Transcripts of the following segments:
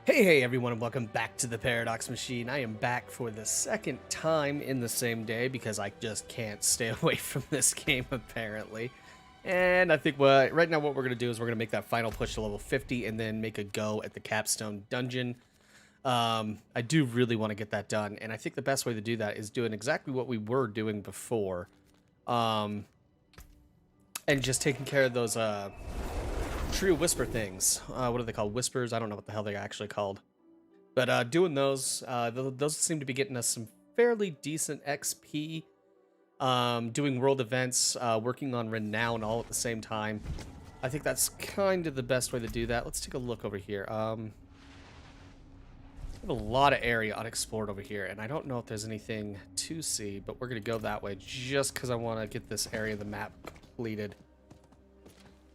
Hey everyone, and welcome back to the Paradox Machine. I am back for the second time in the same day because I just can't stay away from this game apparently. And I think right now what we're going to do is we're going to make that final push to level 50 and then make a go at the Capstone dungeon. I do really want to get that done, and I think the best way to do that is doing exactly what we were doing before. And just taking care of those True whisper things. What are they called? Whispers? I don't know what the hell they're actually called. But doing those, those seem to be getting us some fairly decent XP. Doing world events, working on renown all at the same time. I think that's kind of the best way to do that. Let's take a look over here. We have a lot of area unexplored over here, and I don't know if there's anything to see, but we're going to go that way just because I want to get this area of the map completed.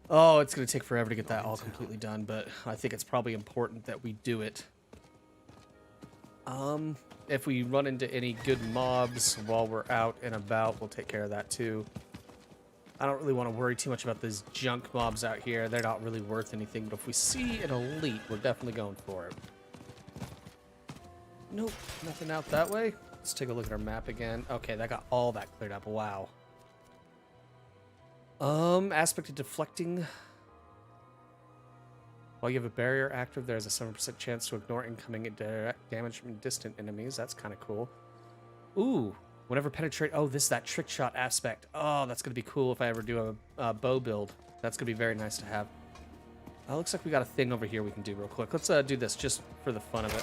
Oh, it's going to take forever to get that all completely done, but I think it's probably important that we do it. If we run into any good mobs while we're out and about, we'll take care of that too. I don't really want to worry too much about these junk mobs out here. They're not really worth anything, but if we see an elite, we're definitely going for it. Nope, nothing out that way. Let's take a look at our map again. Okay, that got all that cleared up. Wow. Aspect of deflecting. While you have a barrier active, there's a 7% chance to ignore incoming direct damage from distant enemies. That's kind of cool. Ooh, whenever penetrate. Oh, this is that trick shot aspect. Oh, that's going to be cool if I ever do a bow build. That's going to be very nice to have. Looks like we got a thing over here we can do real quick. Let's do this just for the fun of it.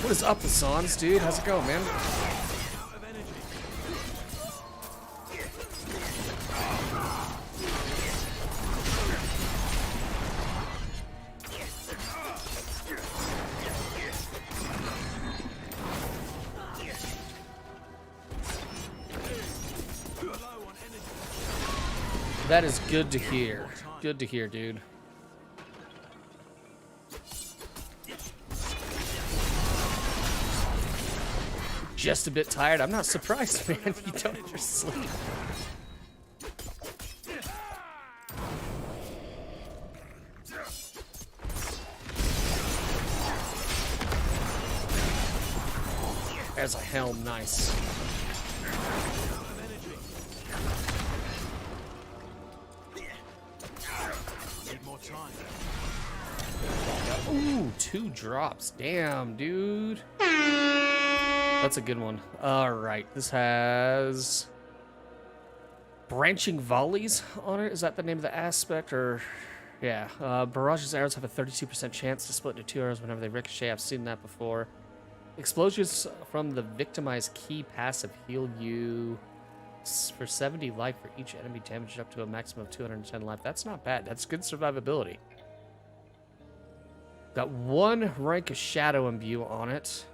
What is up, the Sans, dude? How's it going, man? That is good to hear. Good to hear, dude. Just a bit tired. I'm not surprised, man. You don't ever sleep. There's a helm. Nice. Ooh, 2 drops. Damn, dude. That's a good one. Alright, this has branching volleys on it. Is that the name of the aspect? Or yeah. Barrage's arrows have a 32% chance to split into 2 arrows whenever they ricochet. I've seen that before. Explosions from the victimized key passive heal you for 70 life for each enemy damaged up to a maximum of 210 life. That's not bad. That's good survivability. Got 1 rank of Shadow Imbue on it.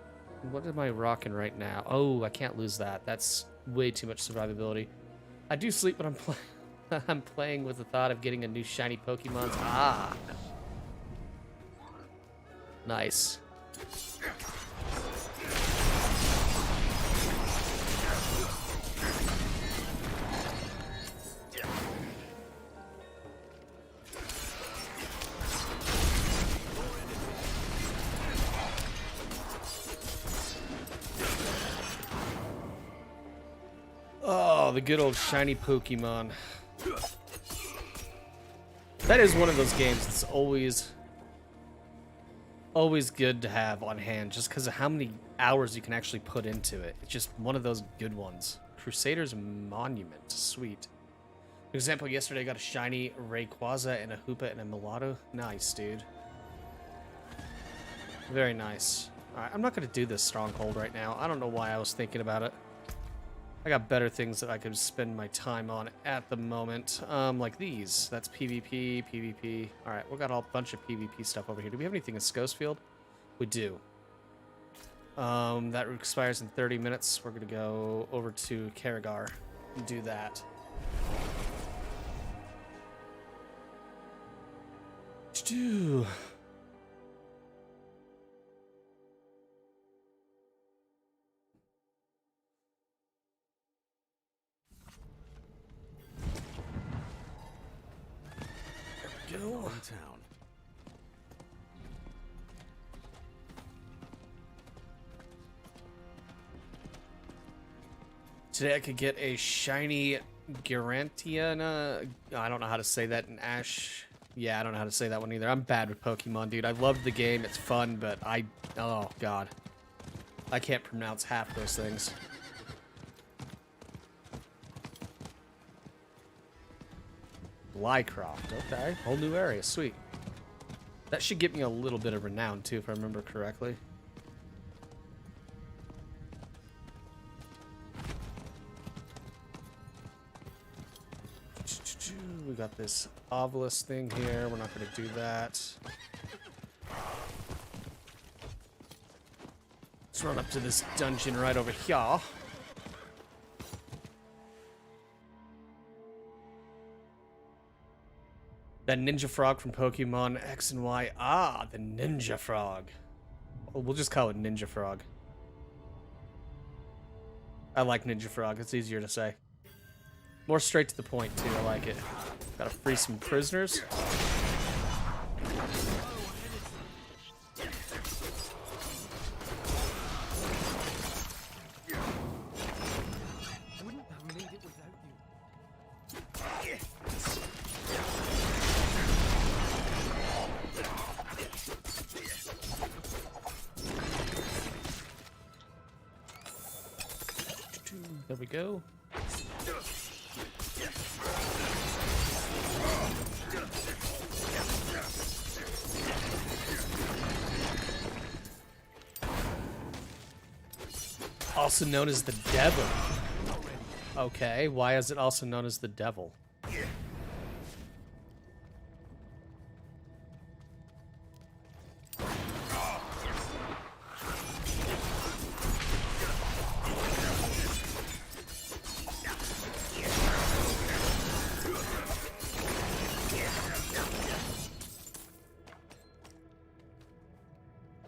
What am I rocking right now? Oh, I can't lose that. That's way too much survivability. I do sleep when I'm playing with the thought of getting a new shiny Pokemon. Ah. Nice. Oh, the good old shiny Pokemon. That is one of those games that's always good to have on hand, just because of how many hours you can actually put into it. It's just one of those good ones. Crusader's Monument. Sweet. For example, yesterday I got a shiny Rayquaza and a Hoopa and a Mulatto. Nice, dude. Very nice. Alright, I'm not going to do this stronghold right now. I don't know why I was thinking about it. I got better things that I could spend my time on at the moment. Like these. That's PvP, PvP. Alright, we got a bunch of PvP stuff over here. Do we have anything in Schofield? We do. That expires in 30 minutes. We're going to go over to Karagar and do that. Dude. There we go. town. Today I could get a shiny Garantiana. I don't know how to say that in Ash. Yeah, I don't know how to say that one either. I'm bad with Pokemon, dude. I love the game. It's fun, but oh, God. I can't pronounce half those things. Lycroft. Okay. Whole new area. Sweet. That should get me a little bit of renown, too, if I remember correctly. We got this obelisk thing here. We're not going to do that. Let's run up to this dungeon right over here. That ninja frog from Pokemon X and Y. Ah, the ninja frog. Well, we'll just call it ninja frog. I like ninja frog. It's easier to say. More straight to the point, too. I like it. Gotta free some prisoners. Wouldn't have made it without you. There we go. Also known as the devil. Okay, why is it also known as the devil?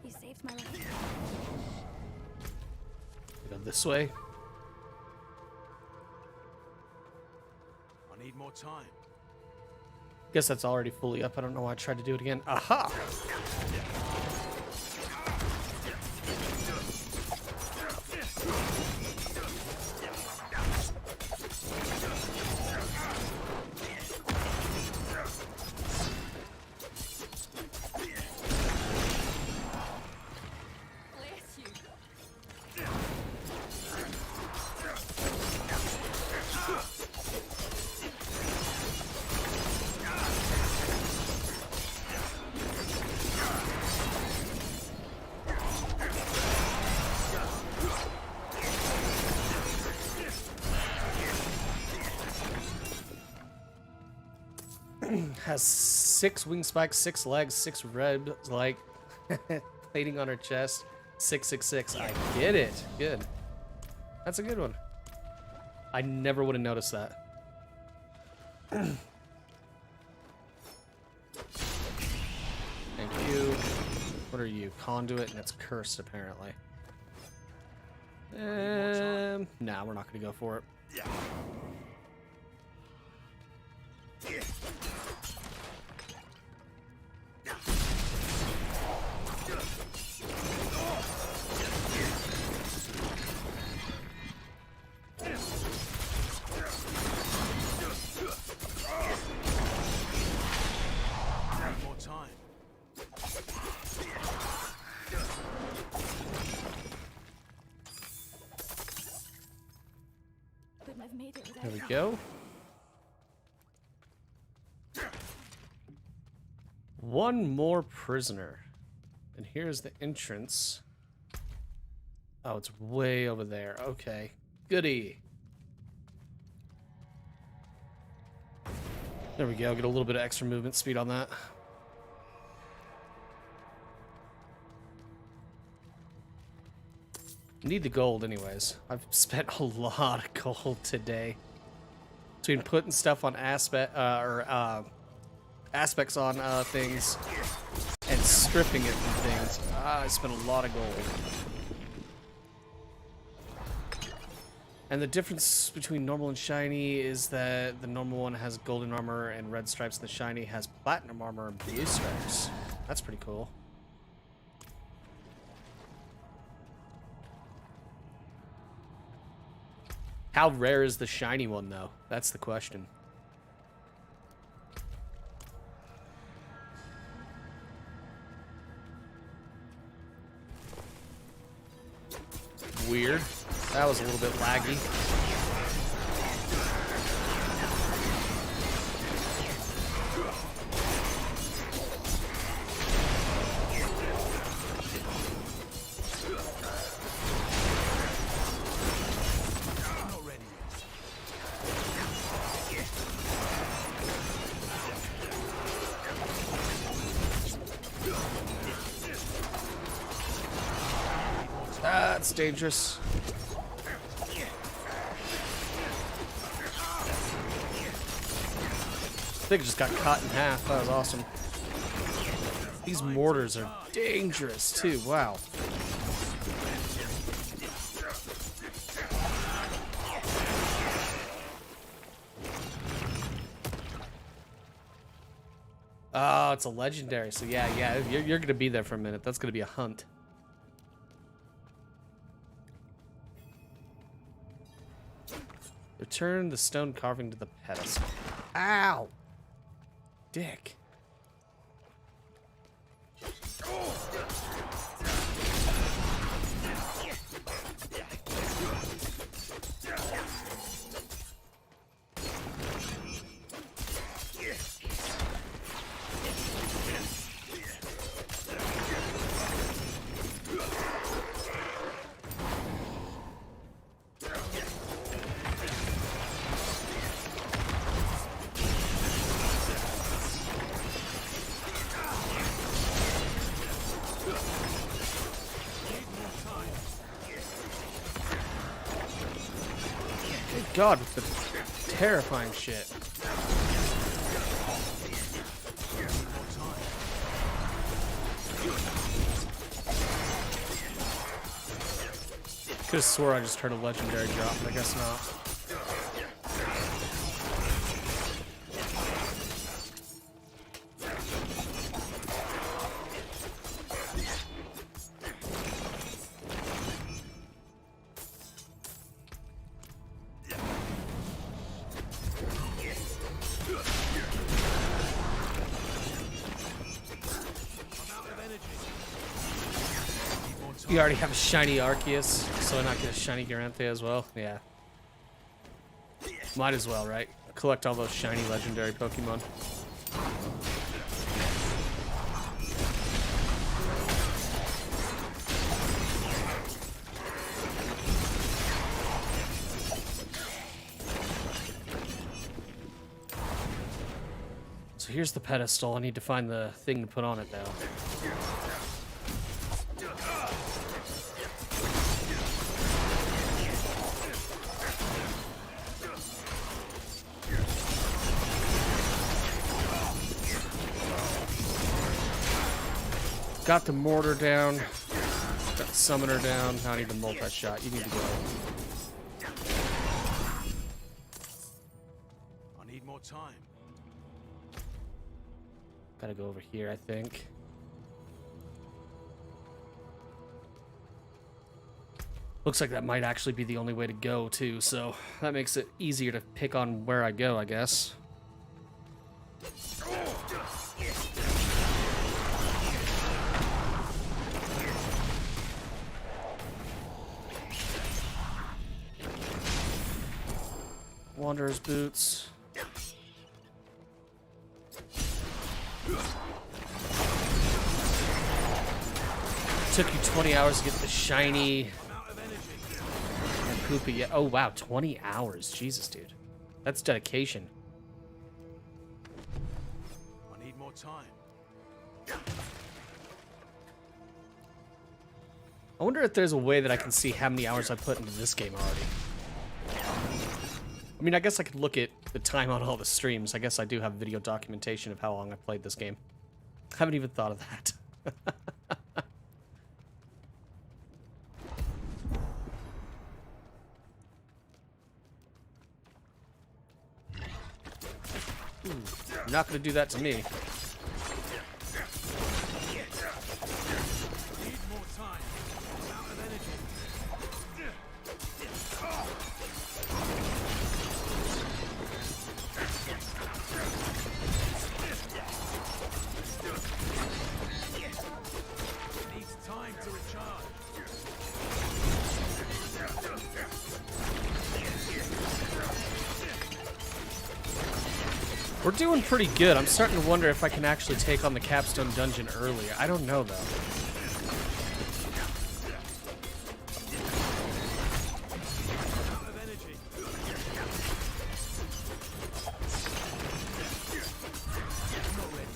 You saved my life. Go this way. I need more time. Guess that's already fully up. I don't know why I tried to do it again. Aha! Bless you. Has 6 wing spikes, 6 legs, 6 red, like, plating on her chest. 666. I get it. Good. That's a good one. I never would have noticed that. Thank you. What are you? Conduit, and it's cursed, apparently. Nah, we're not going to go for it. More time. Couldn't have made it without There we you. go. One more prisoner. And here's the entrance. Oh, it's way over there. Okay. Goody. There we go. Get a little bit of extra movement speed on that. Need the gold anyways. I've spent a lot of gold today. Between putting stuff on aspects on things and stripping it from things. I spent a lot of gold. And the difference between normal and shiny is that the normal one has golden armor and red stripes, and the shiny has platinum armor and blue stripes. That's pretty cool. How rare is the shiny one, though? That's the question. Weird. That was a little bit laggy. That's dangerous. I think I just got cut in half. That was awesome. These mortars are dangerous too. Wow. Oh, it's a legendary. So yeah, you're gonna be there for a minute. That's gonna be a hunt. Return the stone carving to the pedestal. Ow! Dick. God, with the terrifying shit. Could have swore I just heard a legendary drop, but I guess not. You already have a shiny Arceus, so why not get a shiny Garanthe as well? Yeah. Might as well, right? Collect all those shiny legendary Pokemon. So here's the pedestal. I need to find the thing to put on it now. Got the mortar down. Got the summoner down. Now I need the multi-shot. You need to go. I need more time. Gotta go over here, I think. Looks like that might actually be the only way to go, too, so that makes it easier to pick on where I go, I guess. Wanderer's boots. Took you 20 hours to get the shiny and poopy. Yeah. Oh wow, 20 hours. Jesus, dude. That's dedication. I need more time. I wonder if there's a way that I can see how many hours I put into this game already. I mean, I guess I could look at the time on all the streams. I guess I do have video documentation of how long I played this game. I haven't even thought of that. not going to do that to me. Need more time. I'm out of energy. Needs time to recharge. We're doing pretty good. I'm starting to wonder if I can actually take on the Capstone dungeon earlier. I don't know, though. Out of energy. Not ready.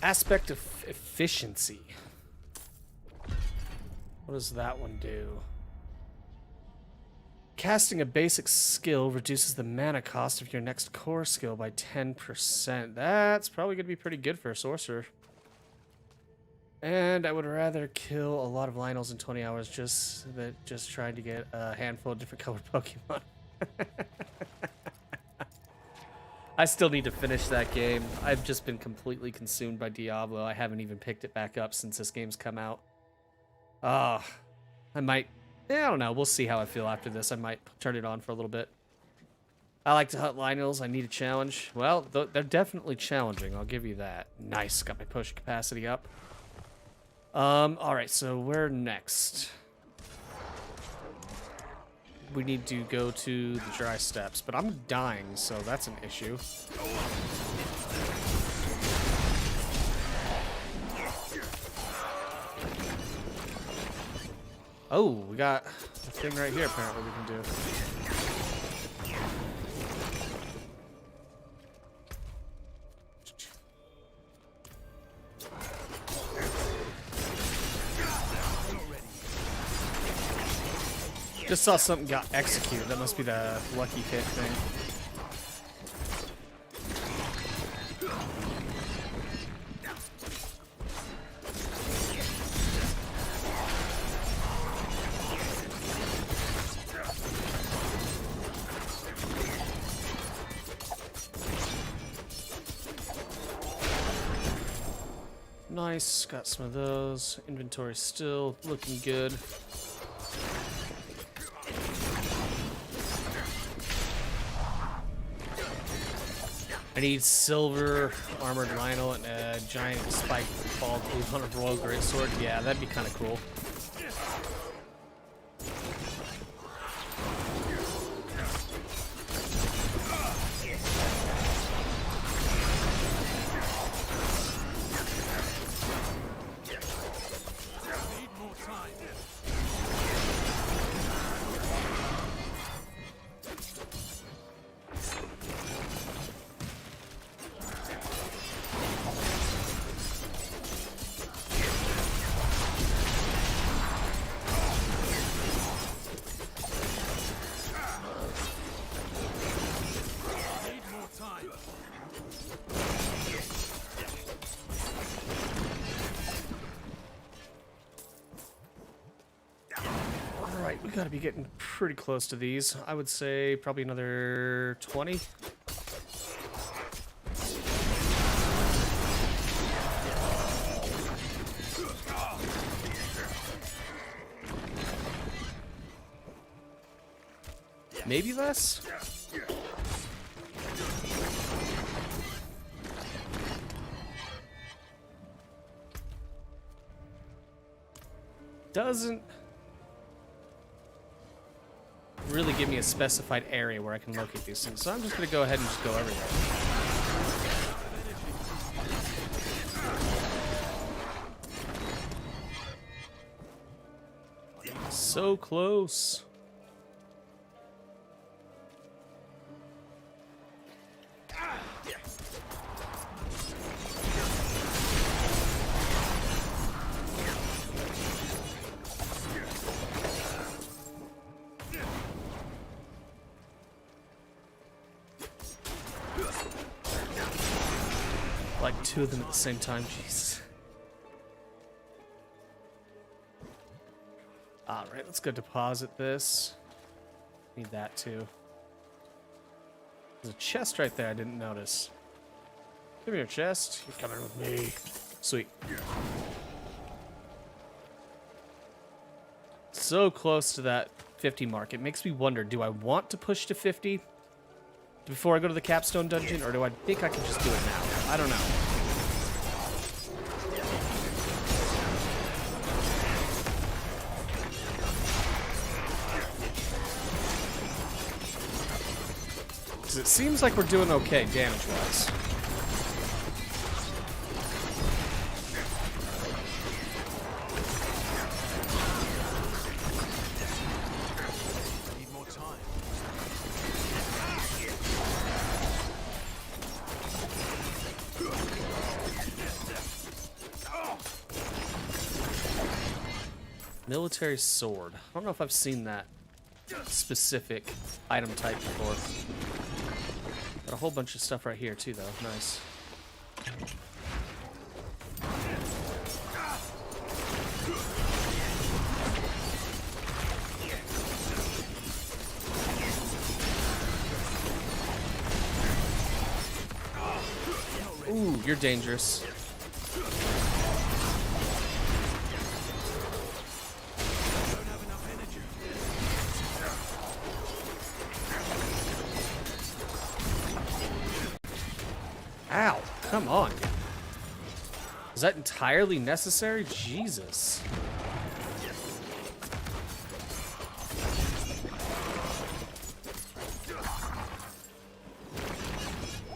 Aspect of efficiency. What does that one do? Casting a basic skill reduces the mana cost of your next core skill by 10%. That's probably going to be pretty good for a sorcerer. And I would rather kill a lot of Lionels in 20 hours just trying to get a handful of different colored Pokemon. I still need to finish that game. I've just been completely consumed by Diablo. I haven't even picked it back up since this game's come out. I might... I don't know. We'll see how I feel after this. I might turn it on for a little bit. I like to hunt Lionels. I need a challenge. Well, they're definitely challenging. I'll give you that. Nice. Got my push capacity up. Alright, so where next? We need to go to the dry steppes, but I'm dying, so that's an issue. Oh, we got a thing right here apparently we can do. Just saw something got executed. That must be the lucky hit thing. Nice, got some of those. Inventory still looking good. I need silver armored Lionel and a giant spike ball glue on a royal greatsword. Yeah, that'd be kind of cool. Need more time. Need more time. Alright, we gotta be getting pretty close to these. I would say probably another 20. Maybe less? Doesn't really give me a specified area where I can locate these things, so I'm just gonna go ahead and just go everywhere. So close. like 2 of them at the same time. Jeez. Alright, let's go deposit this. Need that too. There's a chest right there I didn't notice. Give me your chest. You're coming with me. Sweet. So close to that 50 mark. It makes me wonder, do I want to push to 50 before I go to the Capstone dungeon, or do I think I can just do it now? I don't know. Because it seems like we're doing okay damage-wise. Need more time. Military sword. I don't know if I've seen that specific item type before. Got a whole bunch of stuff right here too, though. Nice. Ooh, you're dangerous. Don't have enough energy. Ow, come on. Is that entirely necessary? Jesus.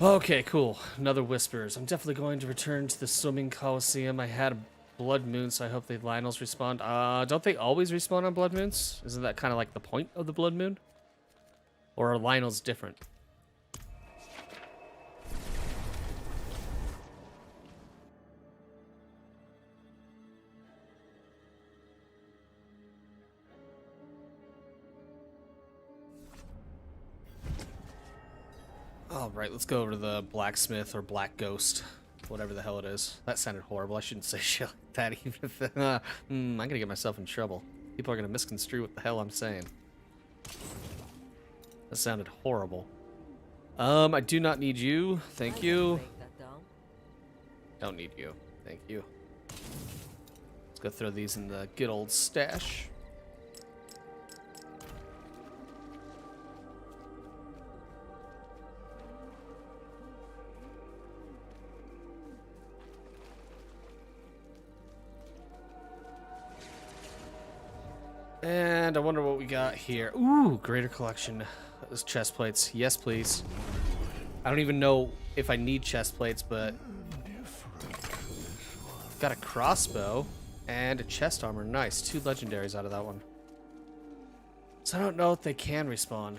Okay, cool. Another Whispers. I'm definitely going to return to the swimming coliseum. I had a blood moon, so I hope the Lionels respawn. Don't they always respawn on blood moons? Isn't that kind of like the point of the blood moon? Or are Lionels different? Alright, let's go over to the blacksmith or black ghost. Whatever the hell it is. That sounded horrible. I shouldn't say shit like that even if... I'm gonna get myself in trouble. People are gonna misconstrue what the hell I'm saying. That sounded horrible. I do not need you. Thank you. Don't need you. Thank you. Let's go throw these in the good old stash. And I wonder what we got here. Ooh, greater collection. Those chest plates. Yes, please. I don't even know if I need chest plates, but... Got a crossbow and a chest armor. Nice. 2 legendaries out of that one. So I don't know if they can respawn.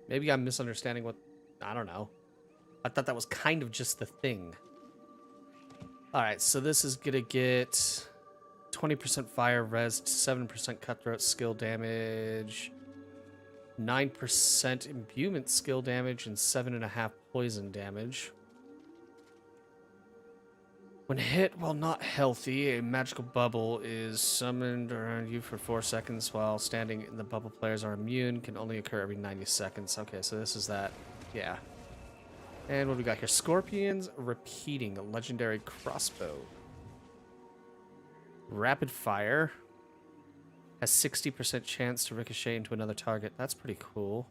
Maybe I'm misunderstanding what... I don't know. I thought that was kind of just the thing. Alright, so this is gonna get 20% fire res, 7% cutthroat skill damage, 9% imbuement skill damage, and 7.5 poison damage. When hit while not healthy, a magical bubble is summoned around you for 4 seconds while standing in the bubble. Players are immune, can only occur every 90 seconds. Okay, so this is that. Yeah. And what do we got here? Scorpions repeating, a legendary crossbow. Rapid fire. Has 60% chance to ricochet into another target. That's pretty cool.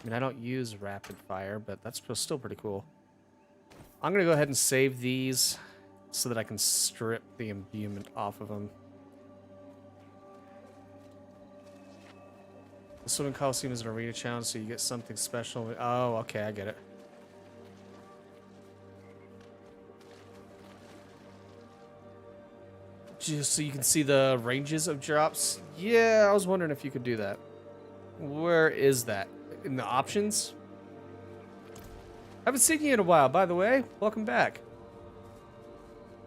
I mean, I don't use rapid fire, but that's still pretty cool. I'm going to go ahead and save these so that I can strip the imbuement off of them. The Swimming Coliseum is an arena challenge, so you get something special. Oh, okay, I get it. Just so you can see the ranges of drops. Yeah, I was wondering if you could do that. Where is that? In the options? I haven't seen you in a while, by the way. Welcome back.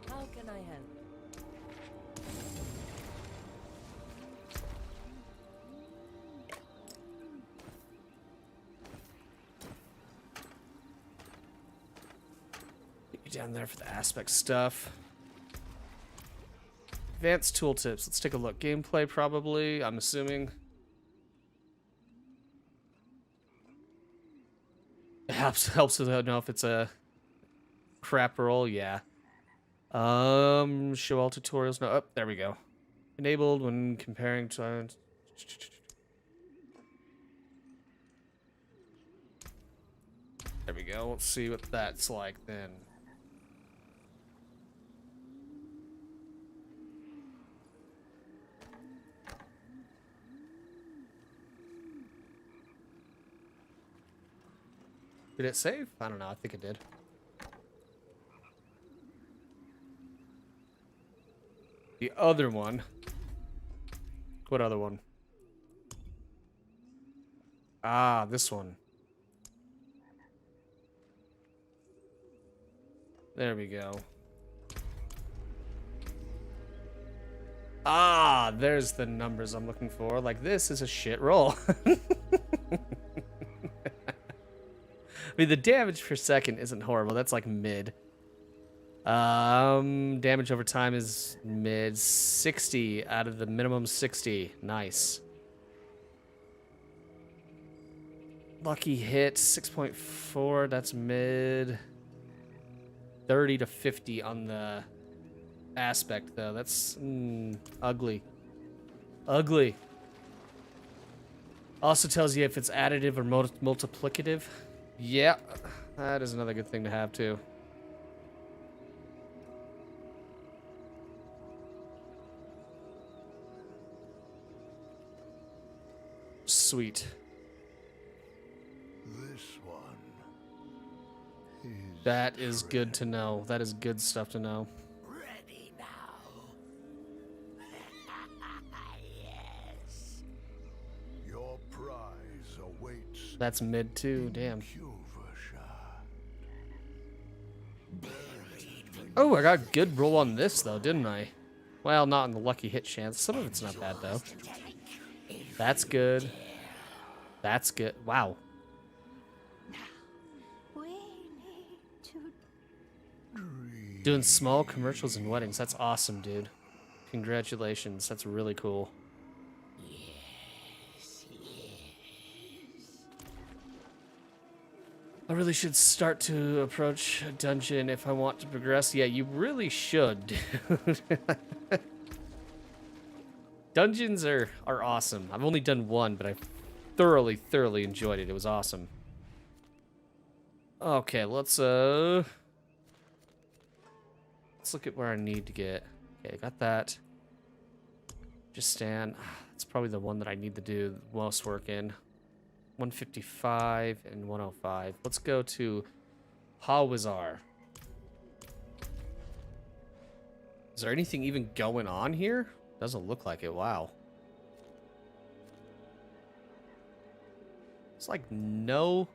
How can I help? down there for the aspect stuff. Advanced tooltips. Let's take a look. Gameplay, probably. I'm assuming. It helps to know if it's a crap roll. Yeah. Show all tutorials. No. Oh, there we go. Enabled when comparing to. There we go. Let's see what that's like then. Did it save? I don't know. I think it did. The other one. What other one? Ah, this one. There we go. Ah, there's the numbers I'm looking for. Like, this is a shit roll. I mean, the damage per second isn't horrible. That's like mid. Damage over time is mid. 60 out of the minimum 60. Nice. Lucky hit, 6.4. That's mid. 30 to 50 on the aspect, though. That's ugly. Ugly. Also tells you if it's additive or multiplicative. Yeah, that is another good thing to have, too. Sweet. This one is That is good to know. That is good stuff to know. ready now. Yes. Your prize awaits. That's mid, too. Damn. Oh, I got a good roll on this, though, didn't I? Well, not on the lucky hit chance. Some of it's not bad, though. That's good. That's good. Wow. We need to. Doing small commercials and weddings. That's awesome, dude. Congratulations. That's really cool. I really should start to approach a dungeon if I want to progress. Yeah, you really should. Dungeons are awesome. I've only done one, but I thoroughly enjoyed it. It was awesome. Okay, let's look at where I need to get. Okay, got that. Just stand. That's probably the one that I need to do the most work in. 155 and 105. Let's go to Hawizar. Is there anything even going on here? Doesn't look like it. Wow. It's like no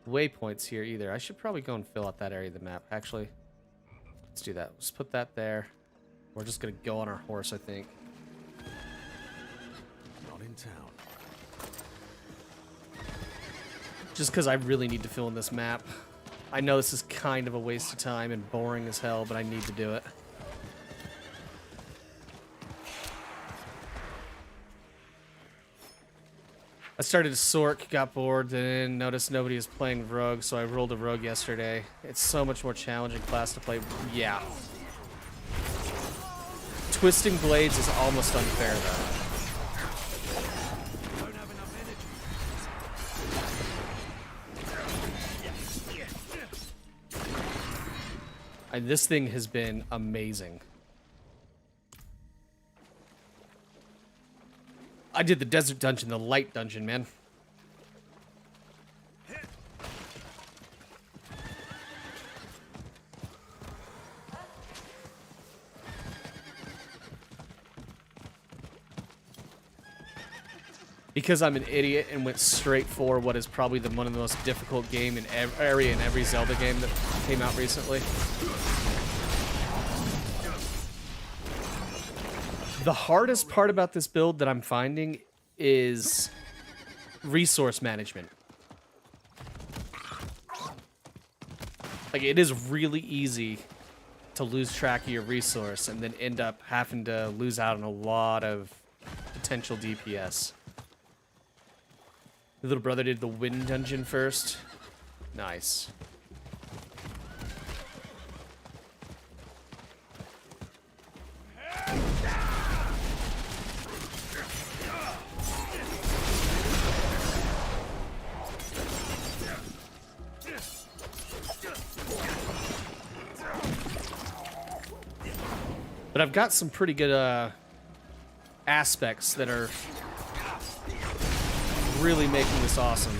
waypoints here either. I should probably go and fill out that area of the map. Actually, let's do that. Let's put that there. We're just going to go on our horse, I think. Not in town. Just because I really need to fill in this map. I know this is kind of a waste of time and boring as hell, but I need to do it. I started a Sork, got bored, then noticed nobody is playing Rogue, so I rolled a Rogue yesterday. It's so much more challenging class to play. Yeah. Twisting Blades is almost unfair, though. Don't have enough energy. And this thing has been amazing. I did the desert dungeon, the light dungeon, man. Because I'm an idiot and went straight for what is probably one of the most difficult game in area in every Zelda game that came out recently. The hardest part about this build that I'm finding is resource management. Like, it is really easy to lose track of your resource and then end up having to lose out on a lot of potential DPS. The little brother did the wind dungeon first. Nice. But I've got some pretty good aspects that are really making this awesome.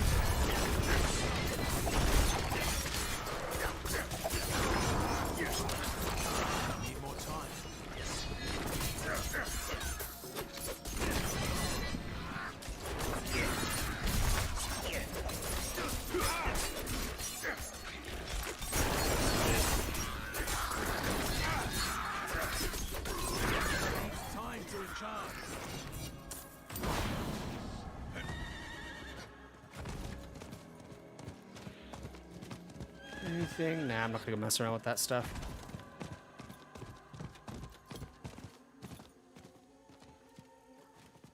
Anything? Nah, I'm not gonna go mess around with that stuff.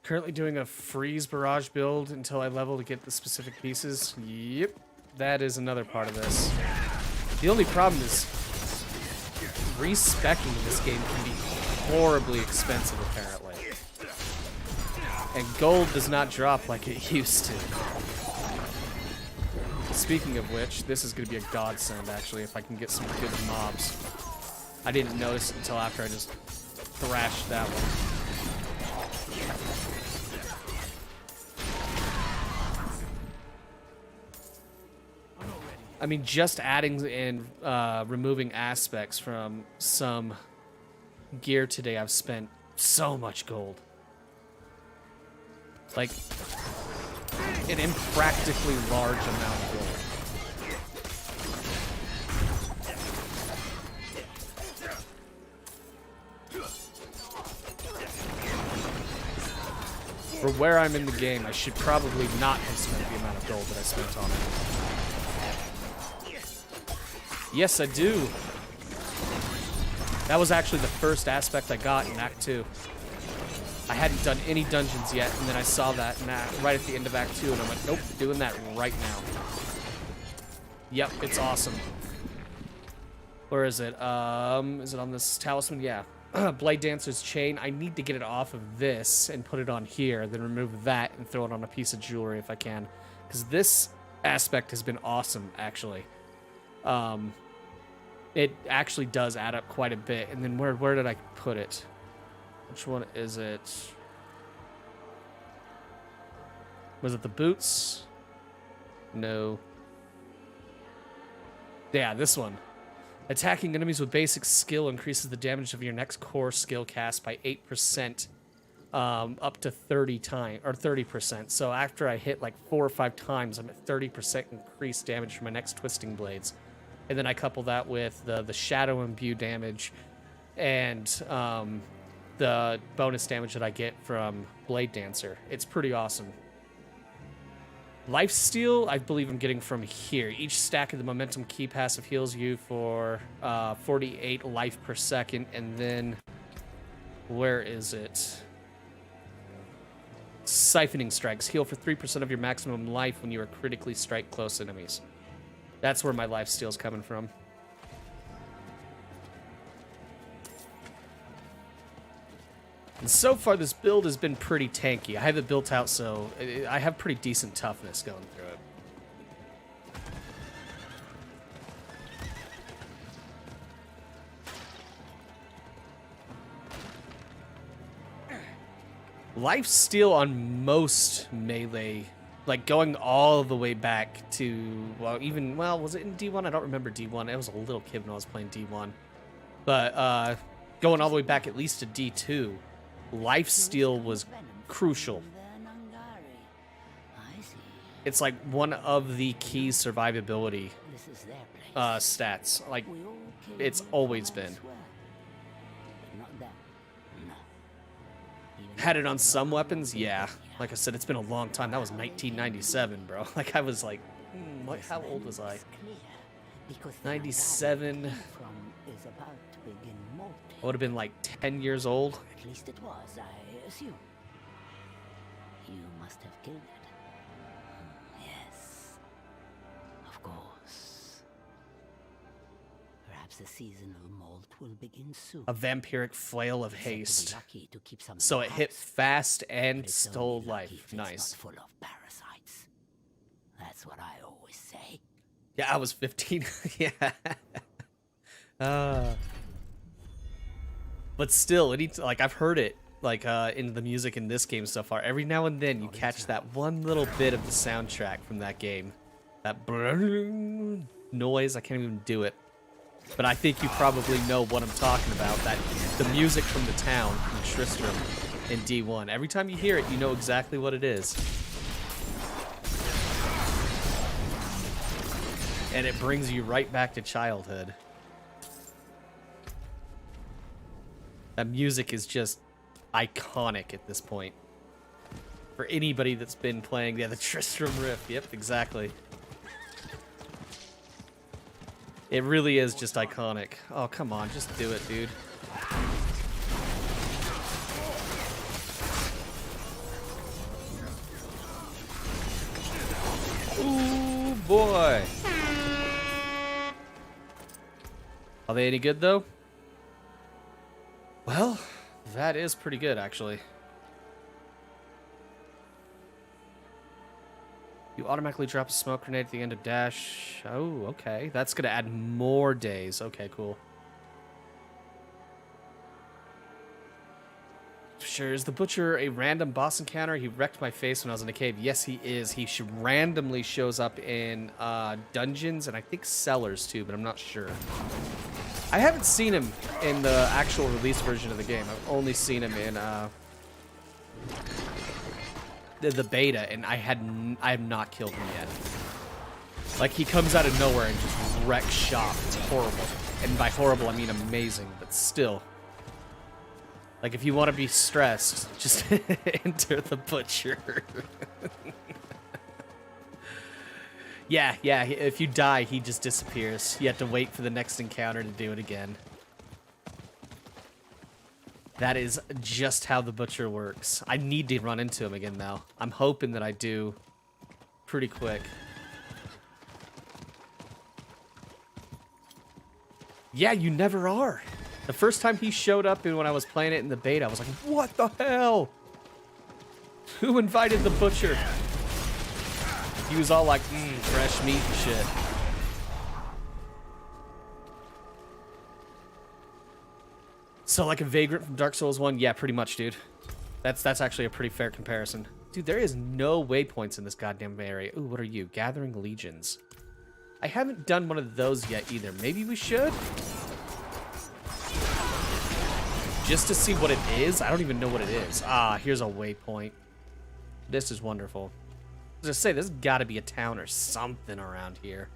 Currently doing a freeze barrage build until I level to get the specific pieces. Yep, that is another part of this. The only problem is respecking this game can be horribly expensive, apparently. And gold does not drop like it used to. Speaking of which, this is going to be a godsend, actually, if I can get some good mobs. I didn't notice it until after I just thrashed that one. I mean, just adding and removing aspects from some gear today, I've spent so much gold. Like, an impractically large amount of gold. For where I'm in the game, I should probably not have spent the amount of gold that I spent on it. Yes, I do. That was actually the first aspect I got in Act 2. I hadn't done any dungeons yet, and then I saw that right at the end of Act 2, and I went, nope, doing that right now. Yep, it's awesome. Where is it? Is it on this talisman? Yeah. Blade Dancer's chain. I need to get it off of this and put it on here, then remove that and throw it on a piece of jewelry if I can. Because this aspect has been awesome, actually. It actually does add up quite a bit. And then where did I put it? Which one is it? Was it the boots? No. Yeah, this one. Attacking enemies with basic skill increases the damage of your next core skill cast by 8%, up to 30%. So after I hit like 4 or 5 times, I'm at 30% increased damage from my next twisting blades. And then I couple that with the shadow imbue damage and the bonus damage that I get from Blade Dancer. It's pretty awesome. Lifesteal, I believe I'm getting from here. Each stack of the momentum key passive heals you for 48 life per second. And then, where is it? Siphoning strikes. Heal for 3% of your maximum life when you are critically strike close enemies. That's where my lifesteal's coming from. And so far, this build has been pretty tanky. I have it built out, so I have pretty decent toughness going through it. Lifesteal on most melee, like going all the way back to, well, was it in D1? I don't remember D1. I was a little kid when I was playing D1. But going all the way back at least to D2, lifesteal was crucial. It's like one of the key survivability stats. Like, it's always been. Had it on some weapons? Yeah. Like I said, it's been a long time. That was 1997, bro. Like, I was like, how old was I? Because the 97. Andrade you came from is about to begin molting. I would have been like 10 years old. At least it was, I assume. You must have killed it. Yes. Of course. Perhaps the seasonal molt will begin soon. A vampiric flail of Said to be haste. lucky to keep some So it hit house, fast but and it's stole only lucky life. if it's Nice. not full of parasites. That's what I always say. Yeah, I was 15. Yeah. But still, like I've heard it like in the music in this game so far. Every now and then you catch that one little bit of the soundtrack from that game. That noise, I can't even do it. But I think you probably know what I'm talking about. That the music from the town from Tristram in D1. Every time you hear it, you know exactly what it is. And it brings you right back to childhood. That music is just iconic at this point. For anybody that's been playing, the Tristram riff. Yep, exactly. It really is just iconic. Oh, come on, just do it, dude. Ooh, boy. Are they any good, though? Well, that is pretty good, actually. You automatically drop a smoke grenade at the end of dash. Oh, okay. That's going to add more days. Okay, cool. Sure, is the Butcher a random boss encounter? He wrecked my face when I was in the cave. Yes, he is. He randomly shows up in dungeons and I think cellars too, but I'm not sure. I haven't seen him in the actual release version of the game. I've only seen him in the beta, and I have not killed him yet. Like, he comes out of nowhere and just wrecks shop. It's horrible. And by horrible, I mean amazing, but still. Like, if you want to be stressed, just enter the Butcher. Yeah, if you die, he just disappears. You have to wait for the next encounter to do it again. That is just how the Butcher works. I need to run into him again, though. I'm hoping that I do pretty quick. Yeah, you never are. The first time he showed up when I was playing it in the beta, I was like, what the hell? Who invited the Butcher? He was all like, fresh meat and shit. So like a Vagrant from Dark Souls 1? Yeah, pretty much, dude. That's actually a pretty fair comparison. Dude, there is no waypoints in this goddamn area. Ooh, what are you? Gathering Legions. I haven't done one of those yet either. Maybe we should? Just to see what it is? I don't even know what it is. Ah, here's a waypoint. This is wonderful. I was gonna say, there's gotta be a town or something around here.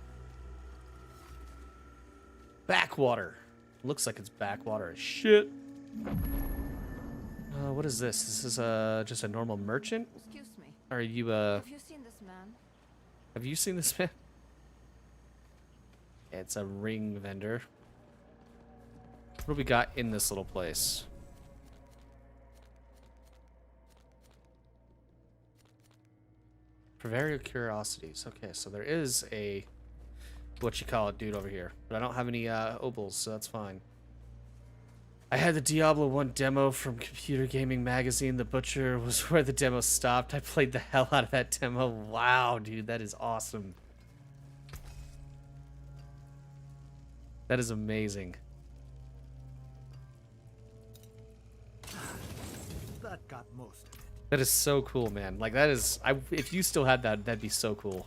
Backwater. Looks like it's backwater as shit. What is this? This is just a normal merchant? Excuse me. Are you Have you seen this man? have you seen this man? It's a ring vendor. What do we got in this little place? Proverbial curiosities. Okay, so there is a what you call it dude over here, but I don't have any obols, so that's fine. I had the Diablo 1 demo from Computer Gaming Magazine. The Butcher was where the demo stopped. I played the hell out of that demo. Wow, dude, that is awesome. That is amazing. That got most of it. That is so cool, man. Like, that is... if you still had that, that'd be so cool.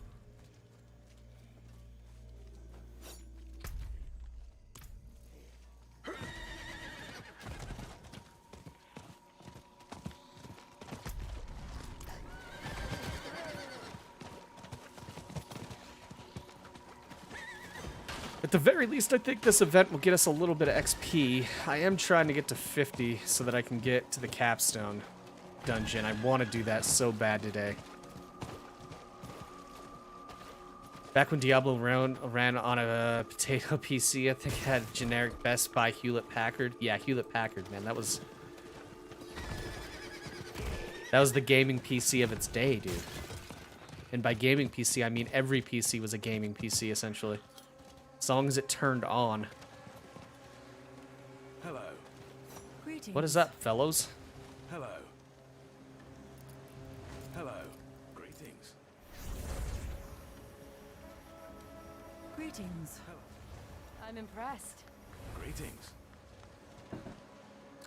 At the very least, I think this event will get us a little bit of XP. I am trying to get to 50 so that I can get to the Capstone dungeon. I want to do that so bad today. Back when Diablo ran on a potato PC, I think it had generic Best Buy Hewlett Packard. Yeah, Hewlett Packard, man. That was the gaming PC of its day, dude. And by gaming PC, I mean every PC was a gaming PC, essentially. As long as it turned on. Hello. Greetings. What is up, fellows? Hello. Hello. Greetings. Greetings. I'm impressed. Greetings.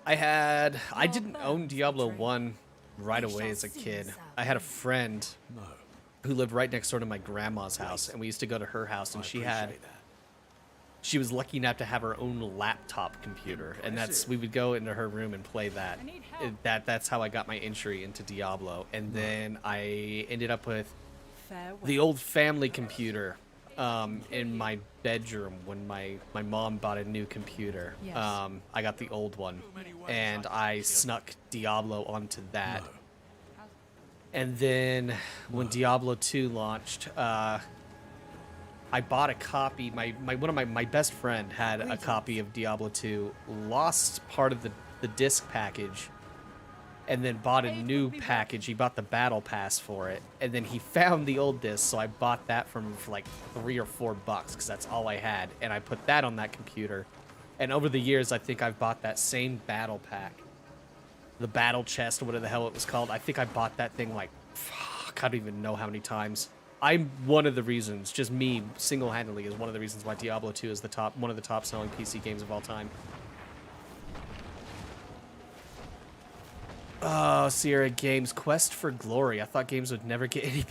I didn't own Diablo 1 right away as a kid. I had a friend No. who lived right next door to my grandma's house, and we used to go to her house, and I she appreciate that. was lucky enough to have her own laptop computer, and we would go into her room and play that. I need help. That's how I got my entry into Diablo, and then I ended up with Farewell. the old family computer in my bedroom when my mom bought a new computer. Yes. I got the old one, and I snuck Diablo onto that. No. And then when Diablo 2 launched, I bought a copy. One of my best friend had a copy of Diablo 2, lost part of the disc package, and then bought a new package. He bought the battle pass for it, and then he found the old disc, so I bought that from him for like $3 or $4 because that's all I had, and I put that on that computer. And over the years, I think I've bought that same battle pack, the battle chest or whatever the hell it was called. I think I bought that thing like, fuck, I don't even know how many times. I'm one of the reasons, just me single-handedly, is one of the reasons why Diablo 2 is one of the top-selling PC games of all time. Oh, Sierra Games, Quest for Glory. I thought games would never get any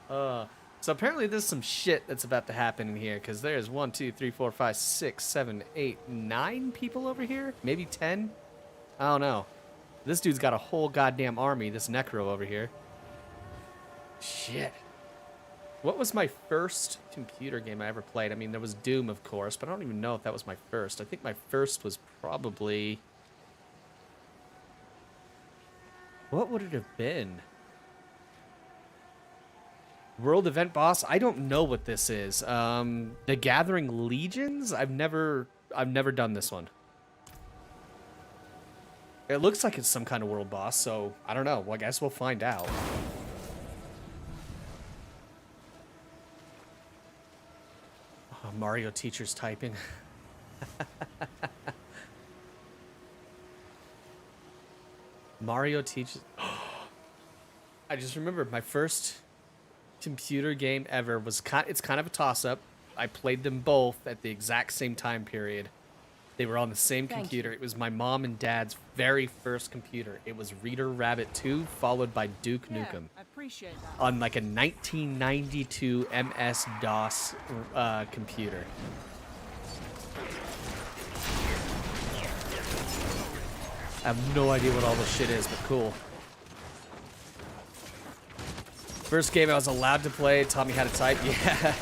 better. So apparently there's some shit that's about to happen in here, because there's 1, 2, 3, 4, 5, 6, 7, 8, 9 people over here? Maybe 10? I don't know. This dude's got a whole goddamn army, this Necro over here. Shit. What was my first computer game I ever played? I mean, there was Doom, of course, but I don't even know if that was my first. I think my first was probably... What would it have been? World Event Boss? I don't know what this is. The Gathering Legions? I've never done this one. It looks like it's some kind of world boss, so I don't know. Well, I guess we'll find out. Oh, Mario teacher's typing. Mario teaches. I just remembered my first computer game ever was it's kind of a toss-up. I played them both at the exact same time period. They were on the same computer. It was my mom and dad's very first computer. It was Reader Rabbit 2, followed by Duke Nukem. I appreciate that. On like a 1992 MS-DOS computer. I have no idea what all this shit is, but cool. First game I was allowed to play, taught me how to type. Yeah.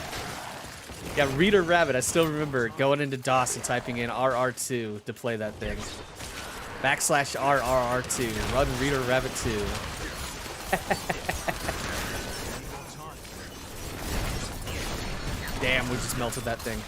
Yeah, Reader Rabbit. I still remember going into DOS and typing in RR2 to play that thing. /RRR2. Run Reader Rabbit 2. Damn, we just melted that thing.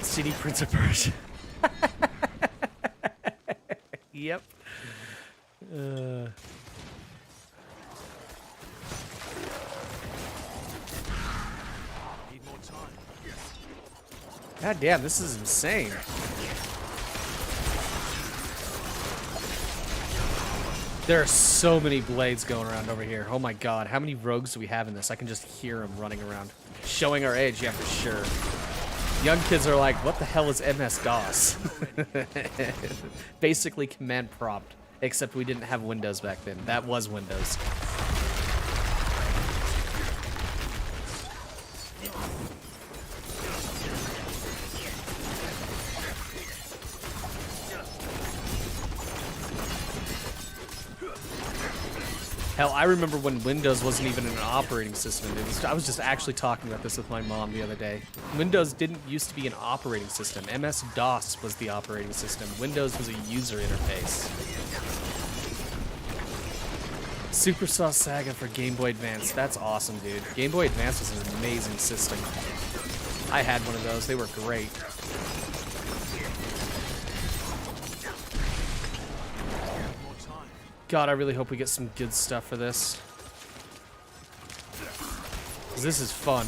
CD Prince of Persia. Yep. God damn, this is insane. There are so many blades going around over here. Oh my god, how many rogues do we have in this? I can just hear them running around. Showing our age, yeah, for sure. Young kids are like, what the hell is MS-DOS? Basically command prompt, except we didn't have Windows back then. That was Windows. Hell, I remember when Windows wasn't even an operating system. I was just actually talking about this with my mom the other day. Windows didn't used to be an operating system. MS-DOS was the operating system. Windows was a user interface. Supercell Saga for Game Boy Advance. That's awesome, dude. Game Boy Advance was an amazing system. I had one of those. They were great. God, I really hope we get some good stuff for this. 'Cause this is fun.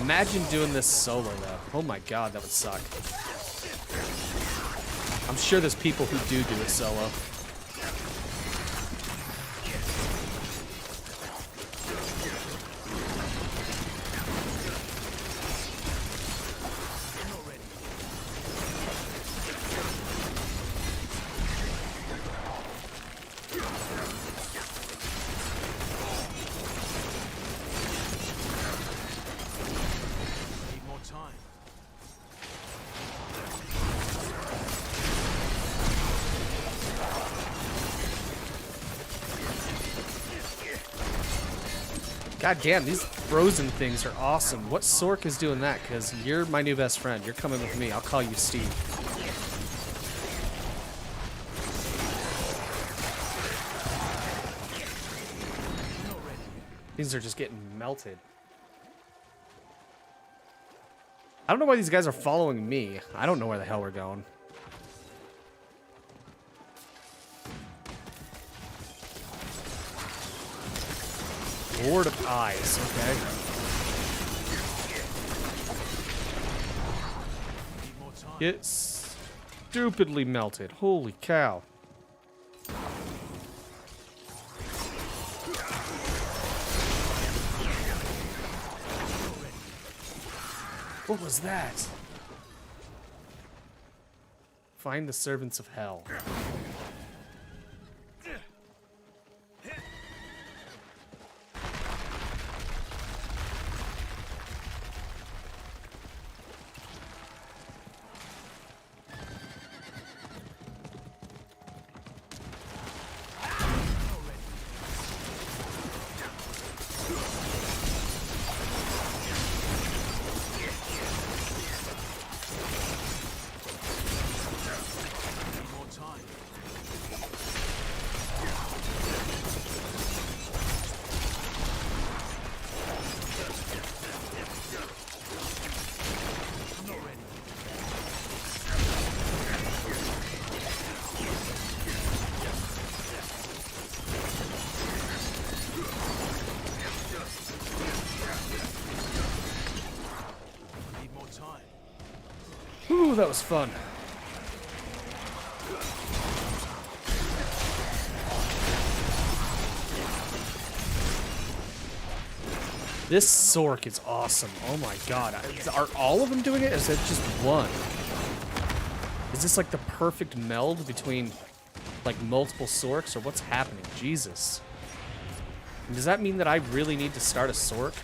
Imagine doing this solo, though. Oh my God, that would suck. I'm sure there's people who do it solo. God damn, these frozen things are awesome. What Sork is doing that? Because you're my new best friend. You're coming with me. I'll call you Steve. These are just getting melted. I don't know why these guys are following me. I don't know where the hell we're going. Lord of Eyes, okay. It's stupidly melted. Holy cow. What was that? Find the servants of hell. Ooh, that was fun. This Sork is awesome. Oh my God. Are all of them doing it? Or is it just one? Is this like the perfect meld between like multiple Sorks, or what's happening? Jesus. And does that mean that I really need to start a Sork?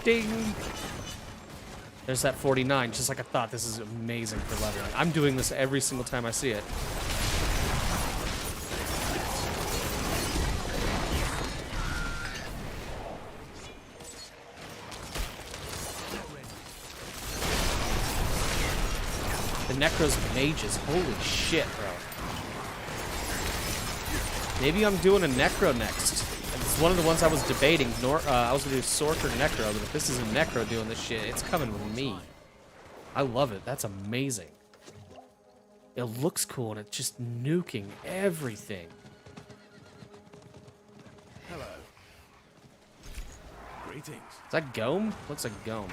Ding! There's that 49, just like I thought. This is amazing for leveling. I'm doing this every single time I see it. The Necro's mages. Holy shit, bro. Maybe I'm doing a Necro next. It's one of the ones I was debating. I was gonna do Sork or Necro, but if this is a Necro doing this shit, it's coming with me. I love it. That's amazing. It looks cool, and it's just nuking everything. Hello. Greetings. Is that Gome? Looks like Gome.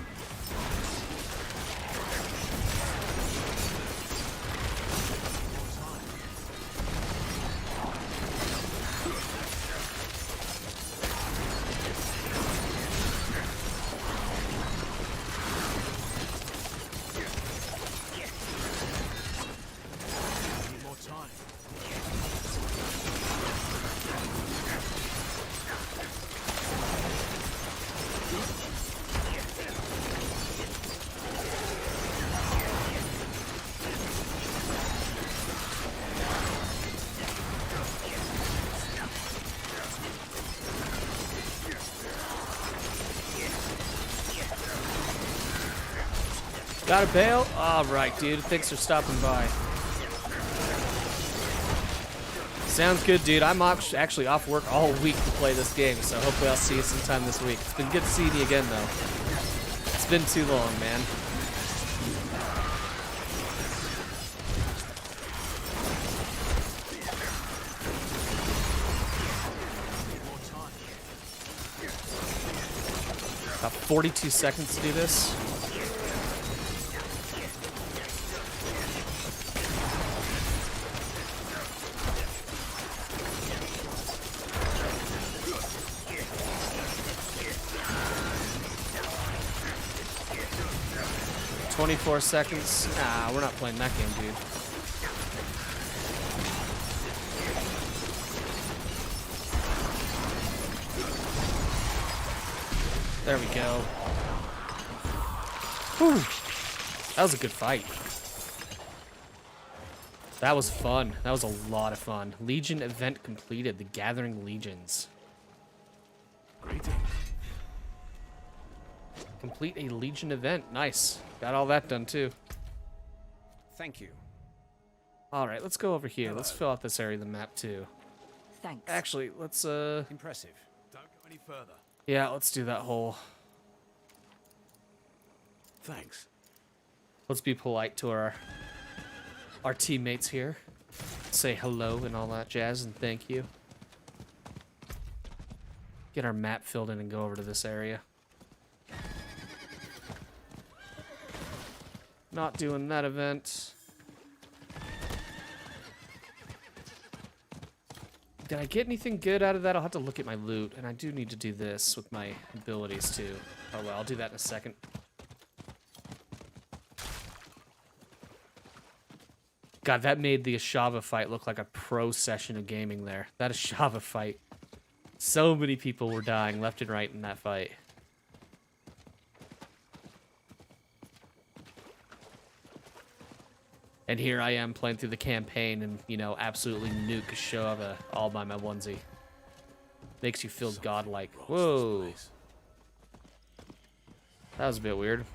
Got a bail? Alright, dude. Thanks for stopping by. Sounds good, dude. I'm actually off work all week to play this game, so hopefully I'll see you sometime this week. It's been good seeing you again, though. It's been too long, man. About 42 seconds to do this. "24 seconds. Nah, we're not playing that game, dude. There we go. Whew. That was a good fight. That was fun. That was a lot of fun. Legion event completed. The Gathering Legions. Greetings. Complete a Legion event. Nice. Got all that done too. Thank you. All right, let's go over here. Let's fill out this area of the map too. Thanks. Actually, let's Impressive. Don't go any further. yeah, let's do that whole. Thanks. Let's be polite to our teammates here. Say hello and all that jazz and thank you. Get our map filled in and go over to this area. Not doing that event. Did I get anything good out of that? I'll have to look at my loot, and I do need to do this with my abilities too. Oh well, I'll do that in a second. God, that made the Ashava fight look like a pro session of gaming there. That Ashava fight. So many people were dying left and right in that fight. And here I am playing through the campaign and, you know, absolutely nuke Ashava all by my onesie. Makes you feel godlike. Whoa. That was a bit weird.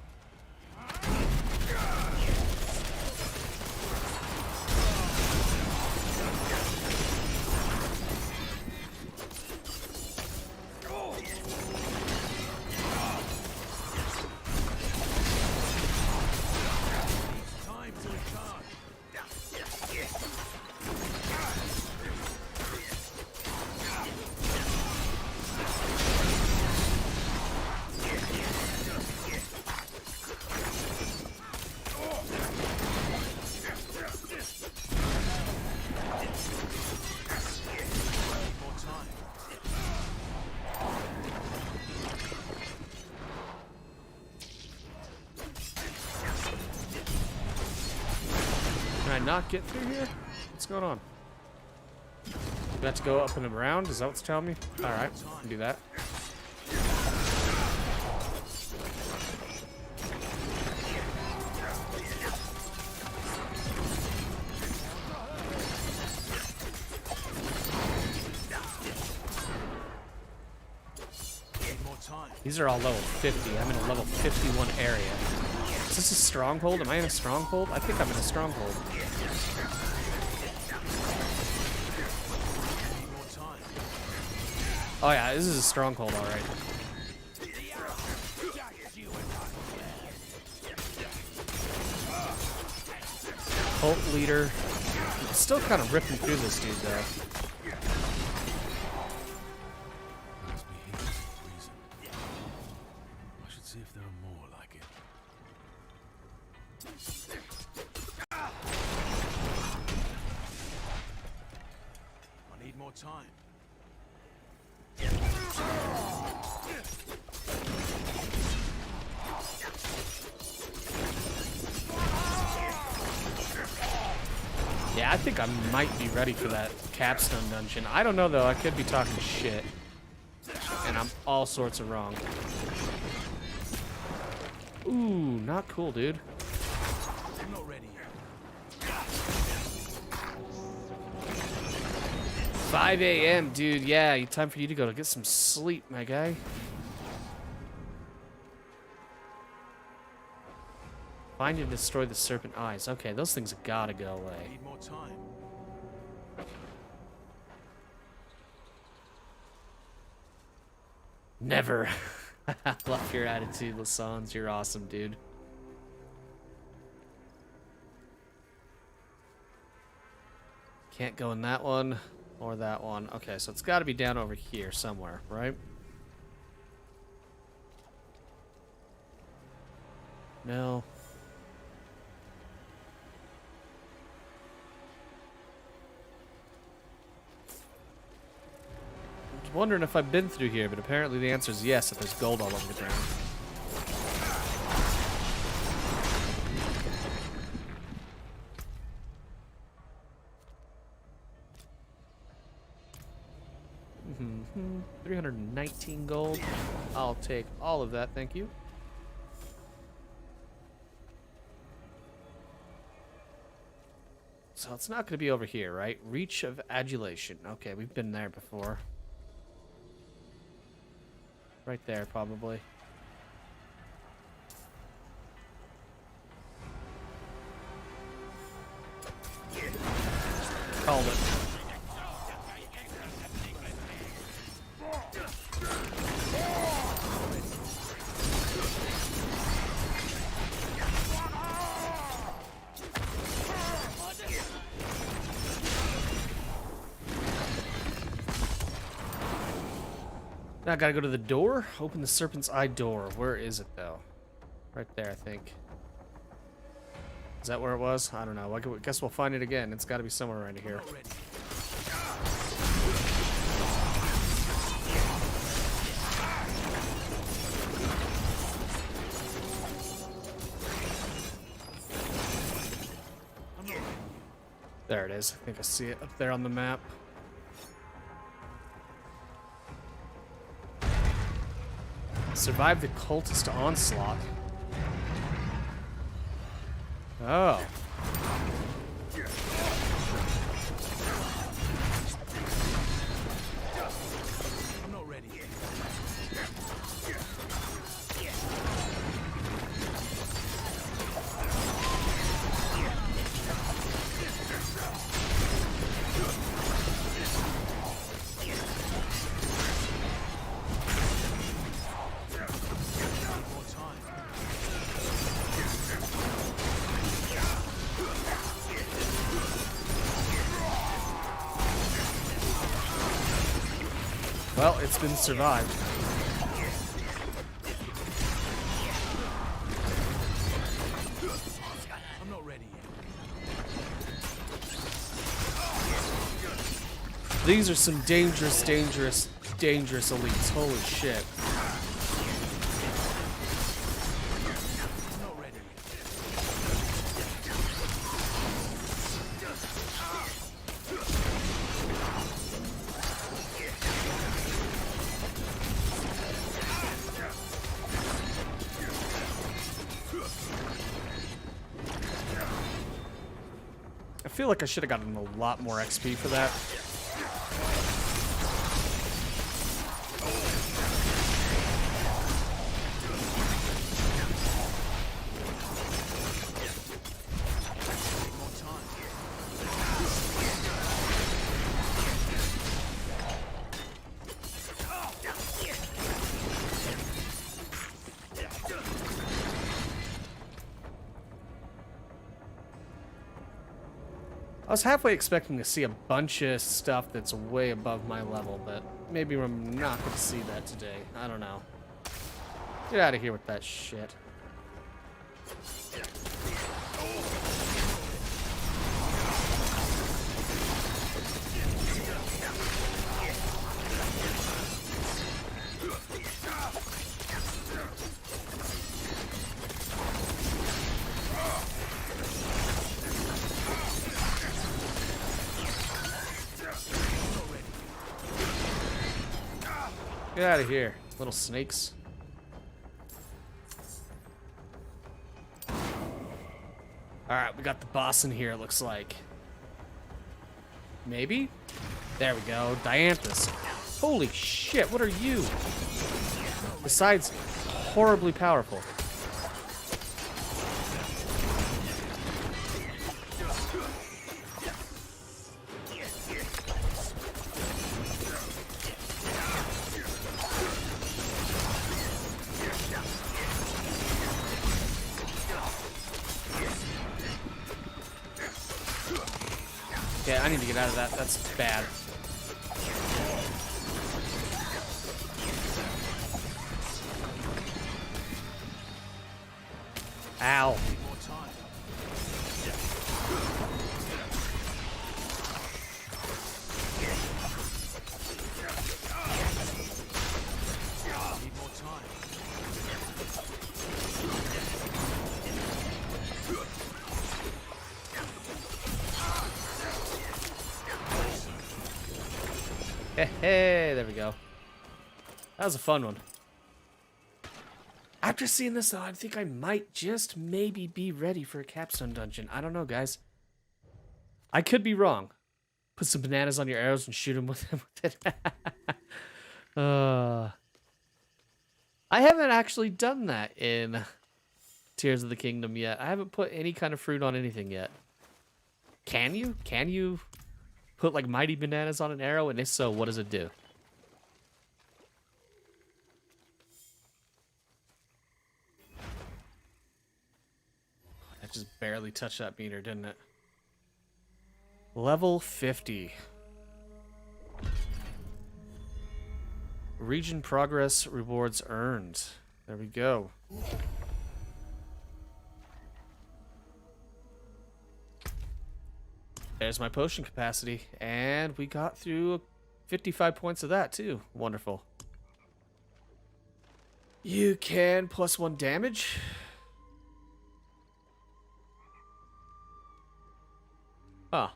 Can I not get through here? What's going on? We have to go up and around? Is that what's telling me? Alright, can do that. These are all level 50. I'm in a level 51 area. Is this a stronghold? Am I in a stronghold? I think I'm in a stronghold. Oh yeah, this is a stronghold, alright. Cult leader. Still kind of ripping through this dude, though. Must be here for a reason. I should see if there are more like it. I need more time. Yeah, I think I might be ready for that Capstone dungeon. I don't know, though. I could be talking shit. And I'm all sorts of wrong. Ooh, not cool, dude. I'm not ready yet. 5 a.m., dude. Yeah, time for you to go to get some sleep, my guy. Find and destroy the serpent eyes. Okay, those things gotta go away. Need more time. Never. Love your attitude, Lassans. You're awesome, dude. Can't go in that one or that one. Okay, so it's got to be down over here somewhere, right? No. I was wondering if I've been through here, but apparently the answer is yes if there's gold all over the ground. Mm-hmm. 319 gold. I'll take all of that, thank you. So it's not going to be over here, right? Reach of Adulation. Okay, we've been there before. Right there, probably. Called it. Now I gotta go to the door. Open the Serpent's Eye door. Where is it, though? Right there, I think. Is that where it was? I don't know. I guess we'll find it again. It's gotta be somewhere around here. There it is. I think I see it up there on the map. Survive the cultist onslaught. Oh. I'm not ready. Well, it's been survived. I'm not ready yet. These are some dangerous elites. Holy shit. I'm not ready yet. I feel like I should have gotten a lot more XP for that. I was halfway expecting to see a bunch of stuff that's way above my level, but maybe I'm not going to see that today. I don't know. Get out of here with that shit. Get out of here, little snakes. Alright, we got the boss in here, it looks like. Maybe? There we go, Dianthus. Holy shit, what are you? Besides horribly powerful. Okay, I need to get out of that. That's bad. Ow. More time. Need more time. Hey, there we go. That was a fun one. After seeing this, though, I think I might just maybe be ready for a Capstone dungeon. I don't know, guys. I could be wrong. Put some bananas on your arrows and shoot them with it. I haven't actually done that in Tears of the Kingdom yet. I haven't put any kind of fruit on anything yet. Can you? Can you put, like, mighty bananas on an arrow? And if so, what does it do? That just barely touched that meter, didn't it? Level 50. Region progress rewards earned. There we go. There's my potion capacity. And we got through 55 points of that, too. Wonderful. You can +1 damage. Huh.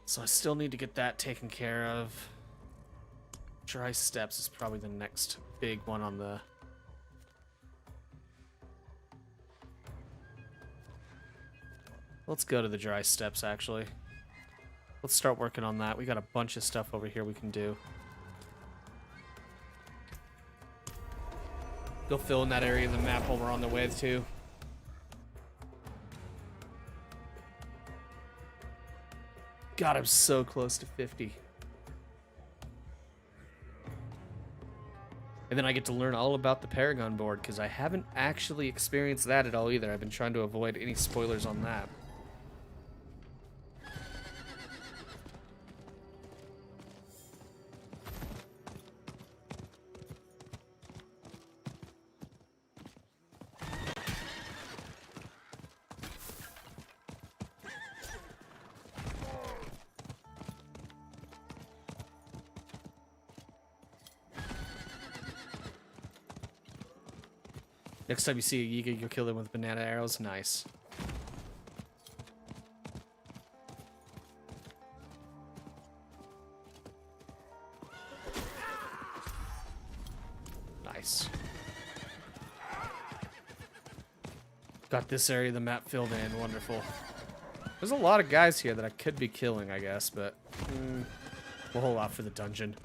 So I still need to get that taken care of. Dry steps is probably the next big one on the... Let's go to the dry steps, actually. Let's start working on that. We got a bunch of stuff over here we can do. Go fill in that area of the map while we're on the way, too. God, I'm so close to 50. And then I get to learn all about the Paragon board, because I haven't actually experienced that at all either. I've been trying to avoid any spoilers on that. Next time you see a Yiga, you'll kill them with banana arrows. Nice. Nice. Got this area of the map filled in. Wonderful. There's a lot of guys here that I could be killing, I guess, but we'll hold off for the dungeon.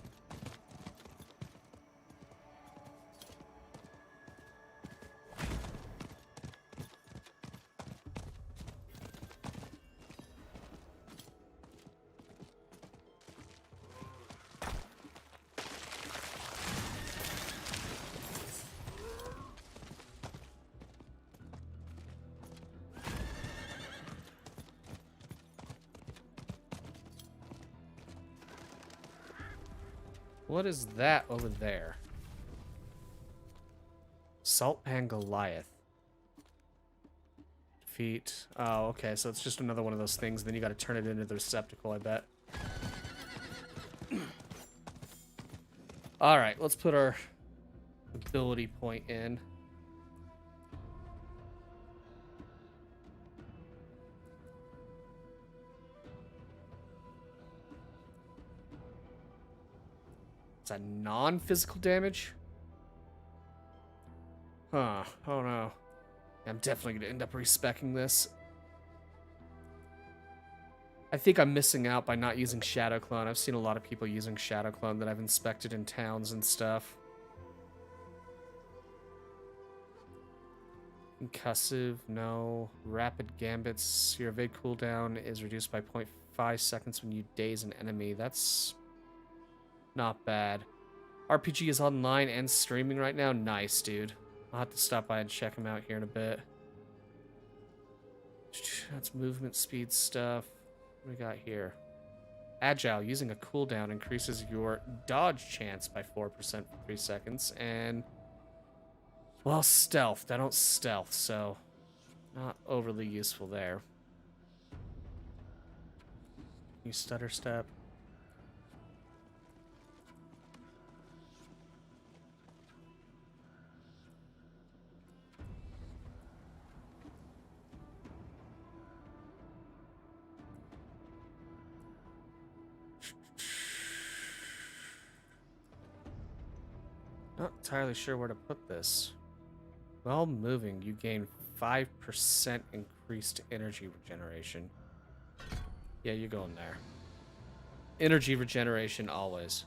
What is that over there? Salt Pan Goliath. Feet. Oh, okay, so it's just another one of those things. Then you gotta turn it into the receptacle, I bet. Alright, let's put our ability point in. Is that non-physical damage? Huh. Oh no. I'm definitely going to end up respeccing this. I think I'm missing out by not using Shadow Clone. I've seen a lot of people using Shadow Clone that I've inspected in towns and stuff. Concussive, no. Rapid Gambits. Your evade cooldown is reduced by 0.5 seconds when you daze an enemy. That's not bad. RPG is online and streaming right now. Nice, dude. I'll have to stop by and check him out here in a bit. That's movement speed stuff. What do we got here? Agile, using a cooldown increases your dodge chance by 4% for 3 seconds. And, well, stealth. I don't stealth, so not overly useful there. You stutter step. Not entirely sure where to put this. While moving, you gain 5% increased energy regeneration. Yeah, you're going there. Energy regeneration always.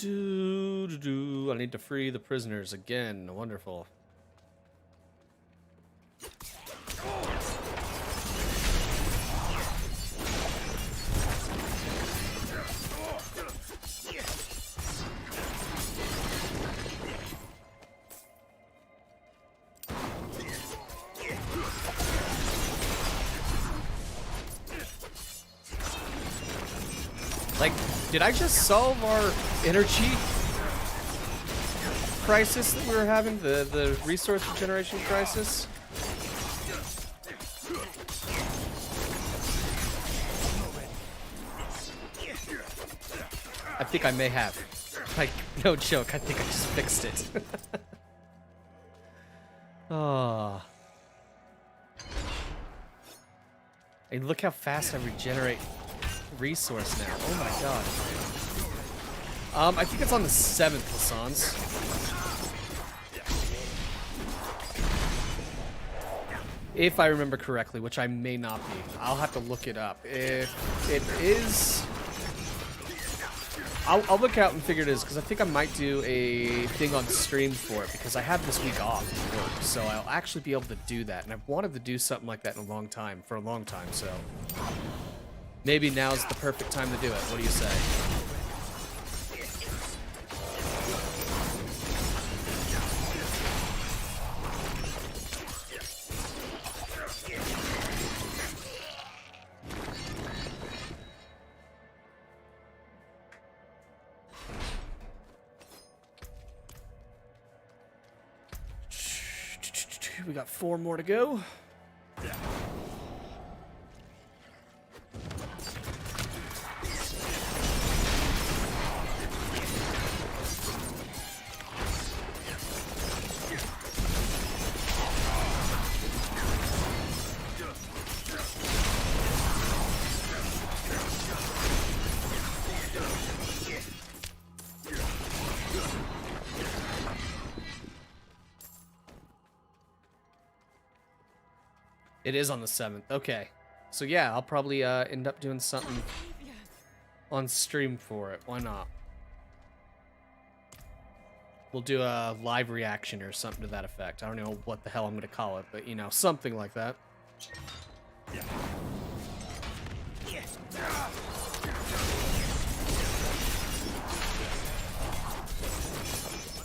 I need to free the prisoners again. Wonderful. Like, did I just solve our energy crisis that we were having? The resource regeneration crisis? I think I may have. Like, no joke, I think I just fixed it. Oh. And look how fast I regenerate resource now. Oh my god. I think it's on the 7th, Hassans. If I remember correctly, which I may not be. I'll have to look it up. If it is... I'll look out and figure it is, because I think I might do a thing on stream for it, because I have this week off at work, so I'll actually be able to do that. And I've wanted to do something like that in a long time, so... Maybe now's the perfect time to do it. What do you say? We got 4 more to go. It is on the 7th. Okay. So yeah, I'll probably end up doing something on stream for it. Why not? We'll do a live reaction or something to that effect. I don't know what the hell I'm going to call it, but you know, something like that.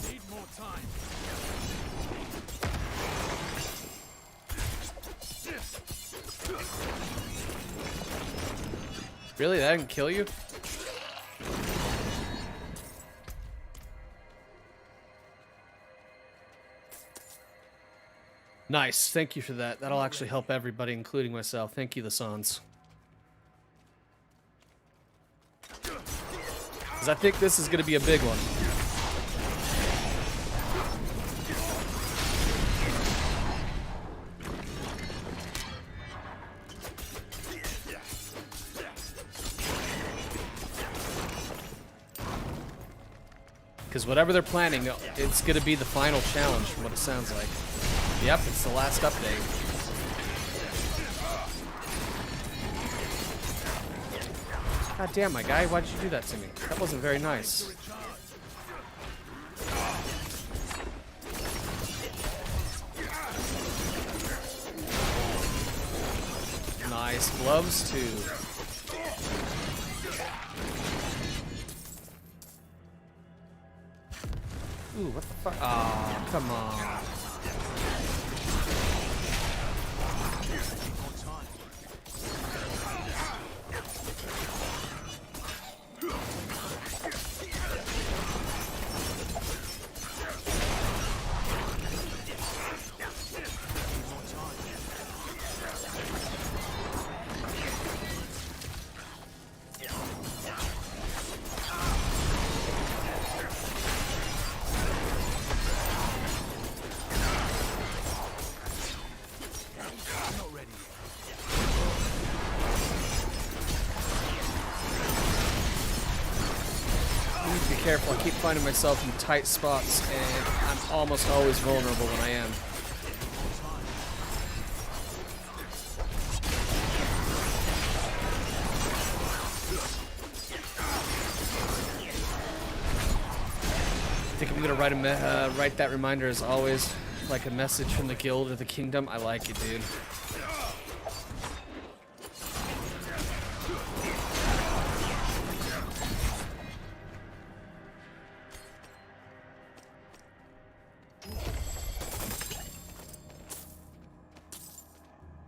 Need more time. Really? That didn't kill you? Nice. Thank you for that. That'll actually help everybody, including myself. Thank you, the Sans. Because I think this is going to be a big one. Because whatever they're planning, it's going to be the final challenge from what it sounds like. Yep, it's the last update. God damn, my guy, why did you do that to me? That wasn't very nice. Nice gloves, too. Ooh, what the fuck? Oh, come on. Be careful, I keep finding myself in tight spots, and I'm almost always vulnerable when I am. I think I'm gonna write that reminder as always, like a message from the guild or the kingdom. I like it, dude.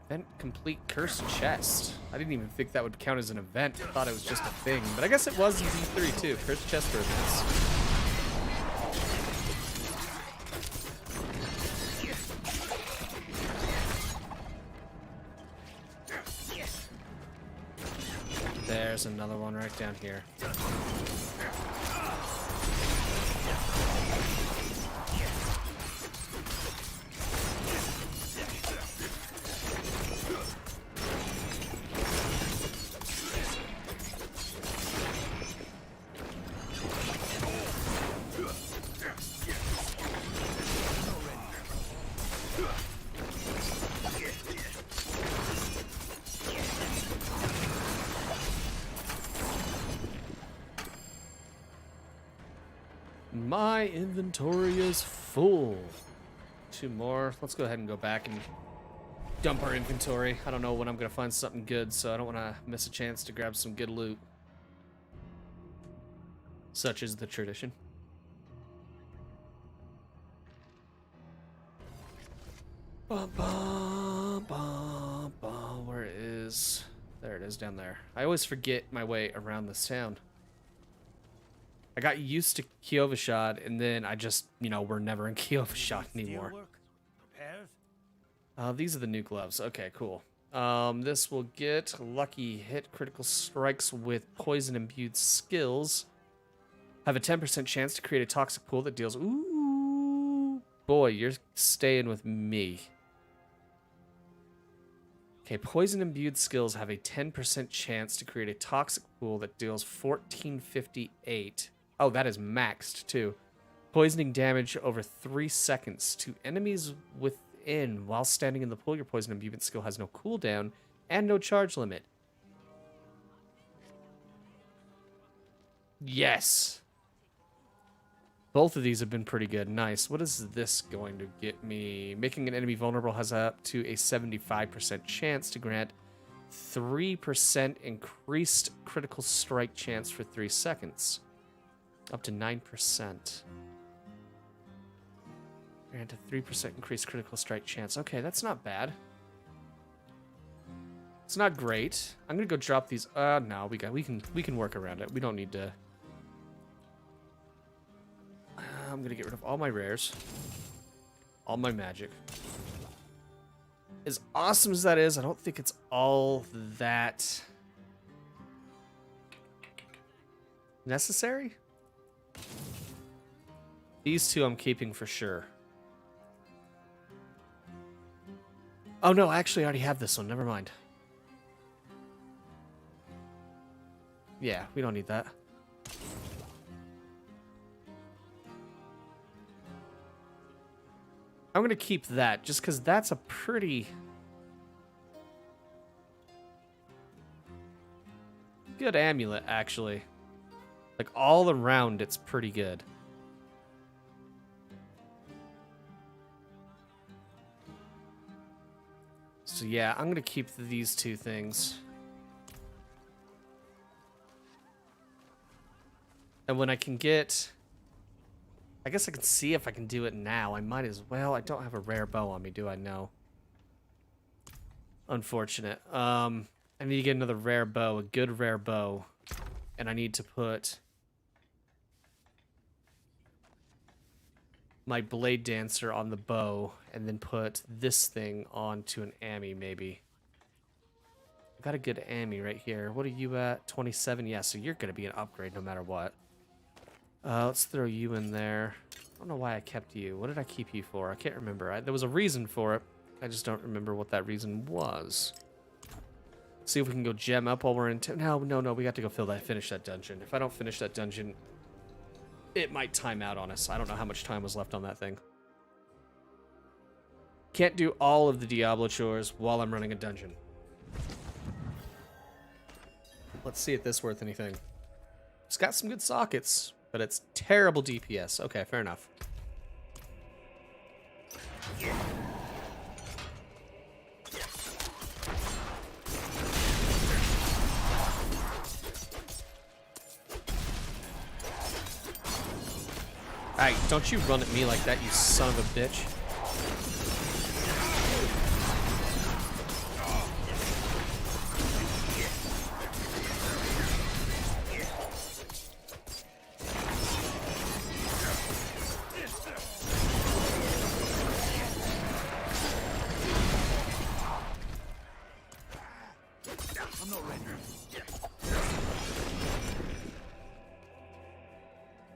Event complete cursed chest. I didn't even think that would count as an event. I thought it was just a thing, but I guess it was in Z3 too. Cursed chest for events. There's another one right down here. My inventory is full. Two more. Let's go ahead and go back and dump our inventory. I don't know when I'm going to find something good, so I don't want to miss a chance to grab some good loot. Such is the tradition. Bum, bum, bum, bum. Where is... There it is, down there. I always forget my way around this town. I got used to Kyovashad, and then I just, you know, we're never in Kyovashad anymore. These are the new gloves. Okay, cool. This will get lucky hit critical strikes with poison-imbued skills. Have a 10% chance to create a toxic pool that deals... Ooh, boy, you're staying with me. Okay, poison-imbued skills have a 10% chance to create a toxic pool that deals 1458. Oh, that is maxed, too. Poisoning damage over 3 seconds to enemies within while standing in the pool. Your poison imbuement skill has no cooldown and no charge limit. Yes. Both of these have been pretty good. Nice. What is this going to get me? Making an enemy vulnerable has up to a 75% chance to grant 3% increased critical strike chance for 3 seconds. Up to 9%. Grant a 3% increased critical strike chance. Okay, that's not bad. It's not great. I'm gonna go drop these. No, we can work around it. We don't need to. I'm gonna get rid of all my rares, all my magic. As awesome as that is, I don't think it's all that necessary. These two I'm keeping for sure. Oh no, actually I already have this one. Never mind. Yeah, we don't need that. I'm gonna keep that just because that's a pretty good amulet, actually. Like all around, it's pretty good. So yeah, I'm gonna keep these two things. And when I can get... I guess I can see if I can do it now. I might as well. I don't have a rare bow on me, do I? No. Unfortunate. I need to get another rare bow, a good rare bow. And I need to put my blade dancer on the bow and then put this thing onto an Ami, maybe. I've got a good Ami right here. What are you at? 27? Yeah, so you're going to be an upgrade no matter what. Let's throw you in there. I don't know why I kept you. What did I keep you for? I can't remember. There was a reason for it. I just don't remember what that reason was. See if we can go gem up while we're in... No, we got to go finish that dungeon. If I don't finish that dungeon, it might time out on us. I don't know how much time was left on that thing. Can't do all of the Diablo chores while I'm running a dungeon. Let's see if this is worth anything. It's got some good sockets, but it's terrible DPS. Okay, fair enough. Alright, don't you run at me like that, you son of a bitch. I'm not ready.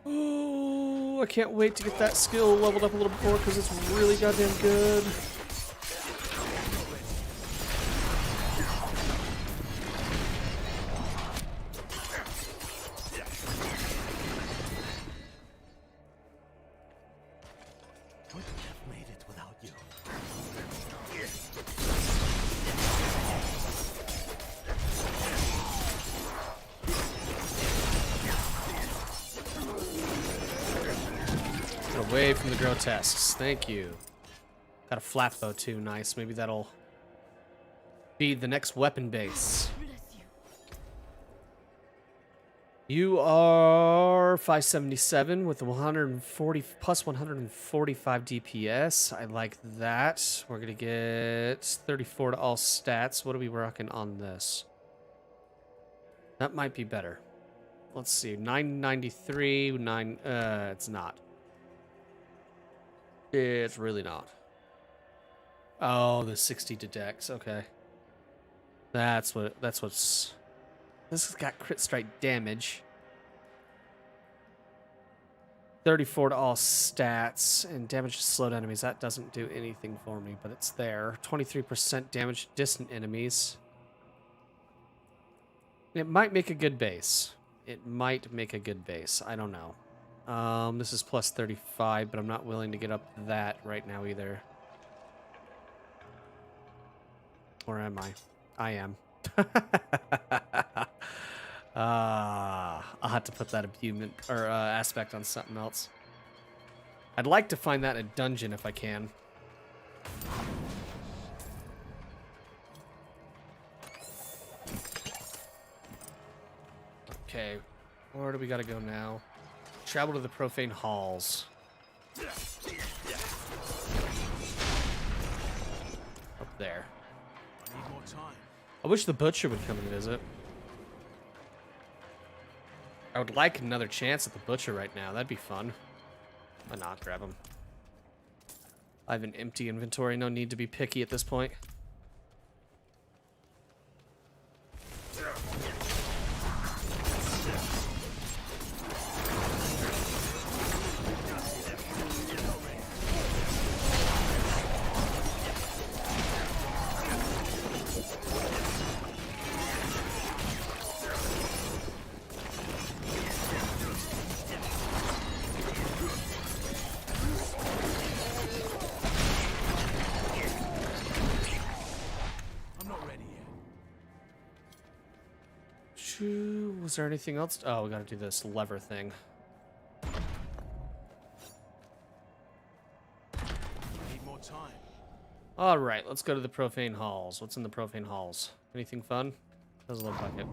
Oh, I can't wait to get that skill leveled up a little bit more because it's really goddamn good. Couldn't have made it without you. Away from the grotesques. Thank you. Got a flat bow too. Nice. Maybe that'll be the next weapon base. You are 577 with 140 plus 145 DPS. I like that. We're gonna get 34 to all stats. What are we rocking on this? That might be better. Let's see. 993. It's not. It's really not. Oh, the 60 to dex. Okay. That's what's... This has got crit strike damage. 34 to all stats and damage to slowed enemies. That doesn't do anything for me, but it's there. 23% damage to distant enemies. It might make a good base. It might make a good base. I don't know. This is plus 35, but I'm not willing to get up that right now either. Or am I? I am. I'll have to put that abusement or aspect on something else. I'd like to find that in a dungeon if I can. Okay, where do we gotta go now? Travel to the profane halls. Up there. I need more time. I wish the butcher would come and visit. I would like another chance at the butcher right now. That'd be fun. Why not grab him? I have an empty inventory. No need to be picky at this point. Was there anything else? Oh, we gotta do this lever thing. I need more time. All right, let's go to the profane halls. What's in the profane halls? Anything fun? Doesn't look like it.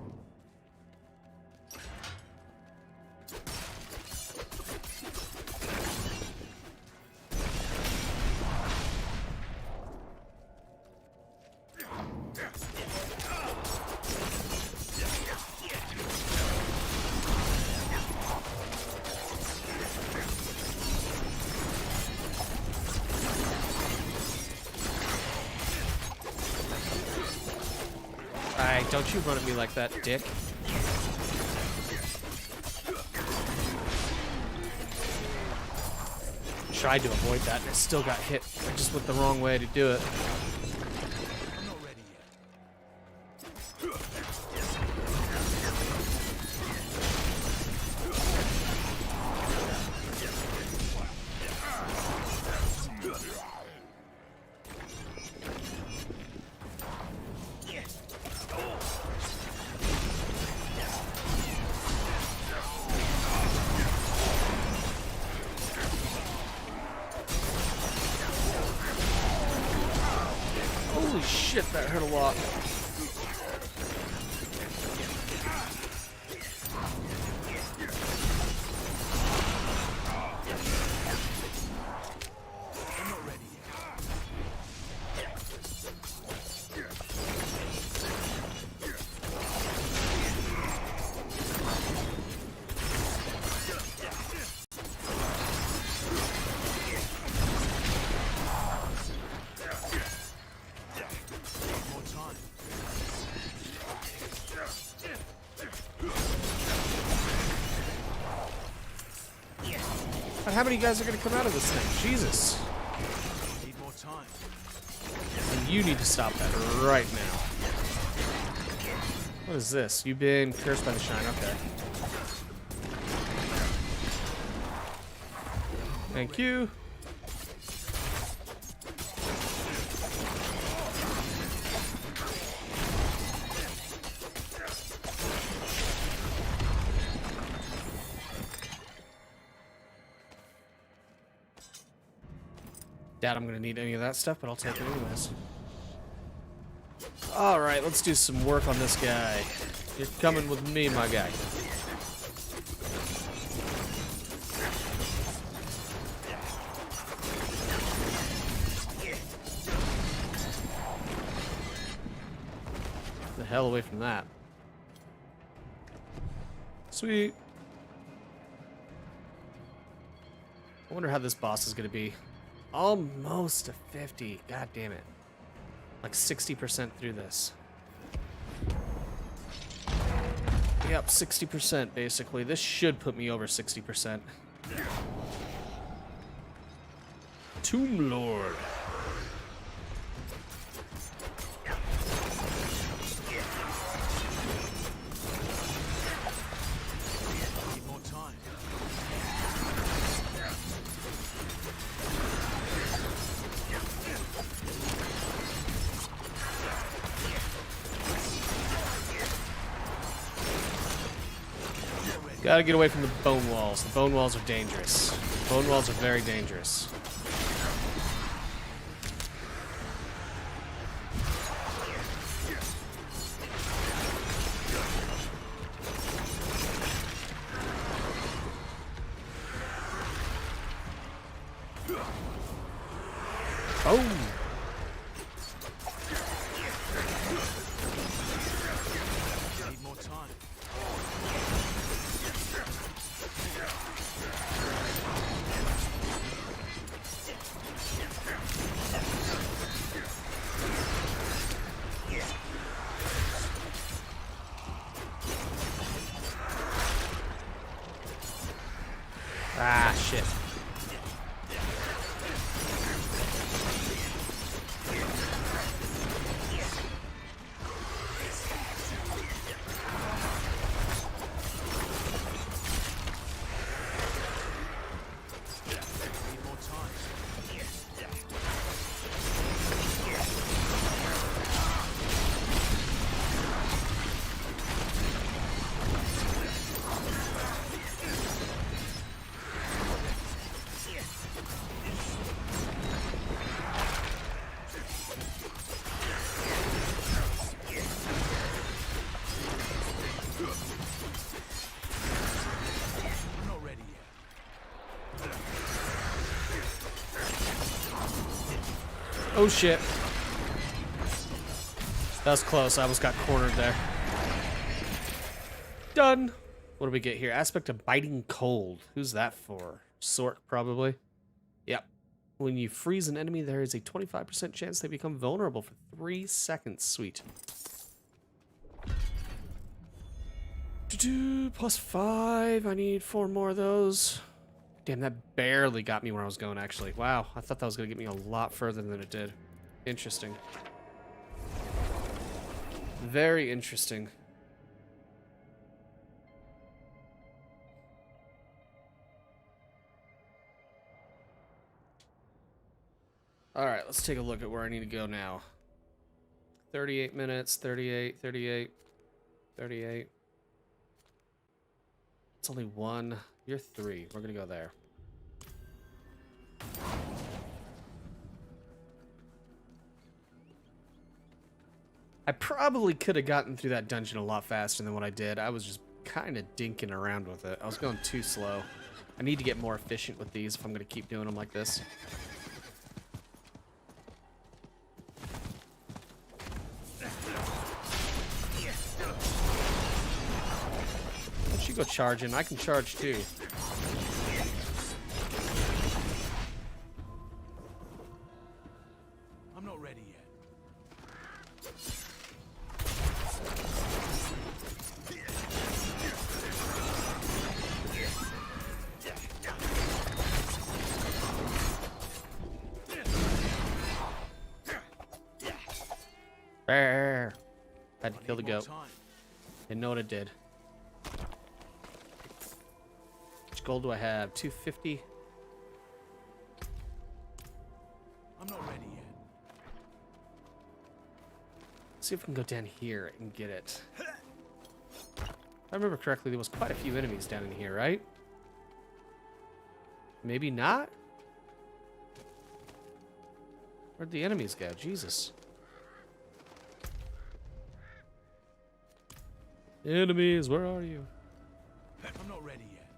Alright, don't you run at me like that, dick. Tried to avoid that and I still got hit. I just went the wrong way to do it. I'm not ready Holy shit, that hurt a lot. But how many guys are gonna come out of this thing? Jesus. Need more time. And you need to stop that right now. What is this? You've been cursed by the shine. Okay. Thank you. Doubt I'm gonna need any of that stuff, but I'll take it anyways. Alright, let's do some work on this guy. You're coming with me, my guy. The hell away from that. Sweet. I wonder how this boss is gonna be. Almost a 50. God damn it. Like 60% through this. Yep, 60% basically. This should put me over 60%. Tomb Lord. Need more time. Gotta get away from the bone walls. The bone walls are dangerous. Bone walls are very dangerous. Boom! Need more time. Ah, shit. Need more time. Oh shit. That was close. I almost got cornered there. Done. What do we get here? Aspect of biting cold. Who's that for? Sork, probably. Yep. When you freeze an enemy, there is a 25% chance they become vulnerable for 3 seconds. Sweet. +5. I need 4 more of those. Damn, that barely got me where I was going, actually. Wow, I thought that was going to get me a lot further than it did. Interesting. Very interesting. Alright, let's take a look at where I need to go now. 38 minutes, 38, 38, 38. It's only 1. You're 3. We're gonna go there. I probably could have gotten through that dungeon a lot faster than what I did. I was just kind of dinking around with it. I was going too slow. I need to get more efficient with these if I'm gonna keep doing them like this. Once you go charging, I can charge too. I'm not ready yet. Brrr. Had to I kill the need more goat. time. Didn't know what it did. Which gold do I have? 250. I'm not ready yet. Let's see if we can go down here and get it. If I remember correctly, there was quite a few enemies down in here, right? Maybe not? Where'd the enemies go? Jesus. Enemies, where are you? I'm not ready yet.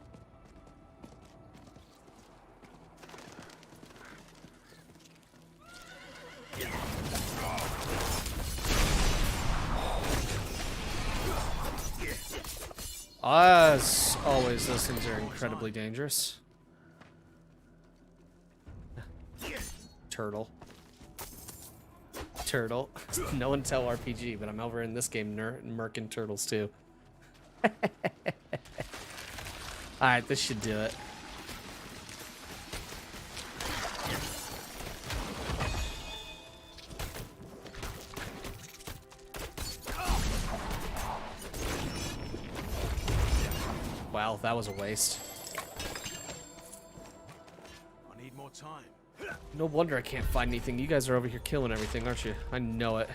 As always, those things are incredibly dangerous. Turtle. Turtle. No one tell RPG, but I'm over in this game murking turtles too. Alright, this should do it. Wow, that was a waste. I need more time. No wonder I can't find anything. You guys are over here killing everything, aren't you? I know it.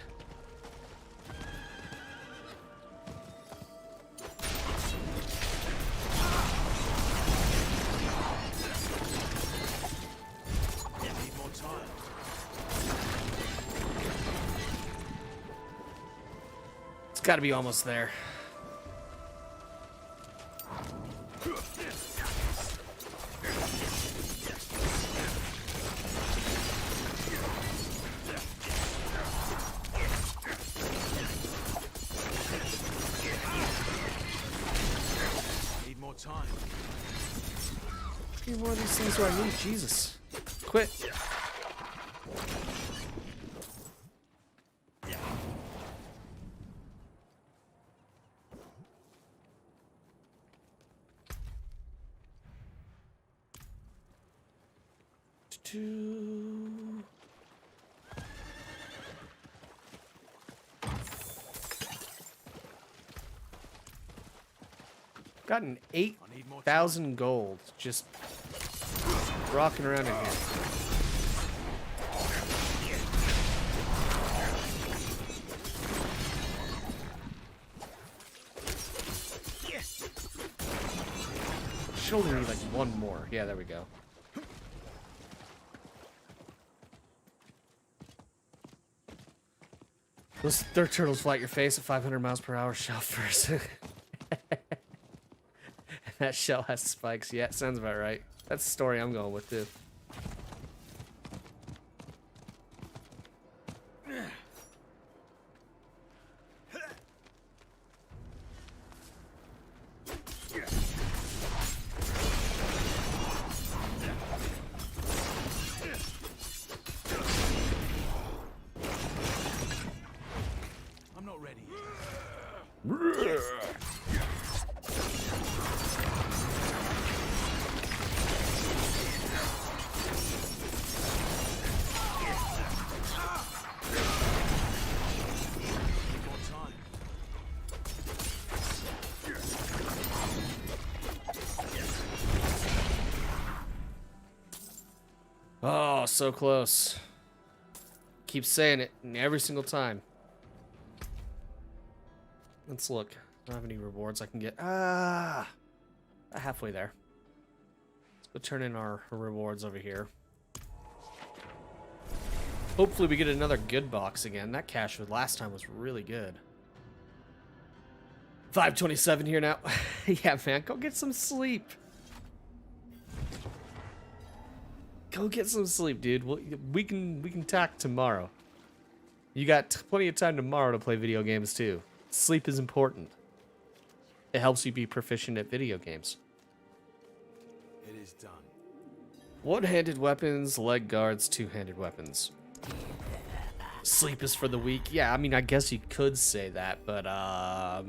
I need more time. It's got to be almost there. Need more time. How many more of these things do I need? Jesus. Quit. Gotten 8,000 gold just rocking around in here. Should only need like one more. Yeah, there we go. Those dirt turtles fly at your face at 500 miles per hour. Shell first. That shell has spikes. Yeah, sounds about right. That's the story I'm going with, too. Oh, so close. Keep saying it every single time. Let's look. I don't have any rewards I can get. Halfway there. Let's go turn in our rewards over here. Hopefully we get another good box again. That cash for last time was really good. 5:27 here now. Yeah, man, go get some sleep. Go get some sleep, dude. We can talk tomorrow. You got plenty of time tomorrow to play video games too. Sleep is important. It helps you be proficient at video games. It is done. One-handed weapons, leg guards, two-handed weapons. Sleep is for the weak. Yeah, I mean, I guess you could say that, but I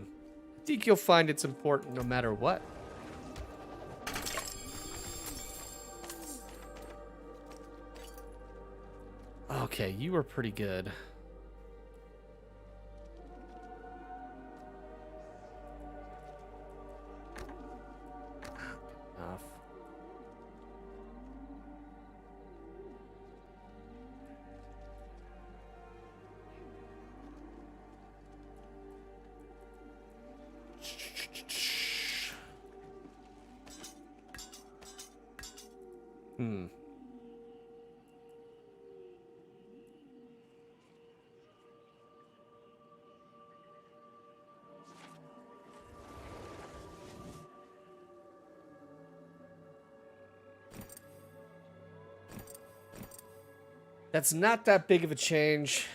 think you'll find it's important no matter what. Okay, you were pretty good. Enough. Hmm. That's not that big of a change.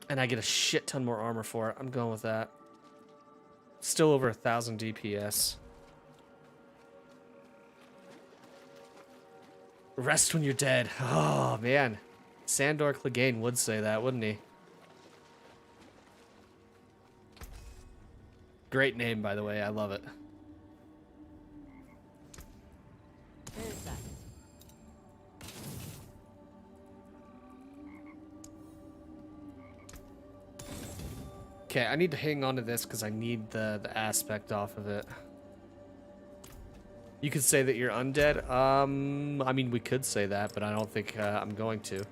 And I get a shit ton more armor for it. I'm going with that. Still over 1,000 DPS. Rest when you're dead. Oh, man. Sandor Clegane would say that, wouldn't he? Great name, by the way. I love it. There's that. Okay, I need to hang on to this because I need the aspect off of it. You could say that you're undead. I mean, we could say that, but I don't think I'm going to.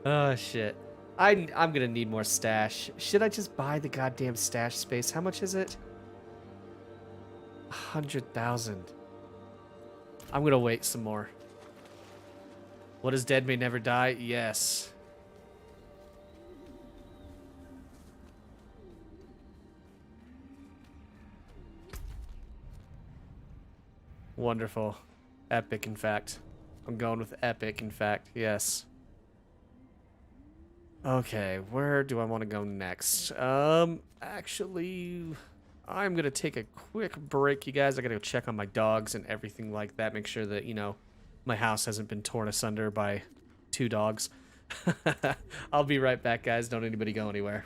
Oh, shit. I'm gonna need more stash. Should I just buy the goddamn stash space? How much is it? 100,000. I'm gonna wait some more. What is dead may never die? Yes. Wonderful. Epic, in fact. I'm going with epic, in fact. Yes. Okay, where do I want to go next? Actually, I'm going to take a quick break, you guys. I got to go check on my dogs and everything like that. Make sure that, you know, my house hasn't been torn asunder by 2 dogs. I'll be right back, guys. Don't anybody go anywhere.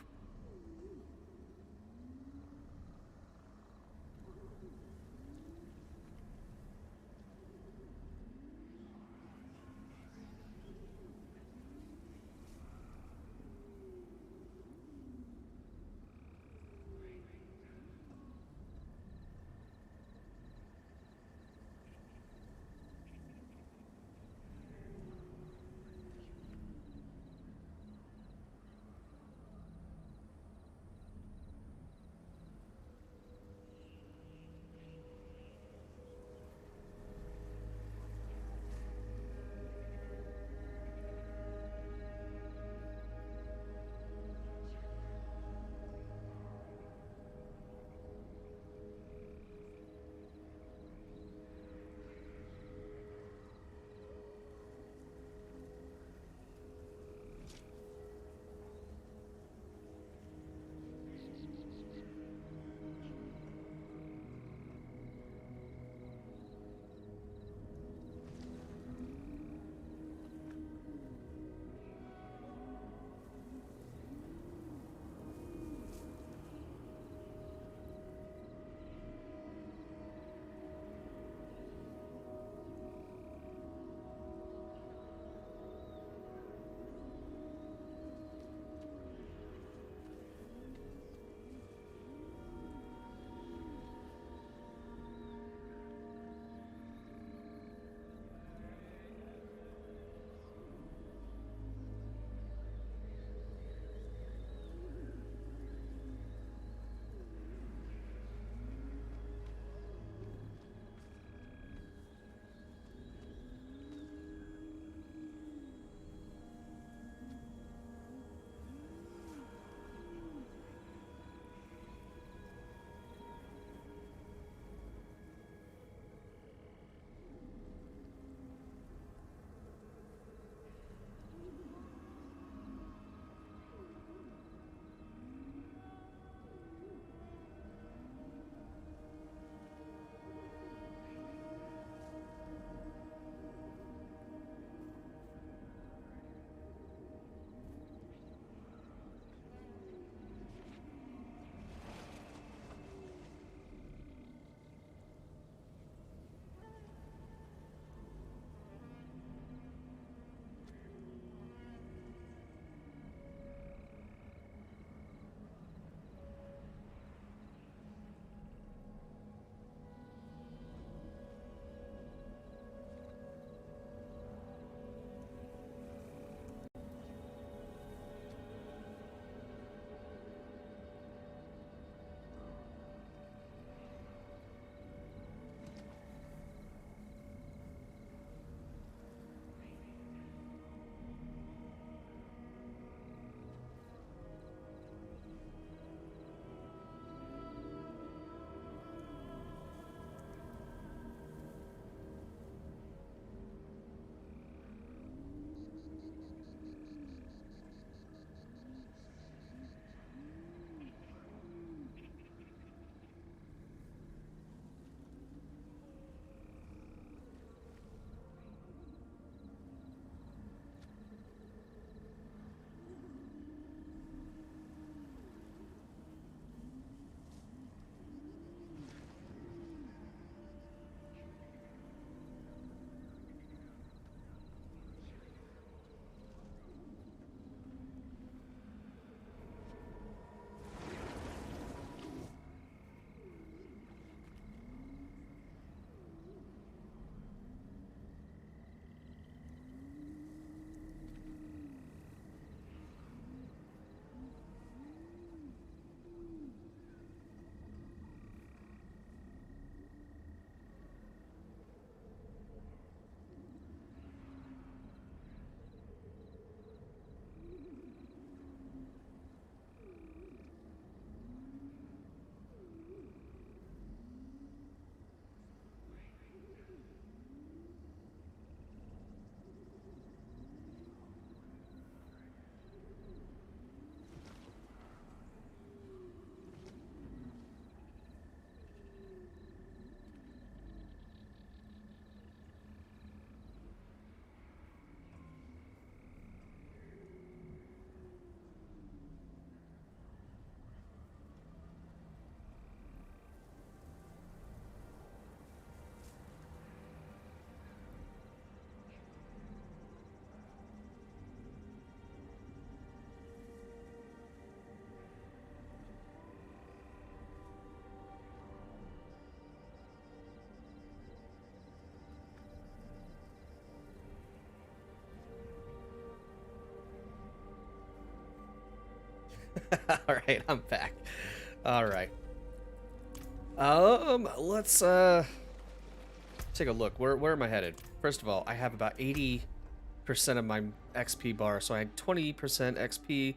All right, I'm back. All right. Let's take a look. Where am I headed? First of all, I have about 80% of my XP bar, so I had 20% XP.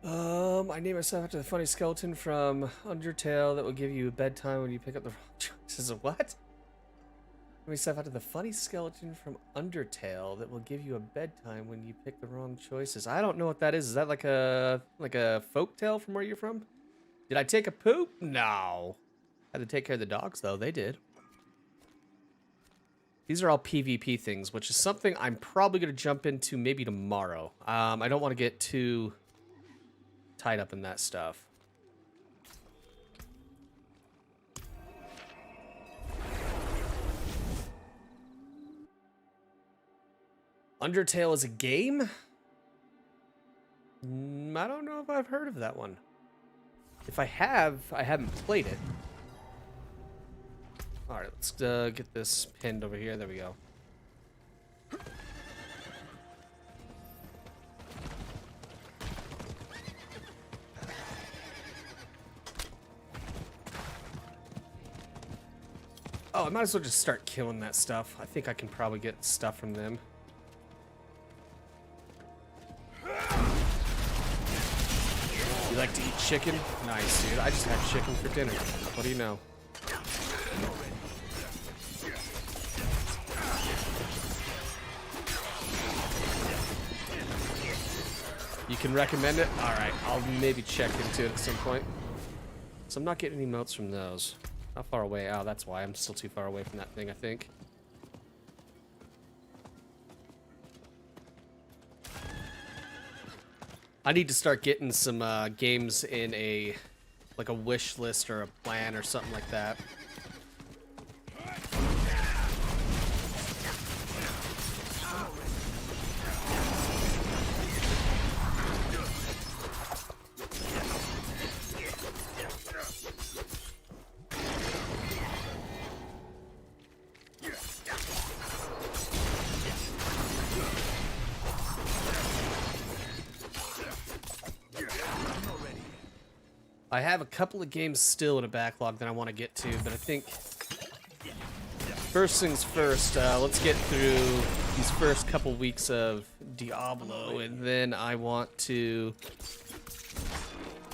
I named myself after the funny skeleton from Undertale that will give you a bedtime when you pick up the wrong choices. What? Name myself after the funny skeleton from Undertale that will give you a bedtime when you pick the wrong choices. I don't know what that is. Is that like a folk tale from where you're from? Did I take a poop? No. Had to take care of the dogs though. They did. These are all PvP things, which is something I'm probably going to jump into maybe tomorrow. I don't want to get too tied up in that stuff. Undertale is a game? I don't know if I've heard of that one. If I have, I haven't played it. Alright, let's get this pinned over here. There we go. Oh, I might as well just start killing that stuff. I think I can probably get stuff from them. You like to eat chicken? Nice, dude. I just had chicken for dinner. What do you know? You can recommend it? Alright, I'll maybe check into it at some point. So I'm not getting any notes from those. How far away? Oh, that's why. I'm still too far away from that thing, I think. I need to start getting some games in a wish list or a plan or something like that. I have a couple of games still in a backlog that I want to get to, but I think first things first, let's get through these first couple weeks of Diablo, and then I want to,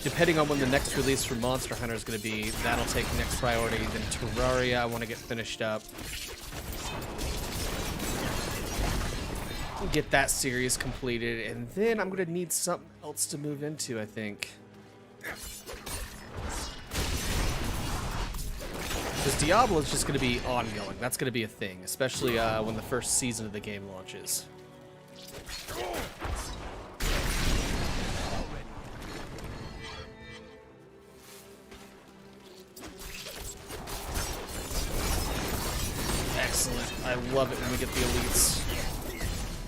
depending on when the next release for Monster Hunter is going to be, that'll take next priority. Then Terraria, I want to get finished up. Get that series completed, and then I'm going to need something else to move into, I think. Because Diablo is just going to be ongoing. That's going to be a thing, especially when the first season of the game launches. Excellent. I love it when we get the elites.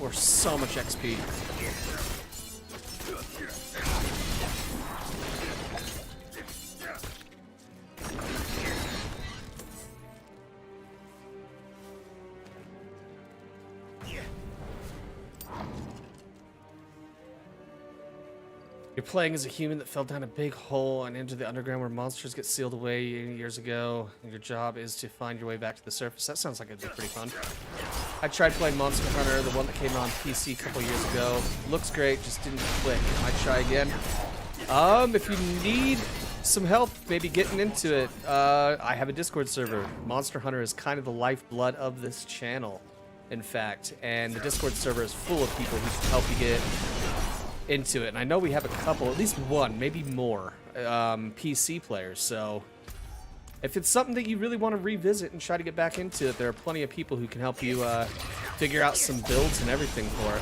Or so much XP. You're playing as a human that fell down a big hole and into the underground where monsters get sealed away years ago. And your job is to find your way back to the surface. That sounds like it'd be pretty fun. I tried playing Monster Hunter, the one that came on PC a couple years ago. Looks great, just didn't click. Might try again. If you need some help maybe getting into it, I have a Discord server. Monster Hunter is kind of the lifeblood of this channel, in fact. And the Discord server is full of people who can help you get into it, and I know we have a couple, at least one, maybe more, PC players, so if it's something that you really want to revisit and try to get back into it, there are plenty of people who can help you figure out some builds and everything for it.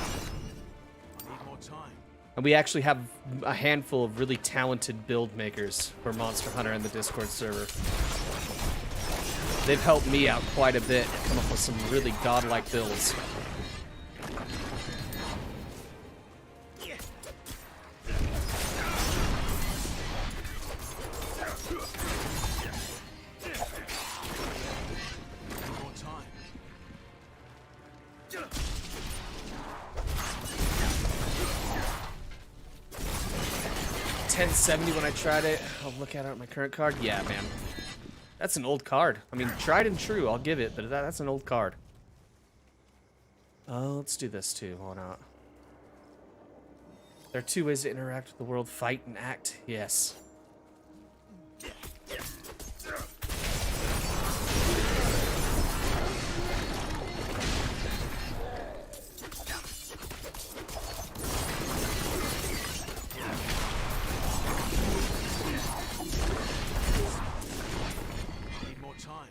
And we actually have a handful of really talented build makers for Monster Hunter in the Discord server. They've helped me out quite a bit, come up with some really godlike builds. 1070 when I tried it. I'll look at it on my current card. Yeah, man. That's an old card. I mean, tried and true, I'll give it, but that's an old card. Oh, let's do this too. Why not? There are two ways to interact with the world: fight and act. Yes. Need more time.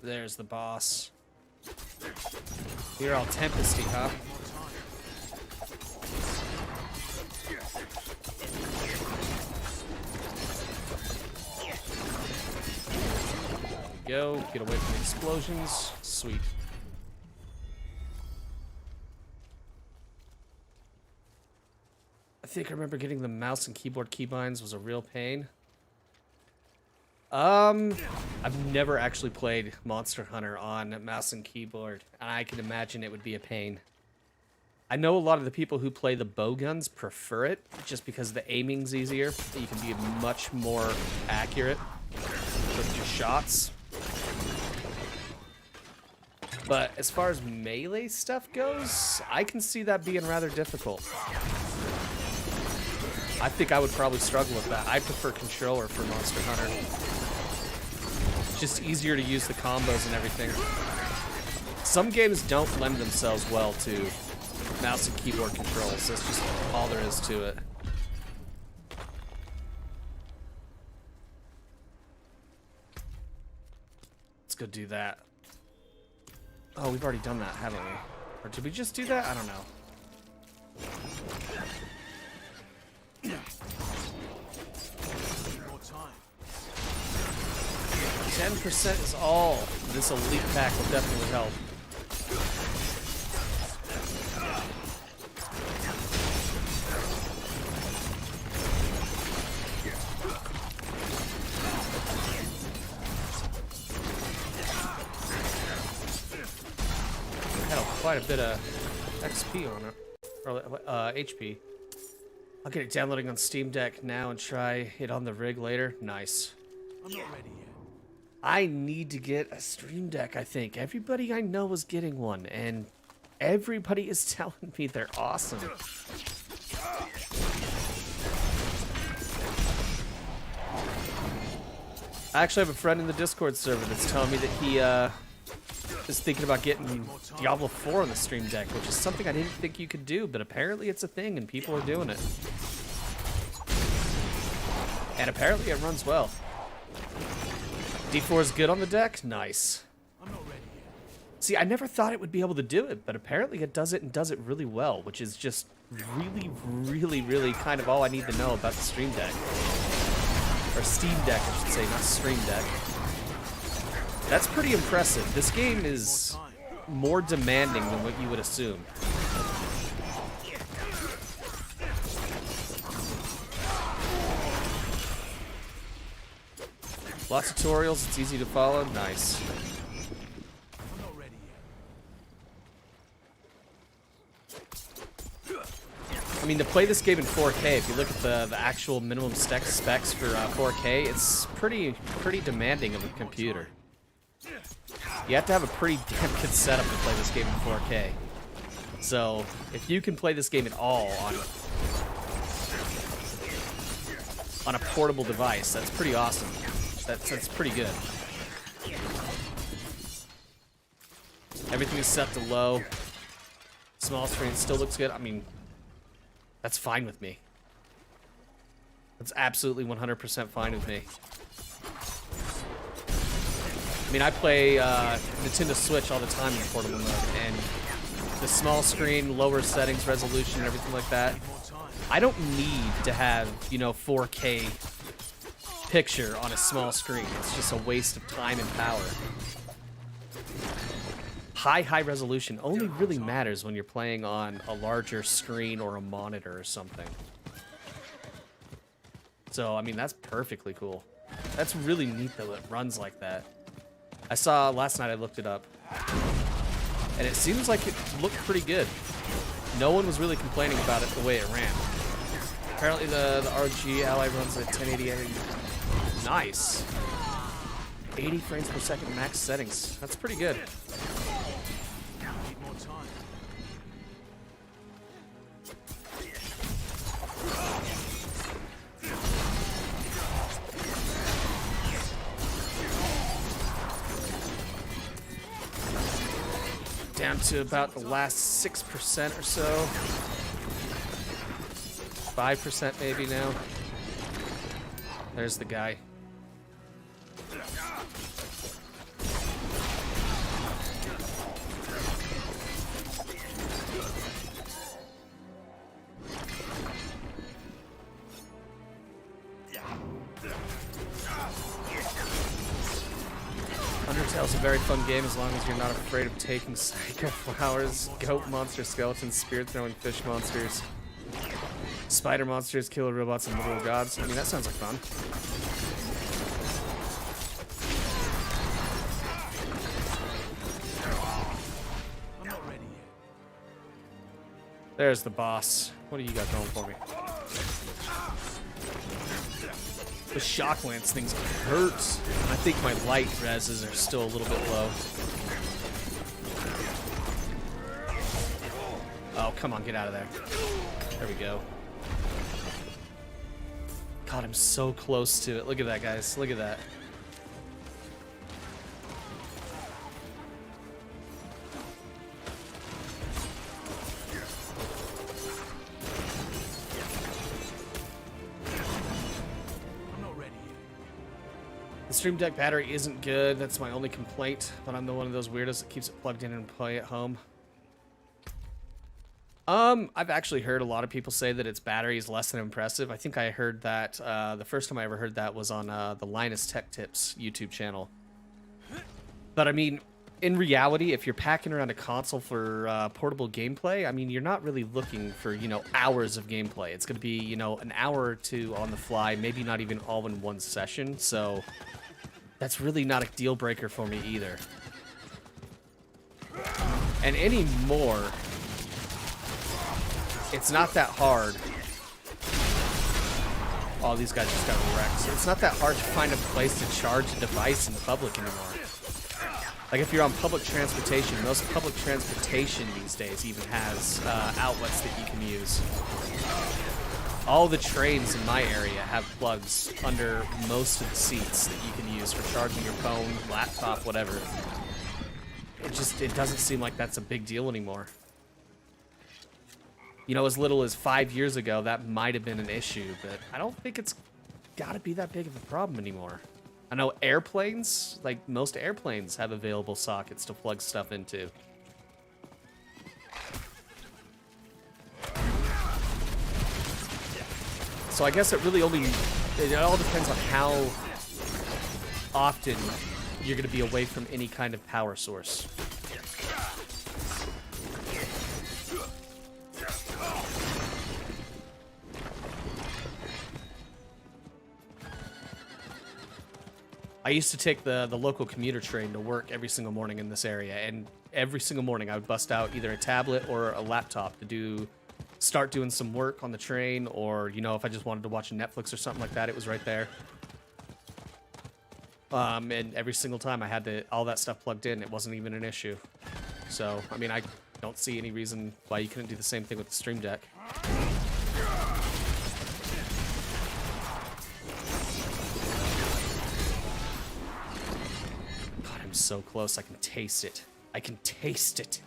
There's the boss. You're all tempesty, huh? There we go. Get away from the explosions. Sweet. I think I remember getting the mouse and keyboard keybinds was a real pain. I've never actually played Monster Hunter on mouse and keyboard, and I can imagine it would be a pain. I know a lot of the people who play the bow guns prefer it, just because the aiming's easier. You can be much more accurate with your shots. But as far as melee stuff goes, I can see that being rather difficult. I think I would probably struggle with that. I prefer controller for Monster Hunter. It's just easier to use the combos and everything. Some games don't lend themselves well to mouse and keyboard controls. That's just all there is to it. Let's go do that. Oh, we've already done that, haven't we? Or did we just do that? I don't know. More time. 10% is all. This elite pack will definitely help. Had quite a bit of XP on it, or HP. I'll get it downloading on Steam Deck now and try it on the rig later. Nice. I'm not ready yet. I need to get a Stream Deck, I think. Everybody I know is getting one, and everybody is telling me they're awesome. I actually have a friend in the Discord server that's telling me that he is thinking about getting Diablo 4 on the Stream Deck, which is something I didn't think you could do, but apparently it's a thing and people are doing it. And apparently it runs well. D4 is good on the deck? Nice. I'm not ready yet. See, I never thought it would be able to do it, but apparently it does it and does it really well, which is just really, really, really kind of all I need to know about the Stream Deck. Or Steam Deck, I should say, not Stream Deck. That's pretty impressive. This game is more demanding than what you would assume. Lots of tutorials, it's easy to follow. Nice. I'm not ready yet. I mean, to play this game in 4K, if you look at the actual minimum specs for 4K, it's pretty demanding of a computer. You have to have a pretty damn good setup to play this game in 4K. So, if you can play this game at all on a portable device, that's pretty awesome. That's pretty good. Everything is set to low. Small screen still looks good. I mean, that's fine with me. That's absolutely 100% fine with me. I mean, I play Nintendo Switch all the time in portable mode, and the small screen, lower settings, resolution, and everything like that, I don't need to have, 4K picture on a small screen. It's just a waste of time and power. High resolution only really matters when you're playing on a larger screen or a monitor or something. So, I mean, that's perfectly cool. That's really neat, though, it runs like that. I saw last night, I looked it up, And it seems like it looked pretty good. No one was really complaining about it the way it ran. Apparently the RG Ally runs at 1080. Nice. 80 frames per second max settings. That's pretty good. Need more time. Down to about the last 6% or so. 5% maybe now. There's the guy. Undertale's a very fun game as long as you're not afraid of taking psycho flowers, goat monsters, skeletons, spear-throwing fish monsters, spider monsters, killer robots, and literal gods. I mean, that sounds like fun. I'm not ready yet. There's the boss. What do you got going for me? The shock lance things hurt. I think my light reses are still a little bit low. Oh, come on, get out of there. There we go. God, I'm so close to it. Look at that, guys. Look at that. I'm not ready yet. The Stream Deck battery isn't good. That's my only complaint. But I'm the one of those weirdos that keeps it plugged in and play at home. I've actually heard a lot of people say that its battery is less than impressive. I think I heard that, the first time I ever heard that was on, the Linus Tech Tips YouTube channel. But I mean, in reality, if you're packing around a console for, portable gameplay, I mean, you're not really looking for, you know, hours of gameplay. It's gonna be, you know, an hour or two on the fly, maybe not even all in one session, so that's really not a deal breaker for me either. And anymore, it's not that hard. Oh, these guys just got wrecked. It's not that hard to find a place to charge a device in public anymore. Like if you're on public transportation, most public transportation these days even has outlets that you can use. All the trains in my area have plugs under most of the seats that you can use for charging your phone, laptop, whatever. It doesn't seem like that's a big deal anymore. You know, as little as 5 years ago, that might have been an issue, but I don't think it's got to be that big of a problem anymore. I know airplanes, like most airplanes, have available sockets to plug stuff into. So I guess it really it all depends on how often you're going to be away from any kind of power source. I used to take the local commuter train to work every single morning in this area, and every single morning I would bust out either a tablet or a laptop to start doing some work on the train, or, you know, if I just wanted to watch Netflix or something like that, it was right there. And every single time I had all that stuff plugged in, it wasn't even an issue. So, I mean, I don't see any reason why you couldn't do the same thing with the Stream Deck. I'm so close, I can taste it. I can taste it.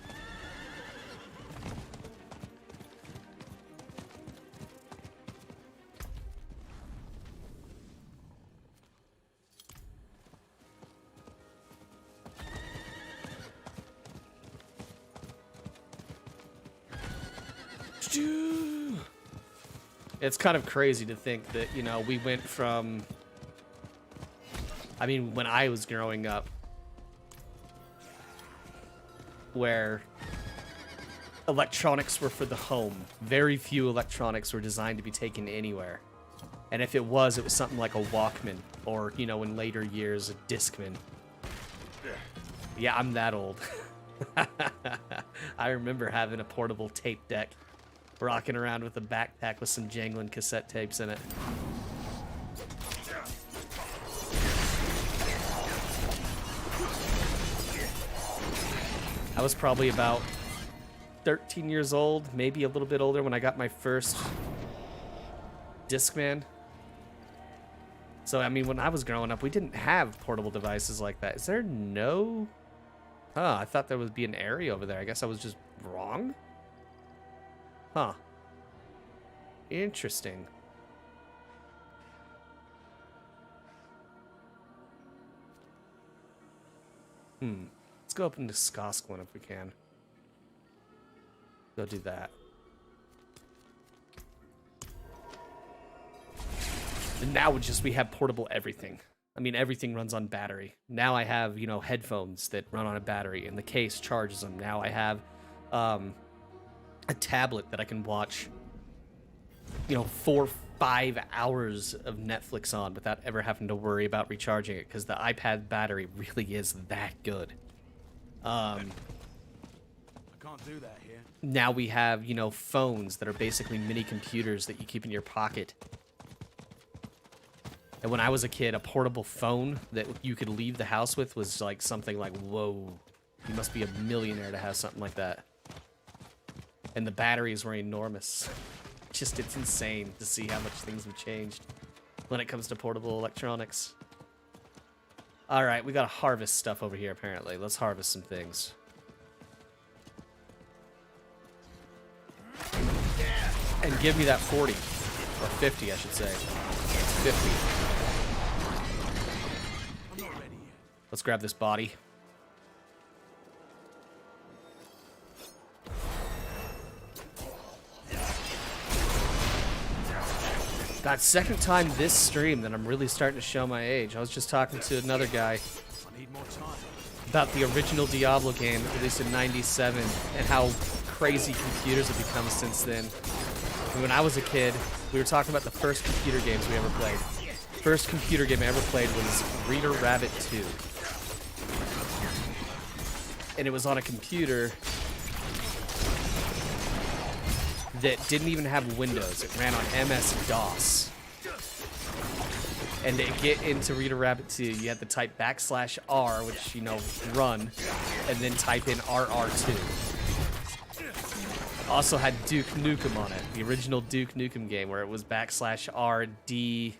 It's kind of crazy to think that, you know, we went from... I mean, when I was growing up, where electronics were for the home. Very few electronics were designed to be taken anywhere. And if it was something like a Walkman, or, you know, in later years, a Discman. Yeah, I'm that old. I remember having a portable tape deck, rocking around with a backpack with some jangling cassette tapes in it. I was probably about 13 years old, maybe a little bit older when I got my first Discman. So, I mean, when I was growing up, we didn't have portable devices like that. Is there no... Huh, I thought there would be an area over there. I guess I was just wrong? Huh. Interesting. Let's go up into Skosklin if we can. Go do that. And now we have portable everything. I mean, everything runs on battery. Now I have, you know, headphones that run on a battery, and the case charges them. Now I have a tablet that I can watch, you know, 4 or 5 hours of Netflix on without ever having to worry about recharging it, because the iPad battery really is that good. I can't do that here. Now we have, you know, phones that are basically mini computers that you keep in your pocket. And when I was a kid, a portable phone that you could leave the house with was like something like, whoa, you must be a millionaire to have something like that. And the batteries were enormous. Just, it's insane to see how much things have changed when it comes to portable electronics. All right, we gotta harvest stuff over here, apparently. Let's harvest some things. And give me that 40. Or 50, I should say. It's 50. Let's grab this body. God, second time this stream that I'm really starting to show my age. I was just talking to another guy about the original Diablo game released in '97 and how crazy computers have become since then. And when I was a kid, we were talking about the first computer games we ever played. First computer game I ever played was Reader Rabbit 2. And it was on a computer that didn't even have Windows. It ran on MS-DOS. And to get into Reader Rabbit 2, you had to type \R, which, you know, run, and then type in RR2. Also had Duke Nukem on it, the original Duke Nukem game, where it was \RDN.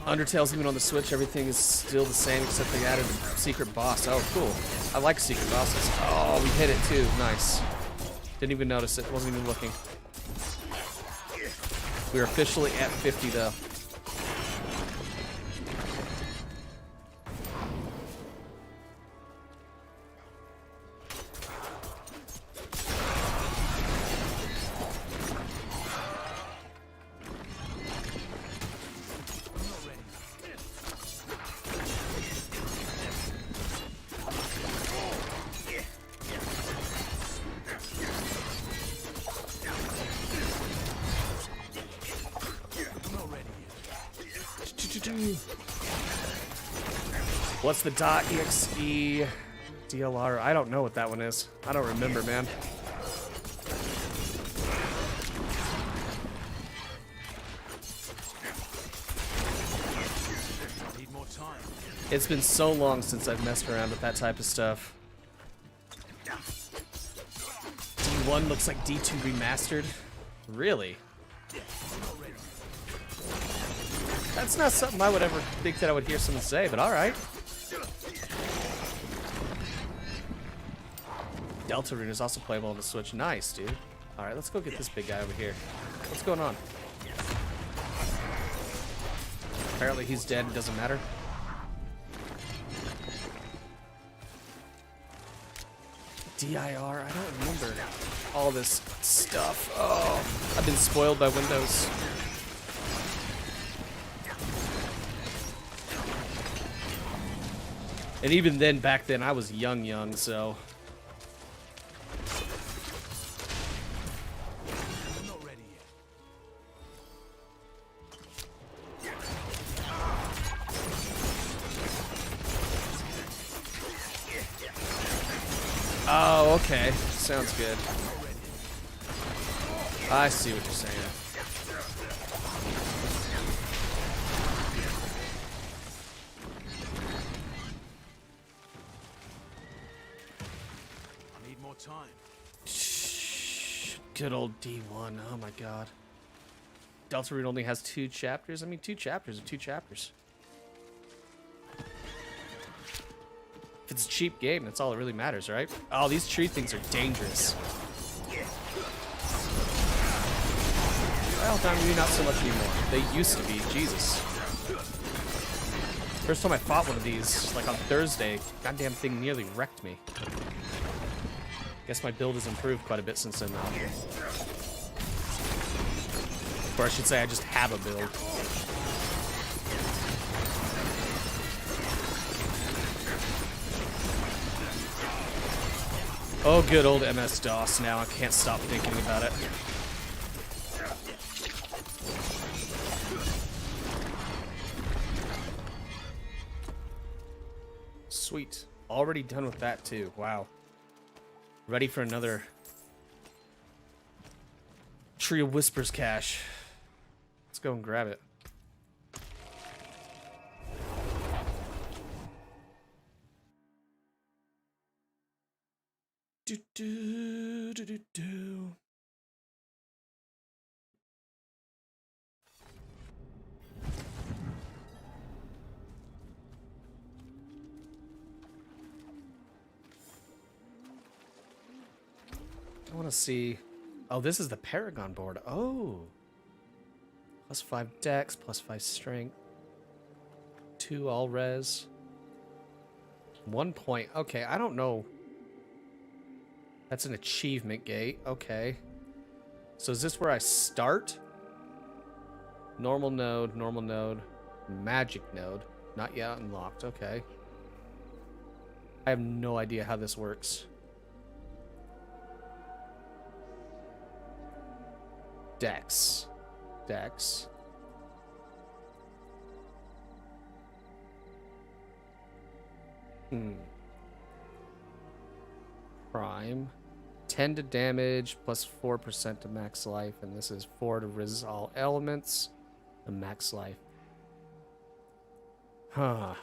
Undertale's even on the Switch, everything is still the same except they added a secret boss. Oh, cool. I like secret bosses. Oh, we hit it too. Nice. Didn't even notice it. Wasn't even looking. We're officially at 50 though. What's the .exe DLR? I don't know what that one is. I don't remember, man. Need more time. It's been so long since I've messed around with that type of stuff. D1 looks like D2 remastered. Really? That's not something I would ever think that I would hear someone say, but alright. Deltarune is also playable on the Switch. Nice, dude. Alright, let's go get this big guy over here. What's going on? Apparently he's dead, it doesn't matter. DIR, I don't remember all this stuff. Oh, I've been spoiled by Windows. And even then, back then, I was young, so... Okay, sounds good. I see what you're saying. I need more time. Good old D1. Oh my god. Deltarune only has 2 chapters. I mean, 2 chapters are 2 chapters. If it's a cheap game, that's all that really matters, right? Oh, these tree things are dangerous. Well, maybe not so much anymore. They used to be. Jesus. First time I fought one of these, like on Thursday, goddamn thing nearly wrecked me. Guess my build has improved quite a bit since then, though. Or I should say I just have a build. Oh, good old MS-DOS now. I can't stop thinking about it. Sweet. Already done with that, too. Wow. Ready for another Tree of Whispers cache. Let's go and grab it. Do do do do do. I want to see. Oh, this is the Paragon board. Oh. +5 dex, +5 strength. 2 all res. 1 point. Okay, I don't know. That's an achievement gate. Okay. So is this where I start? Normal node, magic node. Not yet unlocked. Okay. I have no idea how this works. Dex. Dex. Prime. 10 to damage, +4% to max life, and this is 4 to resist all elements and max life. Huh.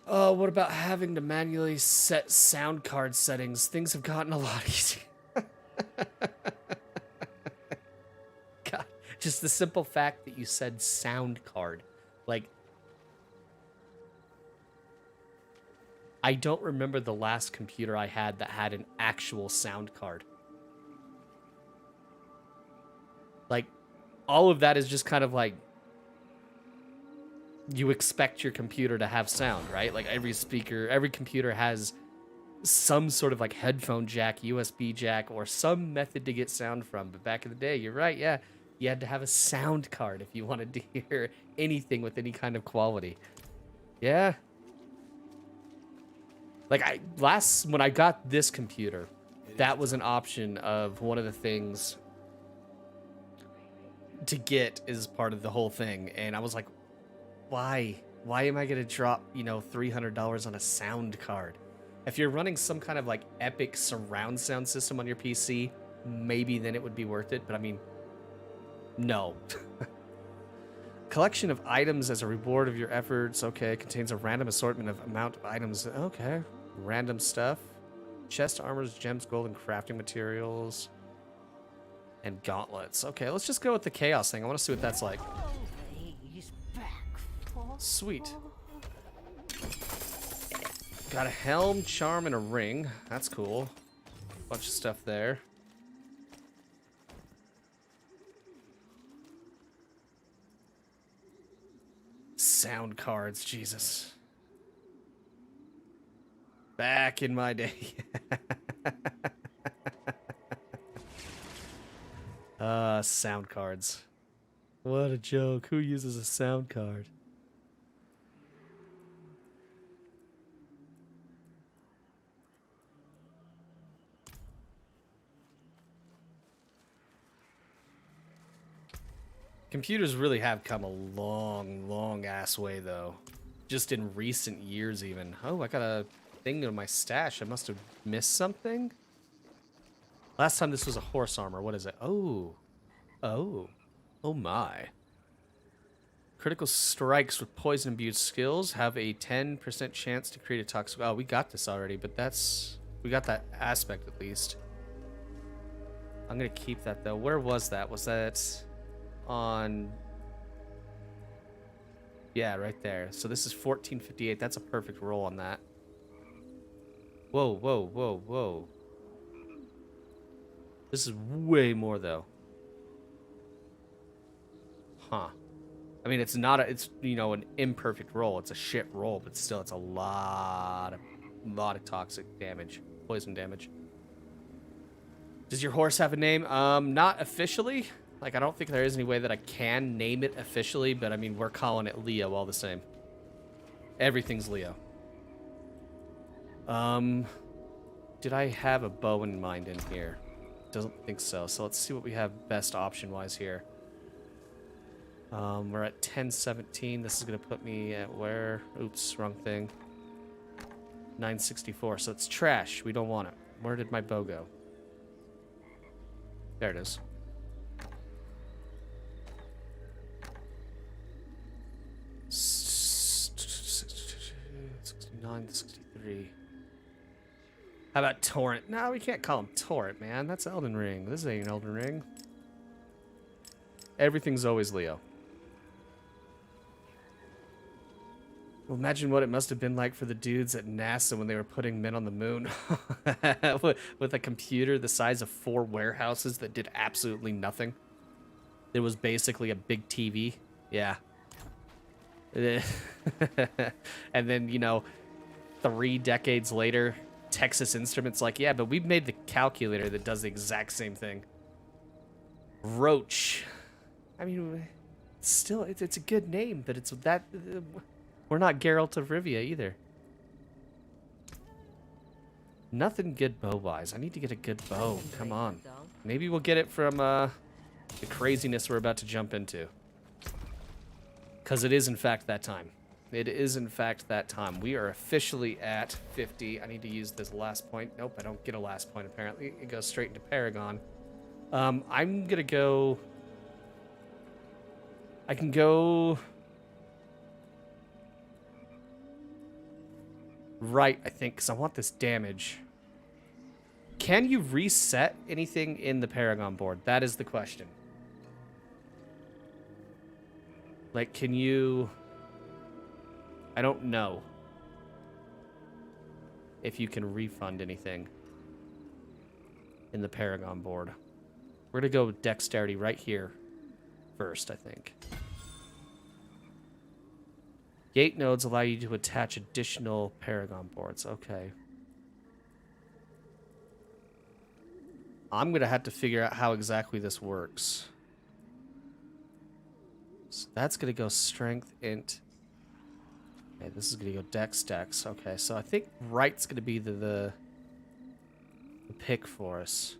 Oh, what about having to manually set sound card settings? Things have gotten a lot easier. God, just the simple fact that you said sound card. Like, I don't remember the last computer I had that had an actual sound card. Like, all of that is just kind of like, you expect your computer to have sound, right? Like every speaker, every computer has some sort of like headphone jack, USB jack, or some method to get sound from. But back in the day, you're right, yeah, you had to have a sound card if you wanted to hear anything with any kind of quality. Yeah. Like when I got this computer, that was an option of one of the things to get as part of the whole thing. And I was like, why? Why am I going to drop, $300 on a sound card? If you're running some kind of like epic surround sound system on your PC, maybe then it would be worth it. But I mean, no. Collection of items as a reward of your efforts. Okay, contains a random assortment of amount of items. Okay, random stuff. Chest armors, gems, gold, and crafting materials. And gauntlets. Okay, let's just go with the chaos thing. I want to see what that's like. Sweet. Got a helm, charm, and a ring. That's cool. Bunch of stuff there. Sound cards, Jesus. Back in my day. Sound cards. What a joke. Who uses a sound card? Computers really have come a long, long ass way, though. just in recent years even. Oh, I got a thing in my stash. I must have missed something. Last time this was a horse armor. What is it? Oh. Oh. Oh my. Critical strikes with poison imbued skills have a 10% chance to create a toxic... Oh, we got this already, but that's... We got that aspect at least. I'm going to keep that though. Where was that? Was that on... Yeah, right there. So this is 1458. That's a perfect roll on that. Whoa, whoa, whoa, whoa. This is way more though. Huh. I mean, it's not a, it's, you know, an imperfect roll. It's a shit roll, but still, it's a lot of toxic damage, poison damage. Does your horse have a name? Not officially. Like, I don't think there is any way that I can name it officially, but I mean, we're calling it Leo all the same. Everything's Leo. Did I have a bow in mind in here? Doesn't think so. So let's see what we have best option-wise here. We're at 1017. This is going to put me at where? Oops, wrong thing. 964. So it's trash. We don't want it. Where did my bow go? There it is. $69 to $63. How about Torrent? No, we can't call him Torrent, man. That's Elden Ring. This ain't an Elden Ring. Everything's always Leo. Well, imagine what it must have been like for the dudes at NASA when they were putting men on the moon. With a computer the size of 4 warehouses that did absolutely nothing. It was basically a big TV. Yeah. And then, you know, 3 decades later, Texas Instruments like, yeah, but we've made the calculator that does the exact same thing. Roach. I mean, still, it's a good name, but it's that... We're not Geralt of Rivia either. Nothing good bow-wise. I need to get a good bow. Come on. Maybe we'll get it from the craziness we're about to jump into. Because it is, in fact, that time. It is, in fact, that time. We are officially at 50. I need to use this last point. Nope, I don't get a last point, apparently. It goes straight into Paragon. I'm going to go... I can go... right, I think, because I want this damage. Can you reset anything in the Paragon board? That is the question. Like, can you... I don't know if you can refund anything in the Paragon board. We're going to go with Dexterity right here first, I think. Gate nodes allow you to attach additional Paragon boards. Okay. I'm going to have to figure out how exactly this works. So that's going to go Strength, Int. Okay, this is going to go Dex, Dex. Okay, so I think right's going to be the pick for us.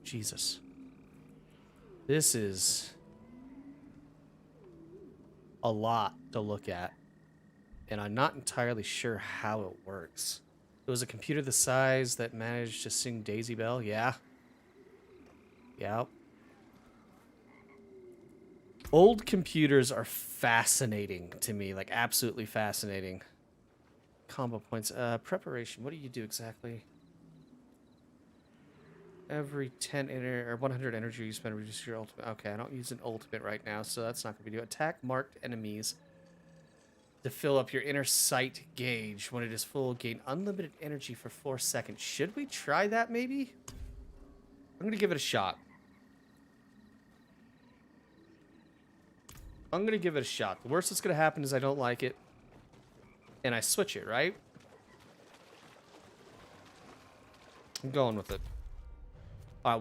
Jesus. This is a lot to look at, and I'm not entirely sure how it works. It was a computer the size that managed to sing Daisy Bell? Yeah. Yep. Old computers are fascinating to me, like absolutely fascinating. Combo points. Preparation. What do you do exactly? Every 10 or 100 energy you spend reduce your ultimate. Okay, I don't use an ultimate right now, so that's not going to be do. Attack marked enemies to fill up your inner sight gauge. When it is full, gain unlimited energy for 4 seconds. Should we try that, maybe? I'm going to give it a shot. I'm going to give it a shot. The worst that's going to happen is I don't like it, and I switch it, right? I'm going with it.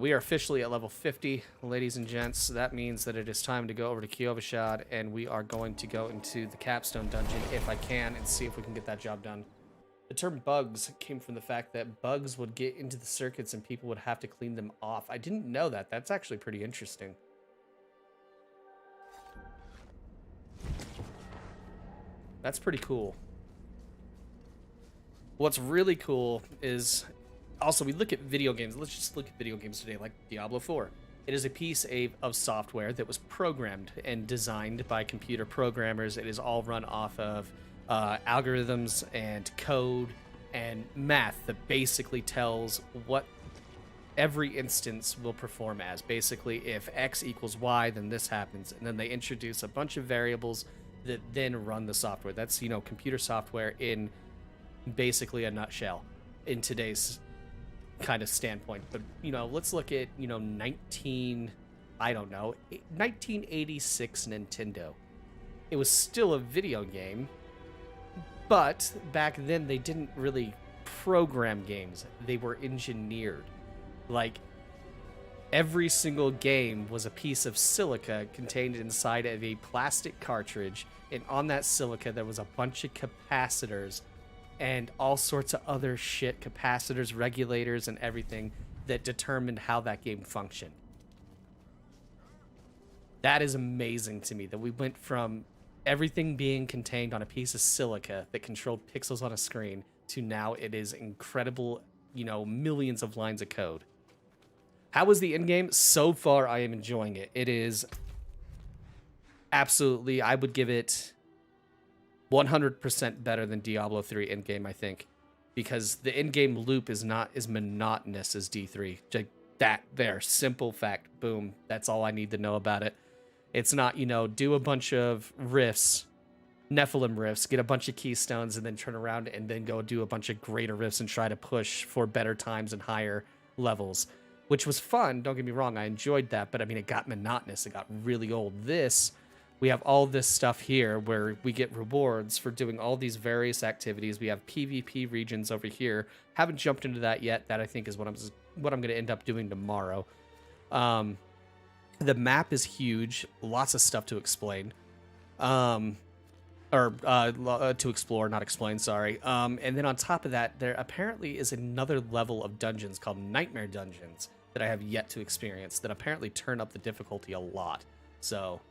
We are officially at level 50, ladies and gents. That means that it is time to go over to Kyovashad, and we are going to go into the Capstone dungeon, if I can, and see if we can get that job done. The term bugs came from the fact that bugs would get into the circuits and people would have to clean them off. I didn't know that. That's actually pretty interesting. That's pretty cool. What's really cool is also we look at video games. Let's just look at video games today, like Diablo 4. It is a piece of software that was programmed and designed by computer programmers. It is all run off of algorithms and code and math that basically tells what every instance will perform as. Basically, if X equals Y, then this happens. And then they introduce a bunch of variables that then run the software. That's, you know, computer software in basically a nutshell in today's kind of standpoint. But, you know, let's look at, you know, 1986 Nintendo. It was still a video game, but back then they didn't really program games. They were engineered. Like, every single game was a piece of silica contained inside of a plastic cartridge, and on that silica there was a bunch of capacitors and all sorts of other shit, capacitors, regulators, and everything that determined how that game functioned. That is amazing to me, that we went from everything being contained on a piece of silica that controlled pixels on a screen to now it is incredible, you know, millions of lines of code. How is the endgame? So far, I am enjoying it. It is absolutely, I would give it 100% better than Diablo 3 endgame, I think. Because the endgame loop is not as monotonous as D3. Like that there, simple fact, boom. That's all I need to know about it. It's not, you know, do a bunch of riffs, Nephilim riffs, get a bunch of keystones, and then turn around and then go do a bunch of greater riffs and try to push for better times and higher levels. Which was fun, don't get me wrong, I enjoyed that, but I mean, it got monotonous, it got really old. This, we have all this stuff here where we get rewards for doing all these various activities. We have PvP regions over here. Haven't jumped into that yet. That I think is what I'm going to end up doing tomorrow. The map is huge, lots of stuff to explain. To explore, not explain, sorry. And then on top of that, there apparently is another level of dungeons called Nightmare Dungeons that I have yet to experience that apparently turn up the difficulty a lot. So,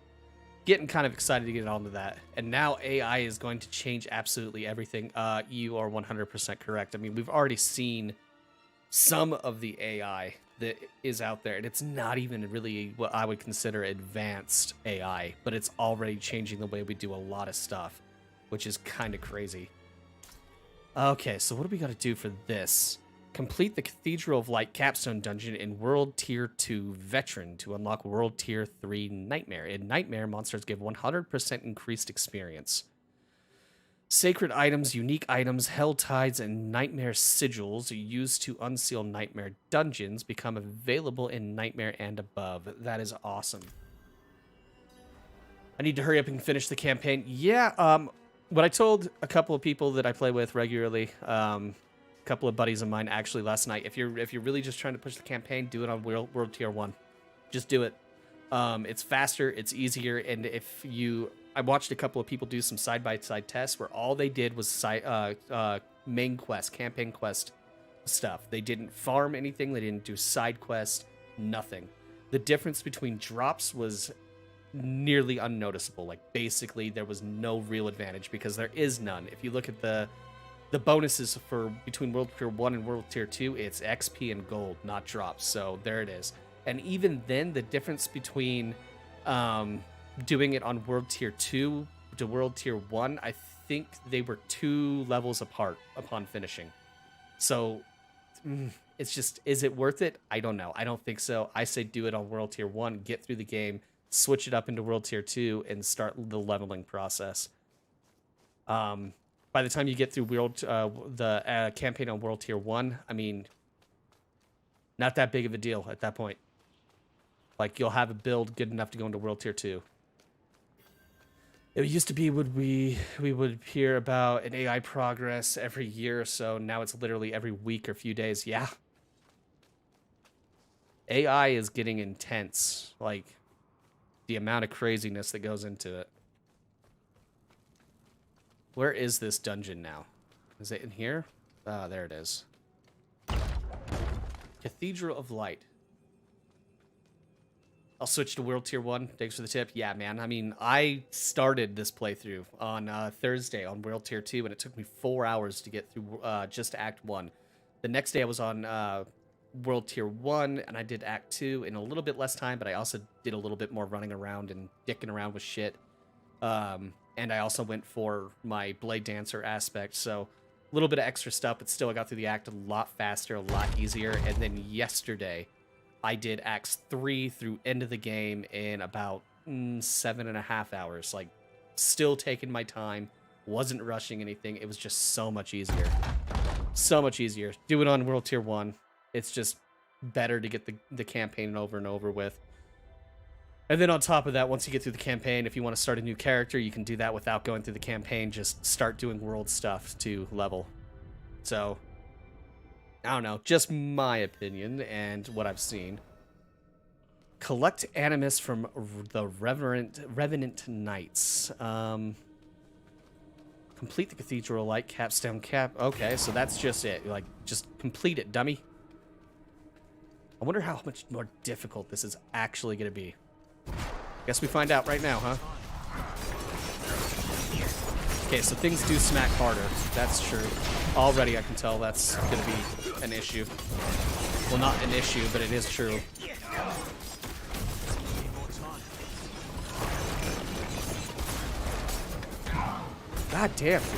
getting kind of excited to get onto that. And now AI is going to change absolutely everything. You are 100% correct. I mean, we've already seen some of the AI that is out there, and it's not even really what I would consider advanced AI, but it's already changing the way we do a lot of stuff, which is kind of crazy. Okay, so what do we got to do for this? Complete the Cathedral of Light Capstone dungeon in World Tier 2 Veteran to unlock World Tier 3 Nightmare. In Nightmare, monsters give 100% increased experience. Sacred items, unique items, hell tides, and nightmare sigils used to unseal nightmare dungeons become available in Nightmare and above. That is awesome. I need to hurry up and finish the campaign. Yeah, what I told a couple of people that I play with regularly, a couple of buddies of mine actually last night, if you're really just trying to push the campaign, do it on World Tier 1. Just do it. It's faster, it's easier, and if you... I watched a couple of people do some side-by-side tests where all they did was main quest, campaign quest stuff. They didn't farm anything. They didn't do side quest, nothing. The difference between drops was nearly unnoticeable. Like, basically, there was no real advantage because there is none. If you look at the bonuses for between World Tier 1 and World Tier 2, it's XP and gold, not drops. So there it is. And even then, the difference between... doing it on World Tier 2 to World Tier 1, I think they were 2 levels apart upon finishing. So, it's just, is it worth it? I don't know. I don't think so. I say do it on World Tier 1, get through the game, switch it up into World Tier 2, and start the leveling process. By the time you get through the campaign on World Tier 1, I mean, not that big of a deal at that point. Like, you'll have a build good enough to go into World Tier 2. It used to be we would hear about an AI progress every year or so. Now it's literally every week or few days. Yeah. AI is getting intense. Like, the amount of craziness that goes into it. Where is this dungeon now? Is it in here? Ah, there it is. Cathedral of Light. I'll switch to World Tier 1. Thanks for the tip. Yeah, man. I mean, I started this playthrough on Thursday on World Tier 2, and it took me 4 hours to get through just Act 1. The next day I was on World Tier 1, and I did Act 2 in a little bit less time, but I also did a little bit more running around and dicking around with shit. And I also went for my Blade Dancer aspect, so a little bit of extra stuff, but still I got through the act a lot faster, a lot easier. And then yesterday, I did Acts 3 through end of the game in about 7.5 hours. Like, still taking my time, wasn't rushing anything. It was just so much easier. So much easier. Do it on World Tier 1. It's just better to get the campaign over and over with. And then on top of that, once you get through the campaign, if you want to start a new character, you can do that without going through the campaign. Just start doing world stuff to level. So, I don't know. Just my opinion and what I've seen. Collect Animus from the Revenant Knights. Complete the Cathedral Light Capstone Cap. Okay, so that's just it. Like, just complete it, dummy. I wonder how much more difficult this is actually going to be. Guess we find out right now, huh? Okay, so things do smack harder. That's true. Already I can tell that's going to be an issue. Well, not an issue, but it is true. God damn, dude.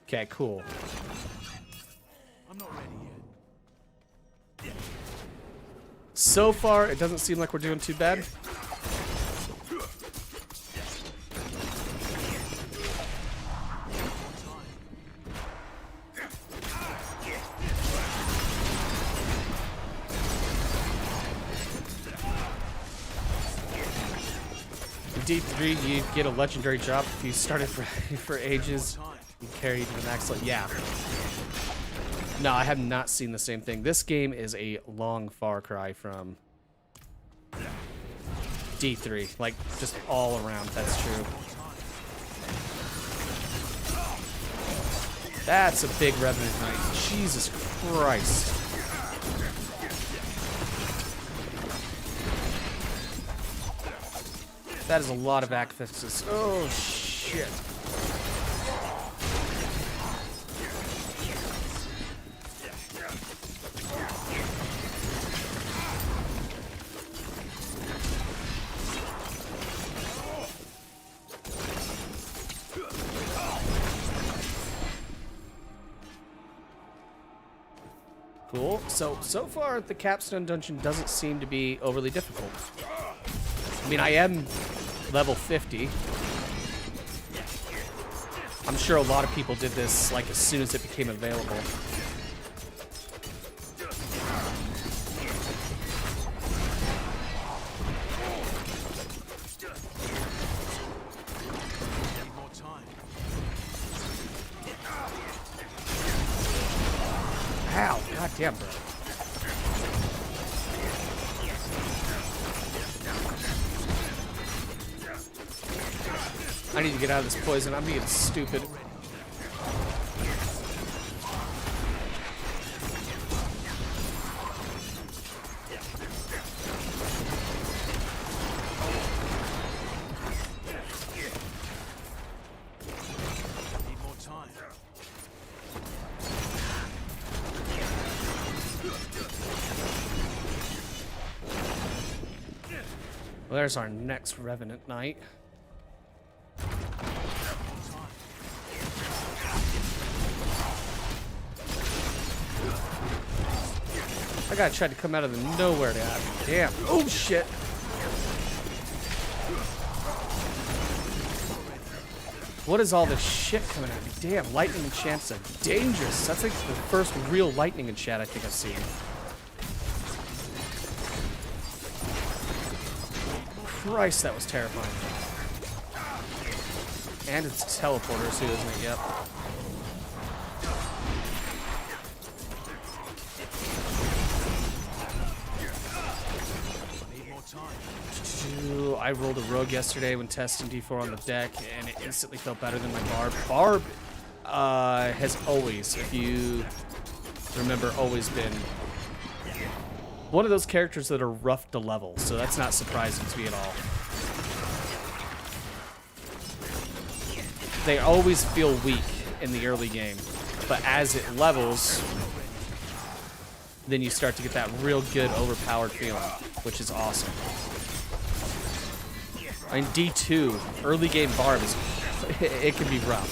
Okay, cool. I'm not ready yet. So far, it doesn't seem like we're doing too bad. In D3, you get a legendary job if you started for ages. You carried an excellent. Yeah. No, I have not seen the same thing. This game is a long far cry from D3. Like, just all around, that's true. That's a big Revenant Knight. Jesus Christ. That is a lot of accesses. Oh, shit. Cool. So far, the Capstone dungeon doesn't seem to be overly difficult. I mean, I am level 50. I'm sure a lot of people did this, like, as soon as it became available. Ow, god damn, bro. I need to get out of this poison. I'm being stupid. Well, there's our next Revenant Knight. That guy tried to come out of the nowhere to have me. Damn. Oh, shit. What is all this shit coming at me? Damn, lightning enchants are dangerous. That's like the first real lightning enchant I think I've seen. Christ, that was terrifying. And it's teleporters too, isn't it? Yep. I rolled a rogue yesterday when testing D4 on the deck, and it instantly felt better than my barb. Barb has always, if you remember, always been one of those characters that are rough to level, so that's not surprising to me at all. They always feel weak in the early game, but as it levels, then you start to get that real good overpowered feeling, which is awesome. I mean, D2, early game barb is, it can be rough.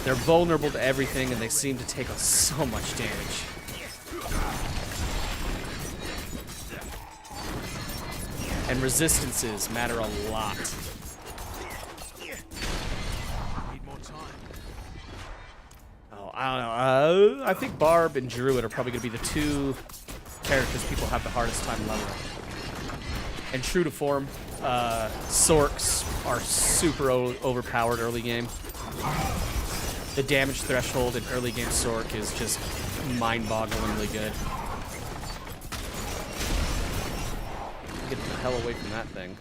They're vulnerable to everything, and they seem to take so much damage. And resistances matter a lot. Oh, I don't know. I think Barb and Druid are probably going to be the two characters people have the hardest time leveling. And true to form, Sorks are super overpowered early game. The damage threshold in early game Sork is just mind-bogglingly good. Get the hell away from that thing.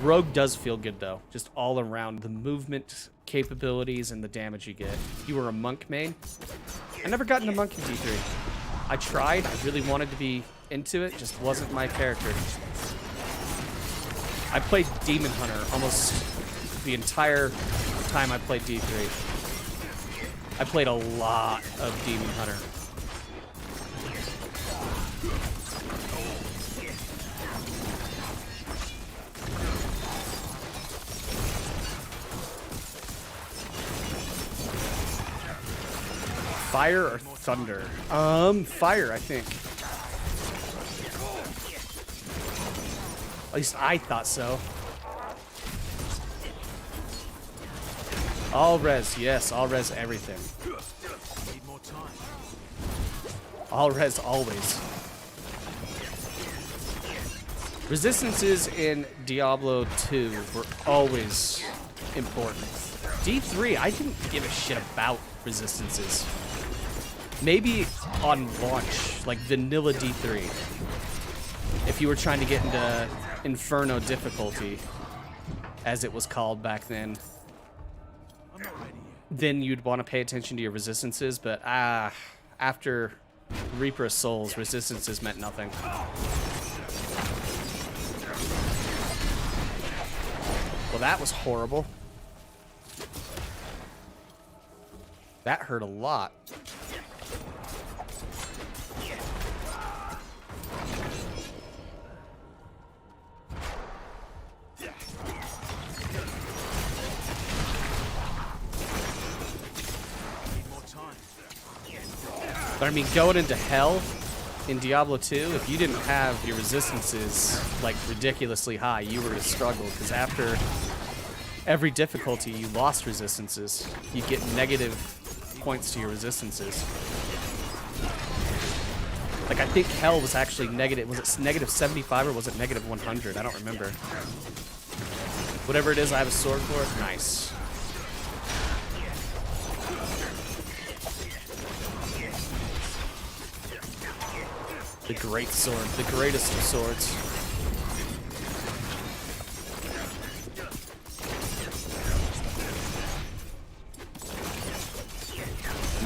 Rogue does feel good though, just all around. The movement capabilities and the damage you get. You were a monk main? I never got into monk in D3. I tried, I really wanted to be into it, just wasn't my character. I played Demon Hunter almost the entire time I played D3. I played a lot of Demon Hunter. Fire or thunder? Fire, I think. At least I thought so. All res, yes, all res everything. All res always. Resistances in Diablo 2 were always important. D3, I didn't give a shit about resistances. Maybe on launch, like vanilla D3. If you were trying to get into Inferno difficulty, as it was called back then, then you'd want to pay attention to your resistances, but after Reaper of Souls, resistances meant nothing. Well, that was horrible. That hurt a lot. But I mean, going into hell in Diablo 2, if you didn't have your resistances like ridiculously high, you were gonna struggle, because after every difficulty you lost resistances. You get negative points to your resistances. Like, I think hell was actually negative. Was it negative 75 or was it negative 100? I don't remember. Whatever it is, I have a sword for it. Nice. The great sword, the greatest of swords.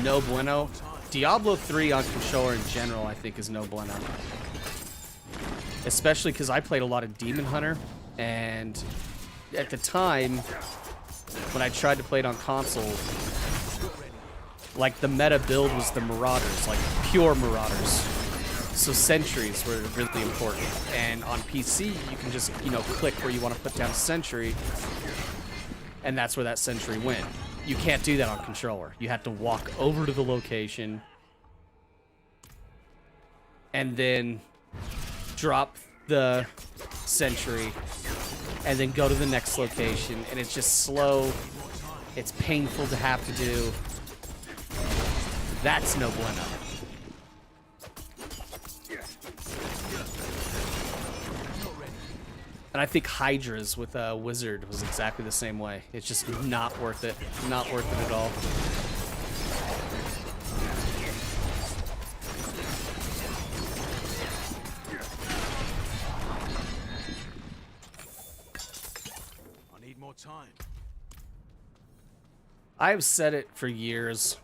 No bueno. Diablo 3 on controller in general, I think, is no bueno. Especially because I played a lot of Demon Hunter, and at the time, when I tried to play it on console, like, the meta build was the Marauders, like, pure Marauders. So sentries were really important. And on PC, you can just, you know, click where you want to put down a sentry, and that's where that sentry went. You can't do that on controller. You have to walk over to the location and then drop the sentry and then go to the next location, and it's just slow. It's painful to have to do. That's no bueno. And I think Hydra's with a Wizard was exactly the same way. It's just not worth it. Not worth it at all. more time. I've said it for years.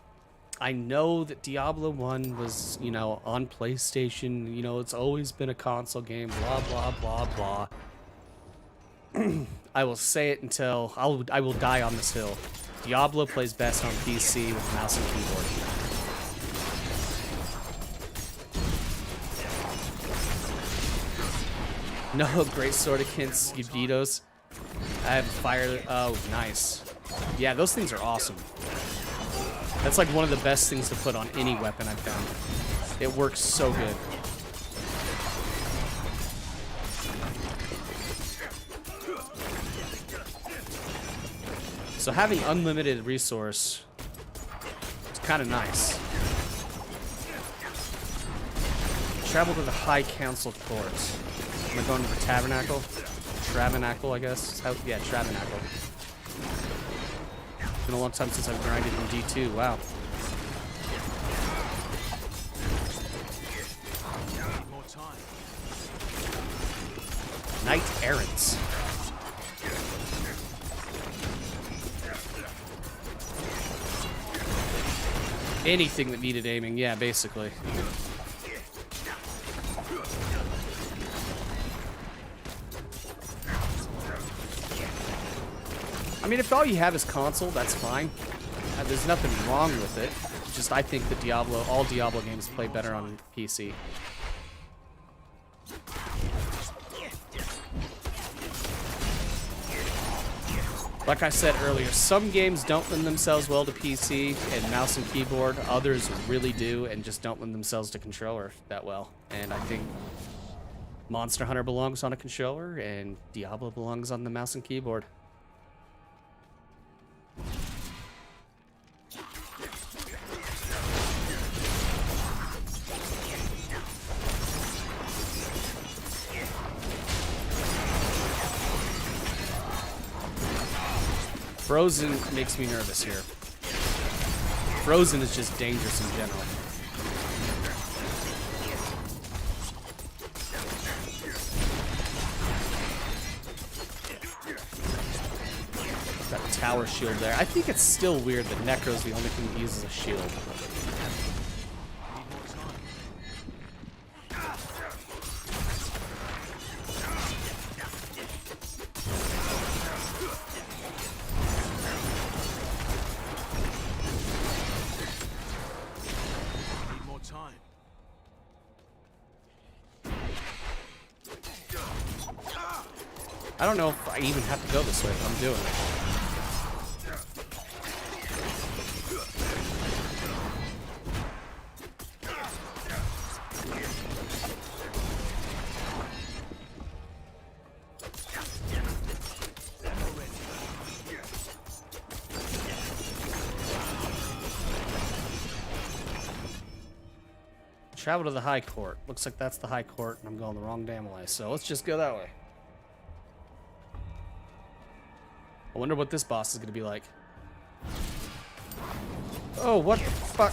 I know that Diablo 1 was, you know, on PlayStation. You know, it's always been a console game, blah, blah, blah, blah. I will say it until I will die on this hill. Diablo plays best on PC with mouse and keyboard. No, great sword against Uditos. I have fire. Oh, nice. Yeah, those things are awesome. That's like one of the best things to put on any weapon I've found. It works so good. So having unlimited resource is kind of nice. Travel to the High Council Court. Am I going to the Tabernacle? Tabernacle, I guess. How, yeah, Tabernacle. Been a long time since I've grinded in D2. Wow. More time. Knight Errants. Anything that needed aiming, yeah, basically. I mean, if all you have is console, that's fine. There's nothing wrong with it. Just I think that all Diablo games play better on PC. Like I said earlier, some games don't lend themselves well to PC and mouse and keyboard. Others really do and just don't lend themselves to controller that well. And I think Monster Hunter belongs on a controller and Diablo belongs on the mouse and keyboard. Frozen makes me nervous here. Frozen is just dangerous in general. Got a tower shield there. I think it's still weird that Necro's the only thing that uses a shield. I don't know if I even have to go this way, but I'm doing it. Travel to the High Court. Looks like that's the High Court, and I'm going the wrong damn way, so let's just go that way. I wonder what this boss is going to be like. Oh, what the fuck?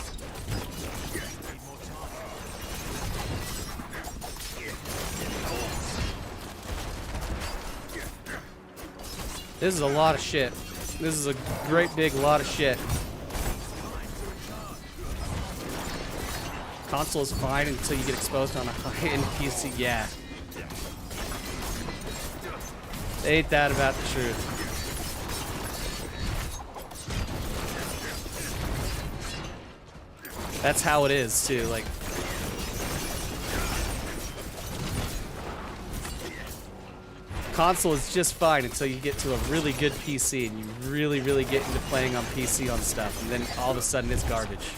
This is a lot of shit. This is a great big lot of shit. Console is fine until you get exposed on a high-end PC. Yeah. Ain't that about the truth? That's how it is, too. Like, console is just fine until you get to a really good PC and you really, really get into playing on PC on stuff, and then all of a sudden it's garbage.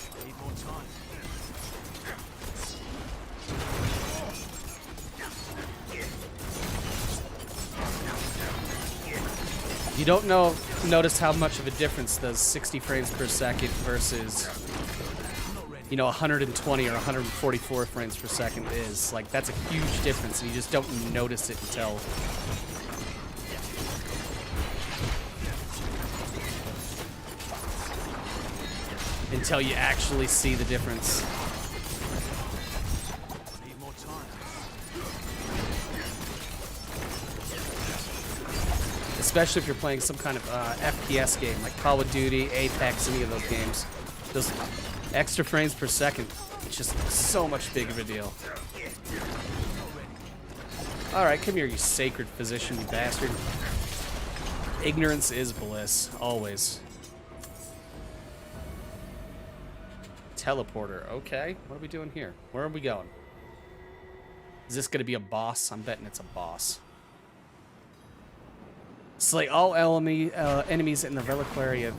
You don't notice how much of a difference does 60 frames per second versus, you know, 120 or 144 frames per second is. Like, that's a huge difference, and you just don't notice it until you actually see the difference. especially if you're playing some kind of FPS game like Call of Duty, Apex, any of those games. Those extra frames per second, it's just so much bigger of a deal. Alright, come here, you sacred physician, you bastard. Ignorance is bliss, always. Teleporter, okay. What are we doing here? Where are we going? Is this gonna be a boss? I'm betting it's a boss. Slay all enemies in the reliquary of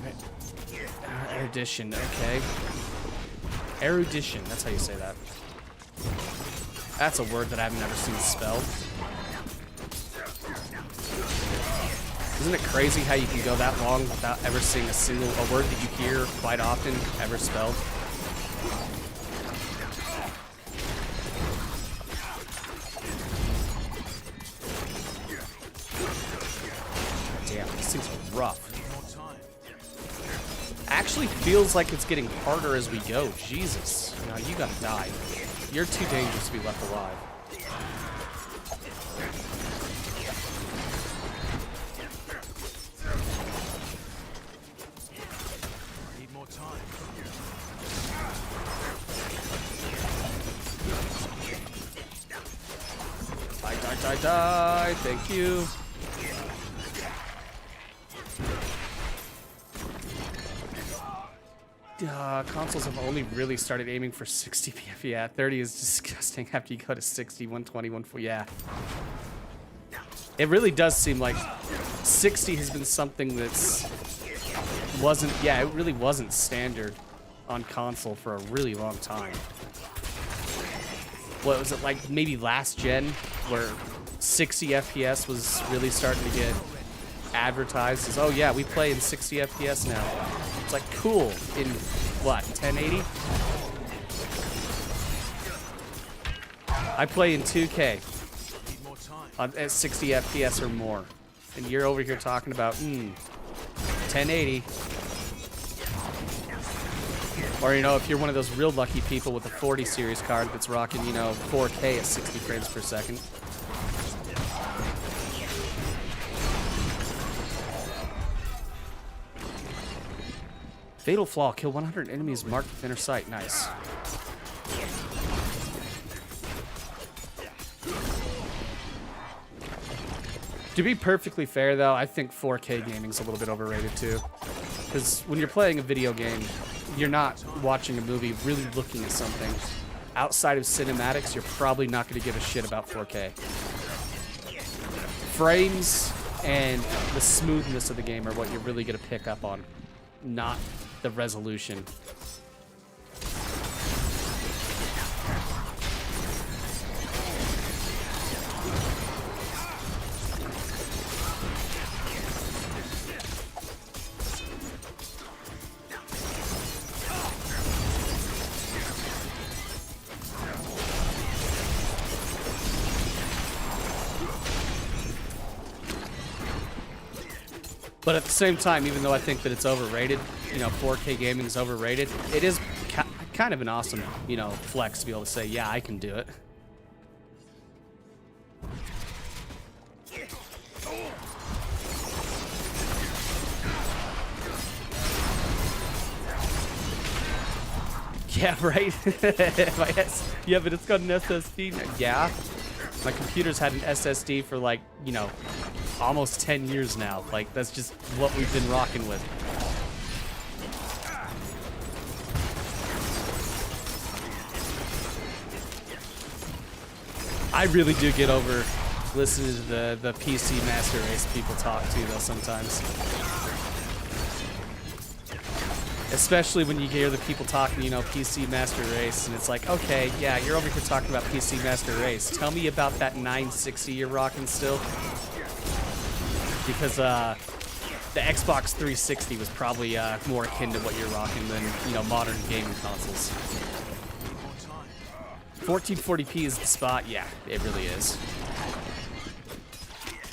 erudition, okay. Erudition, that's how you say that. That's a word that I've never seen spelled. Isn't it crazy how you can go that long without ever seeing a word that you hear quite often ever spelled? Damn, this thing's rough. Actually feels like it's getting harder as we go. Jesus. No, you gotta die. You're too dangerous to be left alive. Need more time. Die. Thank you. Consoles have only really started aiming for 60 FPS. Yeah, 30 is disgusting after you go to 60, 120, 140. Yeah. It really does seem like 60 has been something that's it really wasn't standard on console for a really long time. What was it, like maybe last gen where 60 FPS was really starting to get advertised as, oh yeah, we play in 60 FPS now. It's like, cool, in what, 1080? I play in 2K at 60 FPS or more. And you're over here talking about, 1080. Or, you know, if you're one of those real lucky people with a 40 series card that's rocking, you know, 4K at 60 frames per second. Fatal Flaw, kill 100 enemies marked with inner sight. Nice. To be perfectly fair, though, I think 4K gaming's a little bit overrated, too. Because when you're playing a video game, you're not watching a movie really looking at something. Outside of cinematics, you're probably not going to give a shit about 4K. Frames and the smoothness of the game are what you're really going to pick up on, not the resolution. But at the same time, even though I think that it's overrated, you know, 4K gaming is overrated, it is kind of an awesome, you know, flex to be able to say, yeah, I can do it. Yeah, right? Yeah, but it's got an SSD. Yeah. My computer's had an SSD for, like, you know, almost 10 years now. Like, that's just what we've been rocking with. I really do get over listening to the PC Master Race people talk to, though, sometimes. Especially when you hear the people talking, you know, PC Master Race, and it's like, okay, yeah, you're over here talking about PC Master Race. Tell me about that 960 you're rocking still. Because the Xbox 360 was probably more akin to what you're rocking than, you know, modern gaming consoles. 1440p is the spot. Yeah, it really is.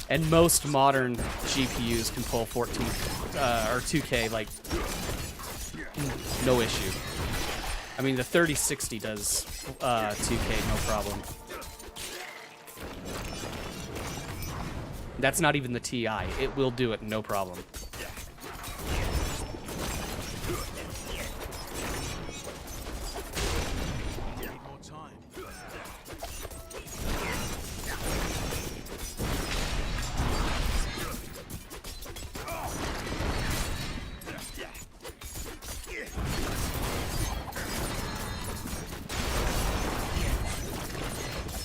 And most modern GPUs can pull 14 or 2K, like, no issue. I mean, the 3060 does 2K, no problem. That's not even the TI. It will do it, no problem. Need more time.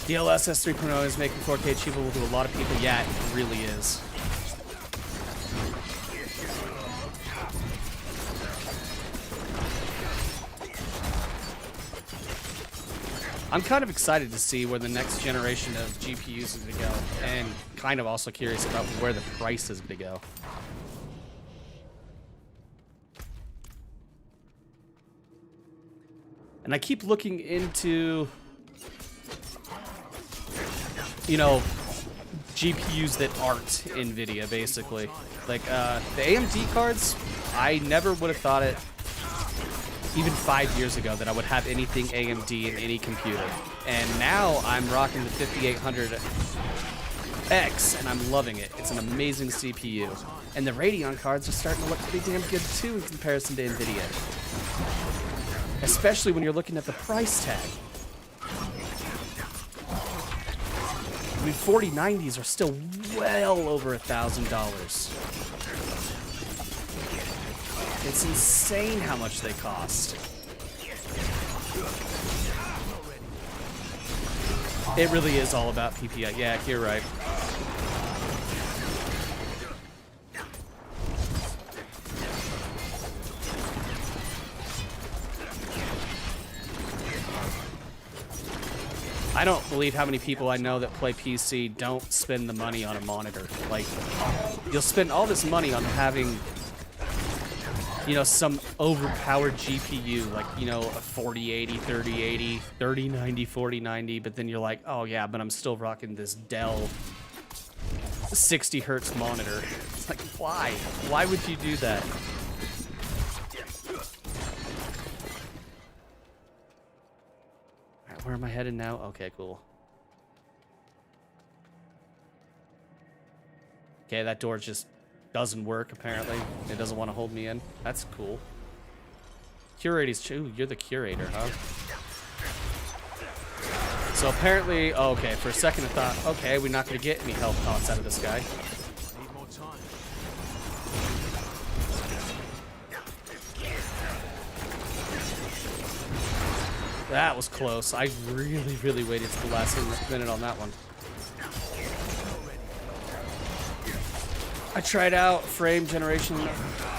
DLSS 3.0 is making 4K achievable to a lot of people. Yeah, it really is. I'm kind of excited to see where the next generation of GPUs is going to go, and kind of also curious about where the price is going to go. And I keep looking into, you know, GPUs that aren't NVIDIA, basically. Like, the AMD cards, I never would have thought it, even 5 years ago, that I would have anything AMD in any computer. And now I'm rocking the 5800X, and I'm loving it. It's an amazing CPU. And the Radeon cards are starting to look pretty damn good, too, in comparison to NVIDIA. Especially when you're looking at the price tag. I mean, 4090s are still well over $1,000. It's insane how much they cost. It really is all about PPI. Yeah, you're right. I don't believe how many people I know that play PC don't spend the money on a monitor. Like, you'll spend all this money on having, you know, some overpowered GPU, like, you know, a 4080, 3080, 3090, 4090, but then you're like, oh yeah, but I'm still rocking this Dell 60 hertz monitor. It's like, why? Why would you do that? Alright, where am I headed now? Okay, cool. Okay, that door just doesn't work, apparently. It doesn't want to hold me in. That's cool. Curator's... Ooh, you're the curator, huh? So apparently... Oh, okay, for a second I thought, okay, we're not going to get any health pots out of this guy. Need more time. That was close. I really, really waited to the last minute on that one. I tried out frame generation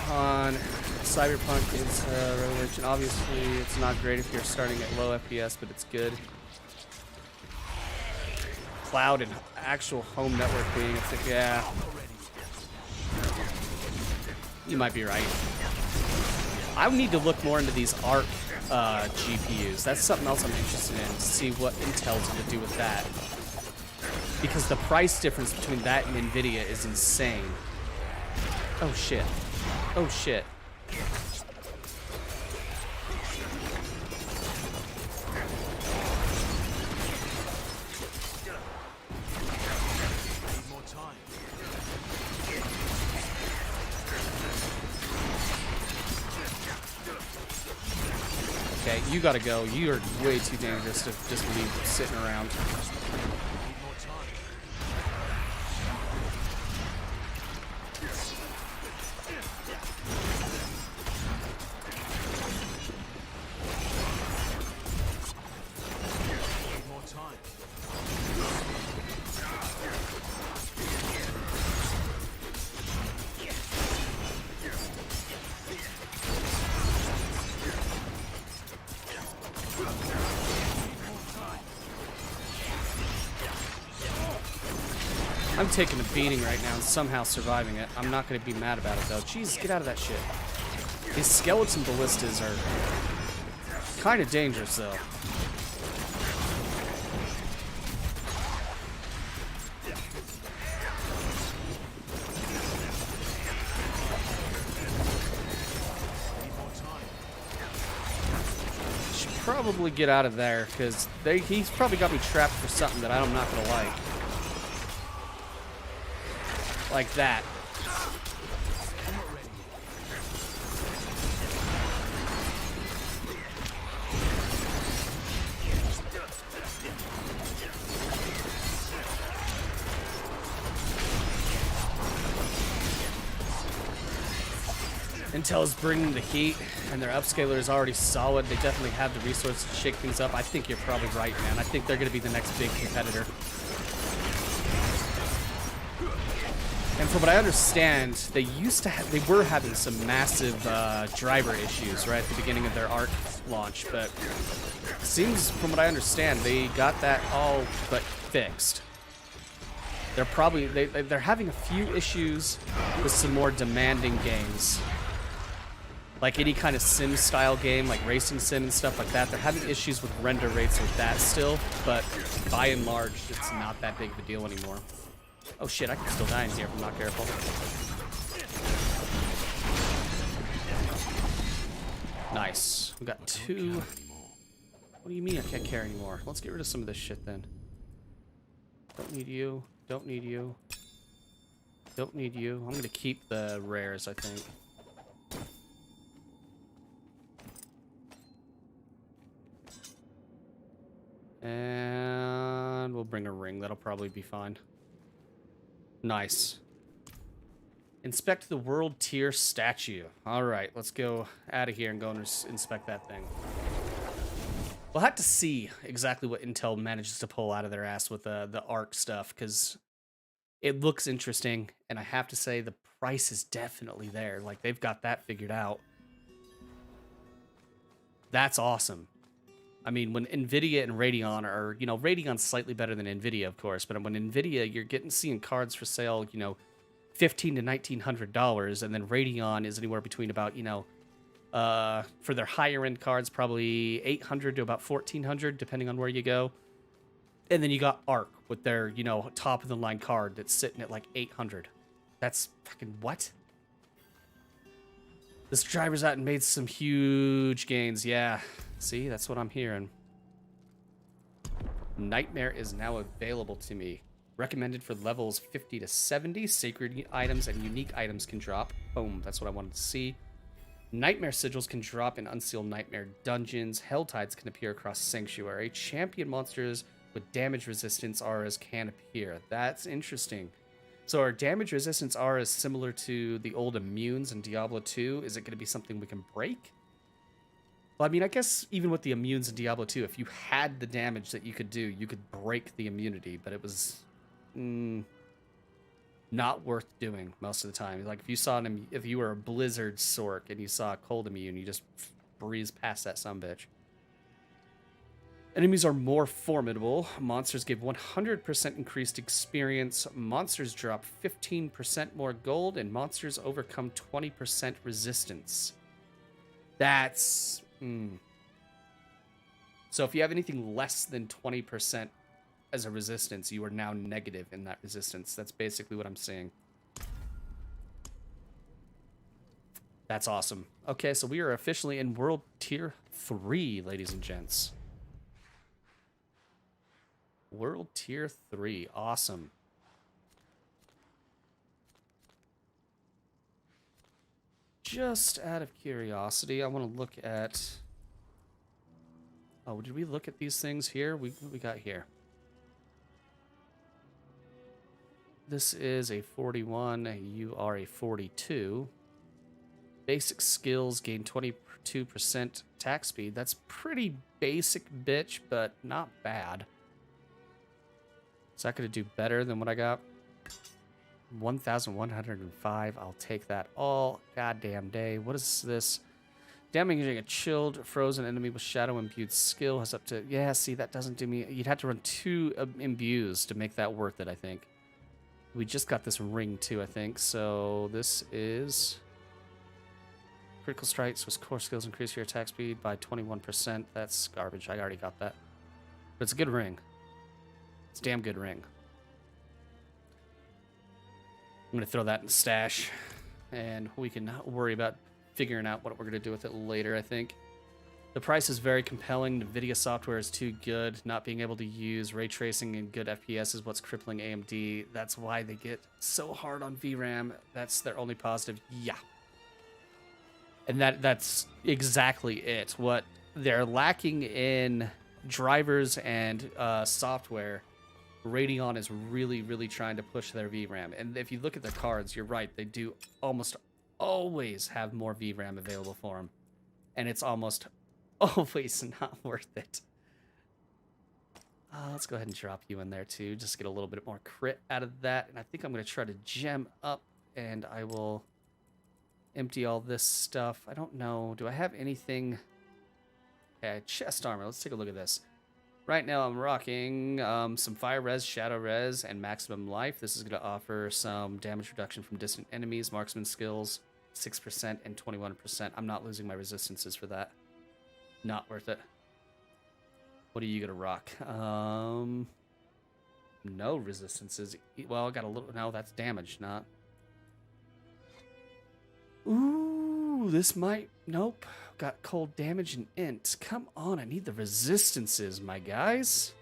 on Cyberpunk. It's Revelation. Obviously, it's not great if you're starting at low FPS, but it's good. Cloud and actual home networking. It's like, yeah. You might be right. I need to look more into these ARC GPUs. That's something else I'm interested in. To see what Intel's going to do with that. Because the price difference between that and NVIDIA is insane. Oh shit. Oh shit. Need more time. Okay, you gotta go. You are way too dangerous to just be sitting around. Need more time. Need more time. I'm taking a beating right now and somehow surviving it. I'm not gonna be mad about it though. Jesus, get out of that shit. These skeleton ballistas are kind of dangerous though. Should probably get out of there because he's probably got me trapped for something that I'm not gonna like. Like that. Intel's bringing the heat, and their upscaler is already solid. They definitely have the resources to shake things up. I think you're probably right, man. I think they're going to be the next big competitor. And from what I understand, they were having some massive driver issues right at the beginning of their Arc launch, but it seems, from what I understand, they got that all but fixed. They're probably they're having a few issues with some more demanding games. Like any kind of sim style game, like racing sim and stuff like that, they're having issues with render rates with that still, but by and large, it's not that big of a deal anymore. Oh shit, I can still die in here if I'm not careful. Nice. We got two. What do you mean I can't carry anymore? Let's get rid of some of this shit then. Don't need you. Don't need you. Don't need you. I'm gonna keep the rares, I think. And we'll bring a ring. That'll probably be fine. Nice. Inspect the world tier statue. All right, let's go out of here and go and inspect that thing. We'll have to see exactly what Intel manages to pull out of their ass with the ARC stuff, because it looks interesting, and I have to say the price is definitely there. Like, they've got that figured out. That's awesome. I mean, when NVIDIA and Radeon are, you know, Radeon's slightly better than NVIDIA, of course, but when NVIDIA, you're seeing cards for sale, you know, $1,500 to $1,900, and then Radeon is anywhere between about, you know, for their higher end cards, probably $800 to about $1,400, depending on where you go. And then you got ARC with their, you know, top of the line card that's sitting at like $800. That's fucking what? This driver's out and made some huge gains. Yeah, see, that's what I'm hearing. Nightmare is now available to me. Recommended for levels 50 to 70. Sacred items and unique items can drop. Boom, that's what I wanted to see. Nightmare sigils can drop in unsealed nightmare dungeons. Helltides can appear across Sanctuary. Champion monsters with damage resistance auras can appear. That's interesting. So are damage resistance auras similar to the old immunes in Diablo 2? Is it going to be something we can break? Well, I mean, I guess even with the immunes in Diablo 2, if you had the damage that you could do, you could break the immunity, but it was not worth doing most of the time. Like if you were a Blizzard Sork and you saw a cold immune, you just breeze past that sumbitch. Enemies are more formidable. Monsters give 100% increased experience. Monsters drop 15% more gold, and monsters overcome 20% resistance. That's... So if you have anything less than 20% as a resistance, you are now negative in that resistance. That's basically what I'm seeing. That's awesome. Okay, so we are officially in World Tier 3, ladies and gents. World Tier 3. Awesome. Just out of curiosity, I want to look at... Oh, did we look at these things here? What we got here? This is a 41. You are a 42. Basic skills gain 22% attack speed. That's pretty basic, bitch, but not bad. Is that going to do better than what I got? 1,105. I'll take that all goddamn day. What is this? Damaging a chilled, frozen enemy with shadow-imbued skill has up to... Yeah, see, that doesn't do me... You'd have to run 2 imbues to make that worth it, I think. We just got this ring, too, I think. So this is... Critical strikes with core skills increase your attack speed by 21%. That's garbage. I already got that. But it's a good ring. It's a damn good ring. I'm going to throw that in the stash, and we can worry about figuring out what we're going to do with it later, I think. The price is very compelling. NVIDIA software is too good. Not being able to use ray tracing and good FPS is what's crippling AMD. That's why they get so hard on VRAM. That's their only positive. Yeah. And that's exactly it. What they're lacking in drivers and software, Radeon is really, really trying to push their VRAM. And if you look at their cards, you're right. They do almost always have more VRAM available for them. And it's almost always not worth it. Let's go ahead and drop you in there too. Just get a little bit more crit out of that. And I think I'm going to try to gem up, and I will empty all this stuff. I don't know. Do I have anything? Okay, chest armor. Let's take a look at this. Right now I'm rocking some fire res, shadow res, and maximum life. This is going to offer some damage reduction from distant enemies, marksman skills, 6% and 21%. I'm not losing my resistances for that. Not worth it. What are you gonna rock? No resistances. Well, I got a little. No, that's damage, not. Ooh, this might. Nope. Got cold damage and int. Come on, I need the resistances, my guys.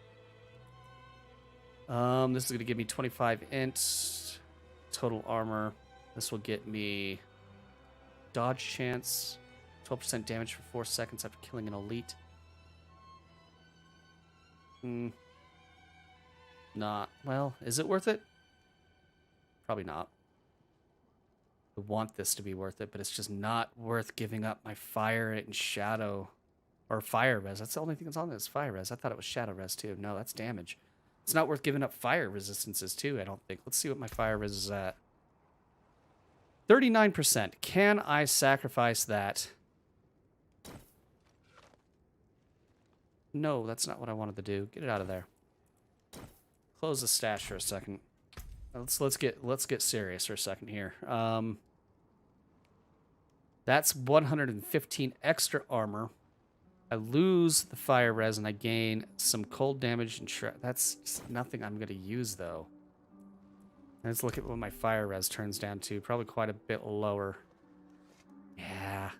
This is gonna give me 25 int, total armor. This will get me dodge chance. 12% damage for 4 seconds after killing an elite. Not. Well, is it worth it? Probably not. I want this to be worth it, but it's just not worth giving up my fire and shadow. Or fire res. That's the only thing that's on this. Fire res. I thought it was shadow res too. No, that's damage. It's not worth giving up fire resistances too, I don't think. Let's see what my fire res is at. 39%. Can I sacrifice that? No, that's not what I wanted to do. Get it out of there. Close the stash for a second. Let's get serious for a second here. That's 115 extra armor. I lose the fire res and I gain some cold damage and that's just nothing I'm gonna use though. Let's look at what my fire res turns down to. Probably quite a bit lower. Yeah.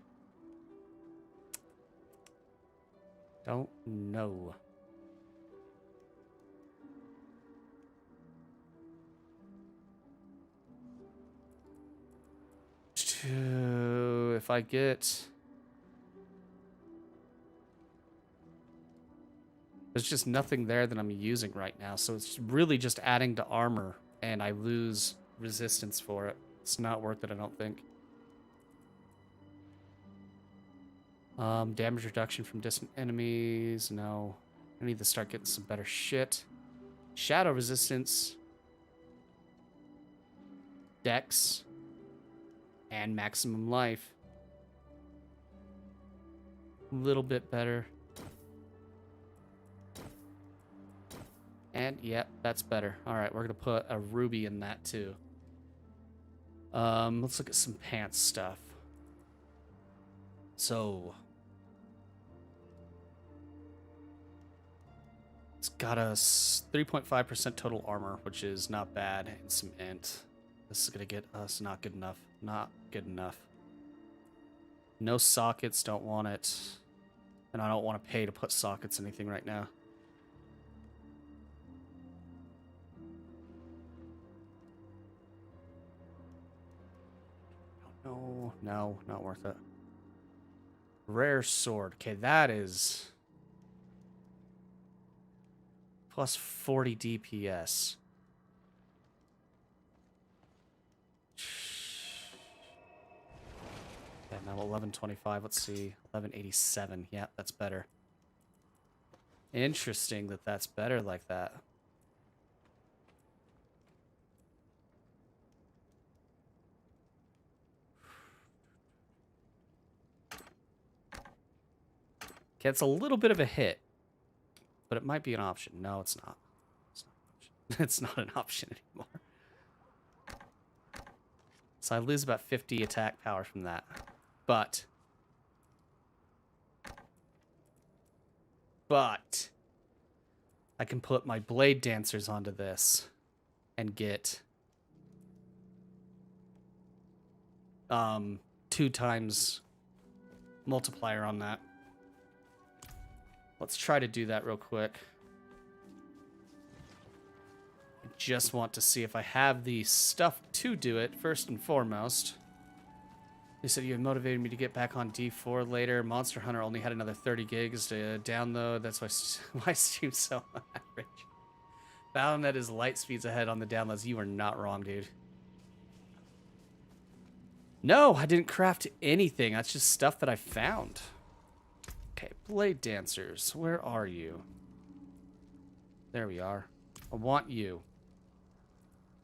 Don't know. If I get... There's just nothing there that I'm using right now, so it's really just adding to armor, and I lose resistance for it. It's not worth it, I don't think. Damage reduction from distant enemies. No. I need to start getting some better shit. Shadow resistance. Dex. And maximum life. A little bit better. And, yep, that's better. Alright, we're going to put a ruby in that, too. Let's look at some pants stuff. So... It's got a 3.5% total armor, which is not bad, and some int. This is going to get us not good enough. Not good enough. No sockets, don't want it. And I don't want to pay to put sockets in anything right now. No, no, not worth it. Rare sword. Okay, that is... Plus 40 DPS. Okay, now 1125. Let's see. 1187. Yeah, that's better. Interesting that that's better like that. Okay, it's a little bit of a hit. But it might be an option. No, it's not. It's not an option. It's not an option anymore. So I lose about 50 attack power from that. But I can put my blade dancers onto this and get 2 times multiplier on that. Let's try to do that real quick. I just want to see if I have the stuff to do it, first and foremost. They said you had motivated me to get back on D4 later. Monster Hunter only had another 30 gigs to download. That's why my stream's so average. Battle.net is light speeds ahead on the downloads. You are not wrong, dude. No, I didn't craft anything. That's just stuff that I found. Okay, Blade Dancers. Where are you? There we are. I want you.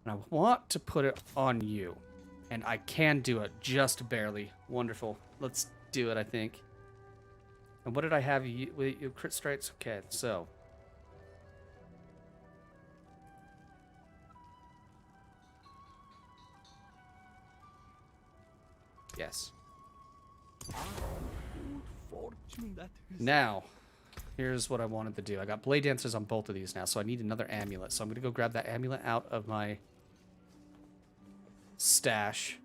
And I want to put it on you. And I can do it, just barely. Wonderful. Let's do it, I think. And what did I have? With you crit strikes? Okay, so. Yes. Now, here's what I wanted to do. I got Blade Dancers on both of these now, so I need another amulet. So I'm going to go grab that amulet out of my stash.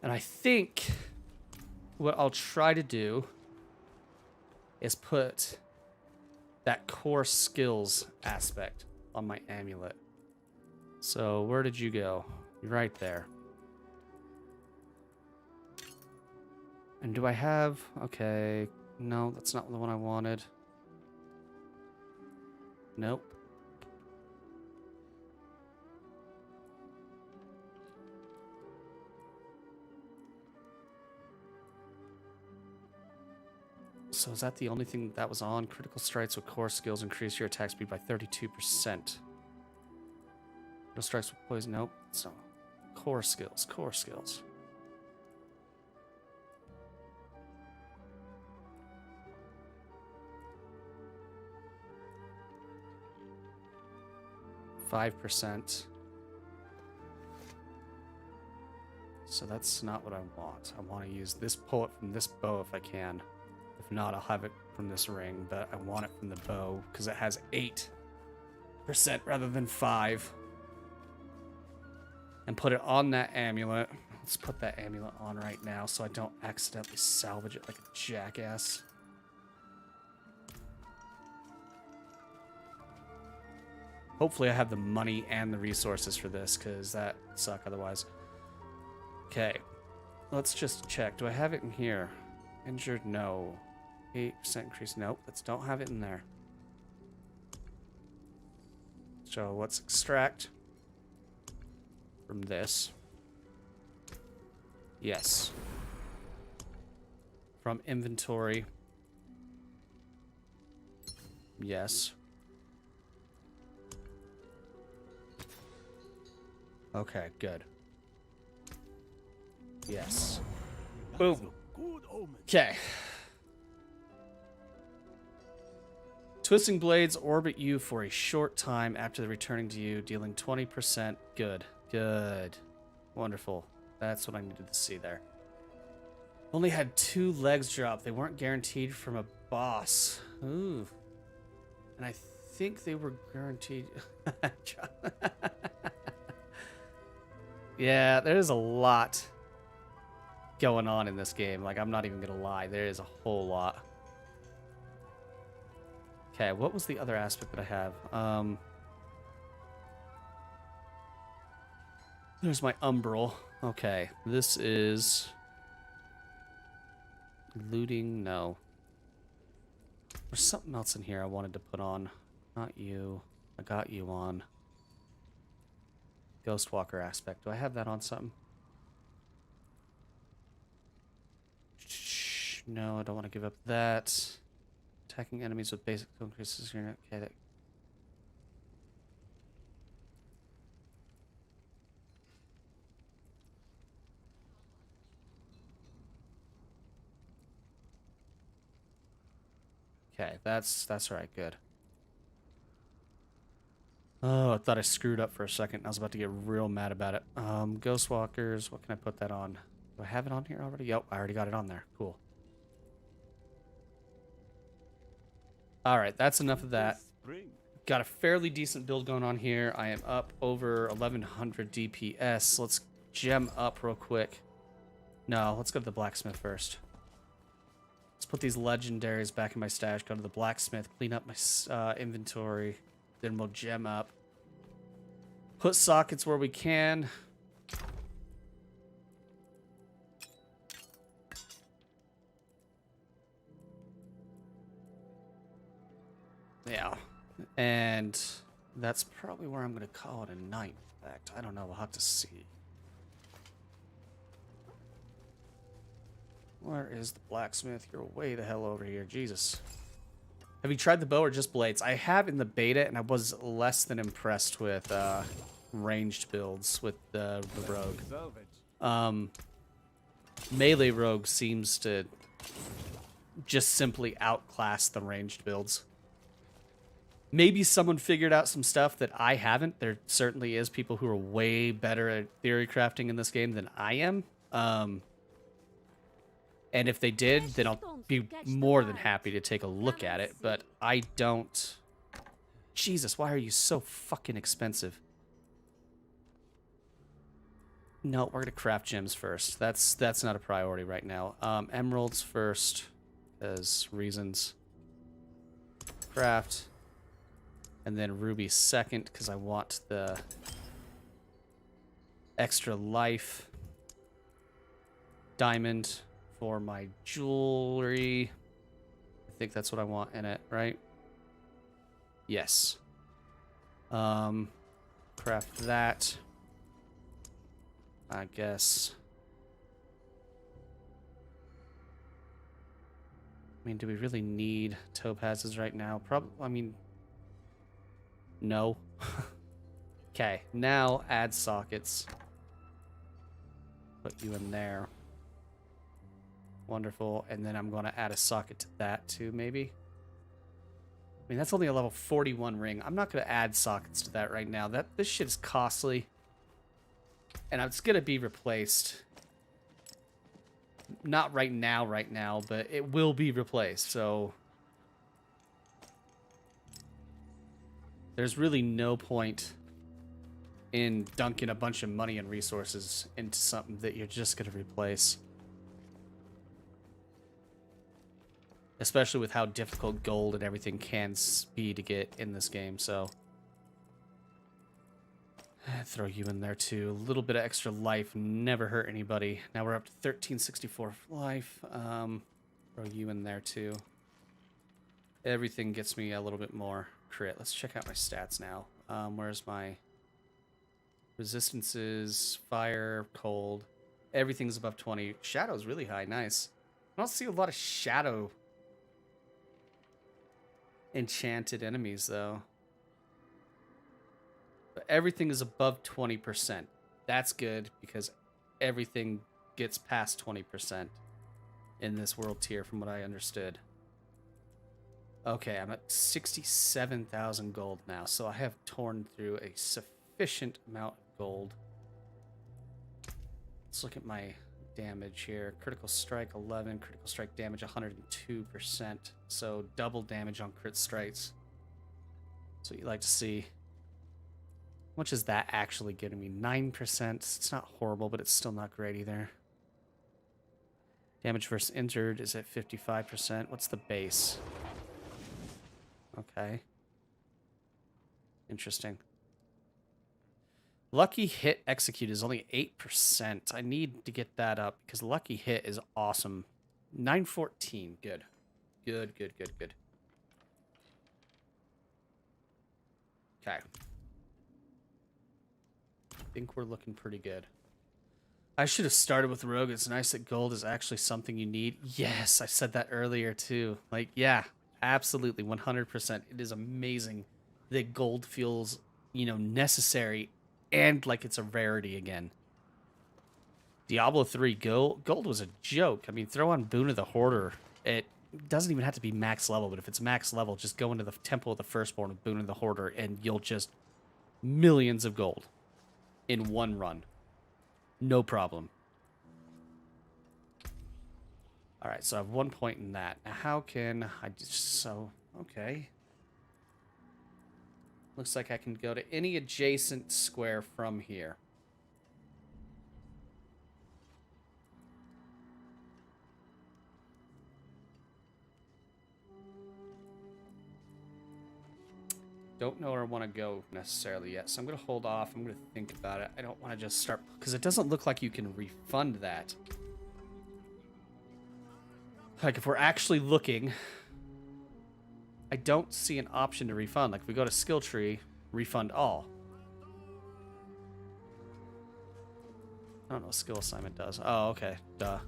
And I think what I'll try to do is put that core skills aspect on my amulet. So where did you go? You're right there. And do I have... Okay. No, that's not the one I wanted. Nope. So is that the only thing that was on? Critical strikes with core skills increase your attack speed by 32%. Critical strikes with poison. Nope. So core skills. Core skills. %. So that's not what I want. I want to use this, pull it from this bow if I can. If not, I'll have it from this ring, but I want it from the bow because it has 8% rather than 5. And put it on that amulet. Let's put that amulet on right now so I don't accidentally salvage it like a jackass. Hopefully I have the money and the resources for this, because that suck otherwise. Okay. Let's just check. Do I have it in here? Injured? No. 8% increase? Nope. Let's don't have it in there. So let's extract from this. Yes. From inventory. Yes. Okay, good. Yes. Boom. Okay. Twisting blades orbit you for a short time after returning to you, dealing 20%. Good. Good. Wonderful. That's what I needed to see there. Only had 2 legs drop. They weren't guaranteed from a boss. Ooh. And I think they were guaranteed... Yeah, there's a lot going on in this game. Like, I'm not even gonna lie. There is a whole lot. Okay, what was the other aspect that I have? There's my umbral. Okay, this is... Looting? No. There's something else in here I wanted to put on. Not you. I got you on. Ghostwalker aspect. Do I have that on something? Shh, no, I don't want to give up that. Attacking enemies with basic increases here. Okay, that... Okay, that's right, good. Oh, I thought I screwed up for a second. I was about to get real mad about it. Ghostwalkers, what can I put that on? Do I have it on here already? Yep, I already got it on there. Cool. Alright, that's enough of that. Got a fairly decent build going on here. I am up over 1100 DPS. Let's gem up real quick. No, let's go to the blacksmith first. Let's put these legendaries back in my stash. Go to the blacksmith. Clean up my inventory. Then we'll gem up. Put sockets where we can. Yeah. And that's probably where I'm going to call it a night. In fact, I don't know. We'll have to see. Where is the blacksmith? You're way the hell over here. Jesus. Have you tried the bow or just blades? I have in the beta, and I was less than impressed with ranged builds with the rogue. Melee rogue seems to just simply outclass the ranged builds. Maybe someone figured out some stuff that I haven't. There certainly is people who are way better at theory crafting in this game than I am. And if they did, then I'll be more than happy to take a look at it. But I don't... Jesus, why are you so fucking expensive? No, we're going to craft gems first. That's not a priority right now. Emeralds first, as reasons. Craft. And then ruby second, because I want the extra life. Diamond for my jewelry. I think that's what I want in it, right? Yes. Craft that. I guess. I mean, do we really need topazes right now? Probably, I mean, no. Okay, now add sockets. Put you in there. Wonderful. And then I'm going to add a socket to that too, maybe. I mean, that's only a level 41 ring. I'm not going to add sockets to that right now. This shit is costly. And it's going to be replaced. Not right now, but it will be replaced. So there's really no point in dunking a bunch of money and resources into something that you're just going to replace. Especially with how difficult gold and everything can be to get in this game, so... Throw you in there too. A little bit of extra life never hurt anybody. Now we're up to 1364 life. Throw you in there too. Everything gets me a little bit more crit. Let's check out my stats now. Where's my... Resistances, fire, cold. Everything's above 20. Shadow's really high. Nice. I don't see a lot of shadow enchanted enemies, though. But everything is above 20%. That's good, because everything gets past 20% in this world tier, from what I understood. Okay, I'm at 67,000 gold now, so I have torn through a sufficient amount of gold. Let's look at my damage here. Critical strike 11, critical strike damage 102%. So double damage on crit strikes. That's what you like to see. How much is that actually getting me? 9%. It's not horrible, but it's still not great either. Damage versus injured is at 55%. What's the base? Okay. Interesting. Lucky hit execute is only 8%. I need to get that up because lucky hit is awesome. 914. Good. Good. Okay. I think we're looking pretty good. I should have started with rogue. It's nice that gold is actually something you need. Yes, I said that earlier too. Like, yeah, absolutely. 100%. It is amazing that gold feels, you know, necessary and like it's a rarity again. Diablo 3 gold was a joke. I mean, throw on Boon of the Hoarder. It doesn't even have to be max level, but if it's max level, just go into the Temple of the Firstborn of Boon of the Hoarder and you'll just millions of gold in one run. No problem. Alright, so I have 1 point in that. Now how can I just... So, okay. Looks like I can go to any adjacent square from here. don't know where I want to go necessarily yet, so I'm going to hold off. I'm going to think about it. I don't want to just start, because it doesn't look like you can refund that. Like, if we're actually looking, I don't see an option to refund. Like, if we go to skill tree, refund all. I don't know what skill assignment does. Oh, okay. Duh.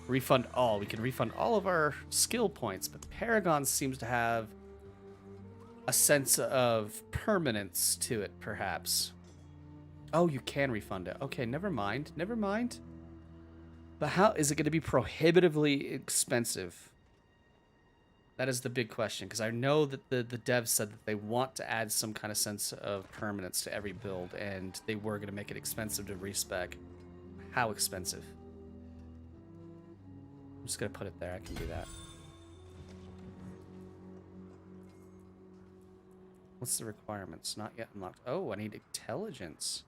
Refund all. We can refund all of our skill points, but Paragon seems to have a sense of permanence to it, perhaps. Oh, you can refund it. Okay, never mind. Never mind. But how is it going to be prohibitively expensive? That is the big question, because I know that the devs said that they want to add some kind of sense of permanence to every build, and they were going to make it expensive to respec. How expensive? I'm just going to put it there. I can do that. What's the requirements? Not yet unlocked. Oh, I need intelligence.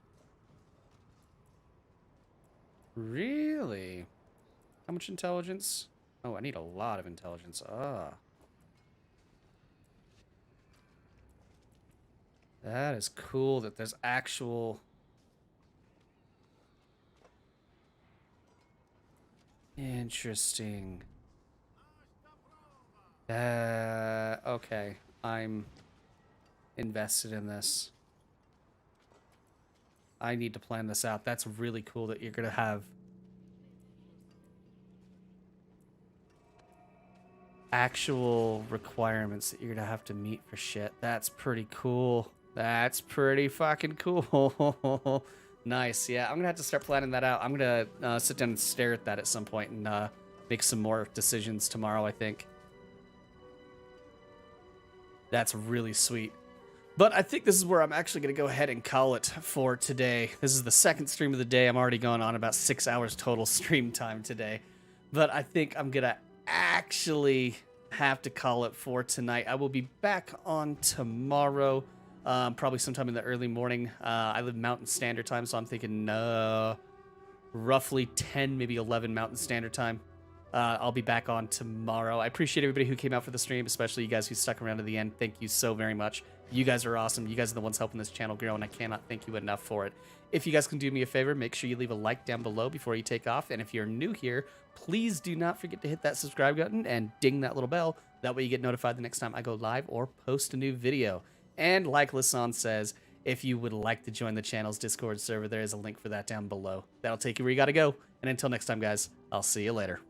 Really? How much intelligence? Oh, I need a lot of intelligence. Ah. That is cool that there's actual... Interesting. Okay. I'm invested in this. I need to plan this out. That's really cool that you're going to have actual requirements that you're going to have to meet for shit. That's pretty cool. That's pretty fucking cool. Nice. Yeah, I'm going to have to start planning that out. I'm going to sit down and stare at that at some point and make some more decisions tomorrow, I think. That's really sweet. But I think this is where I'm actually going to go ahead and call it for today. This is the second stream of the day. I'm already going on about 6 hours total stream time today. But I think I'm going to actually have to call it for tonight. I will be back on tomorrow, probably sometime in the early morning. I live Mountain Standard Time, so I'm thinking roughly 10, maybe 11 Mountain Standard Time. I'll be back on tomorrow. I appreciate everybody who came out for the stream, especially you guys who stuck around to the end. Thank you so very much. You guys are awesome. You guys are the ones helping this channel grow, and I cannot thank you enough for it. If you guys can do me a favor, make sure you leave a like down below before you take off. And if you're new here, please do not forget to hit that subscribe button and ding that little bell. That way you get notified the next time I go live or post a new video. And like Lisanne says, if you would like to join the channel's Discord server, there is a link for that down below. That'll take you where you gotta go. And until next time, guys, I'll see you later.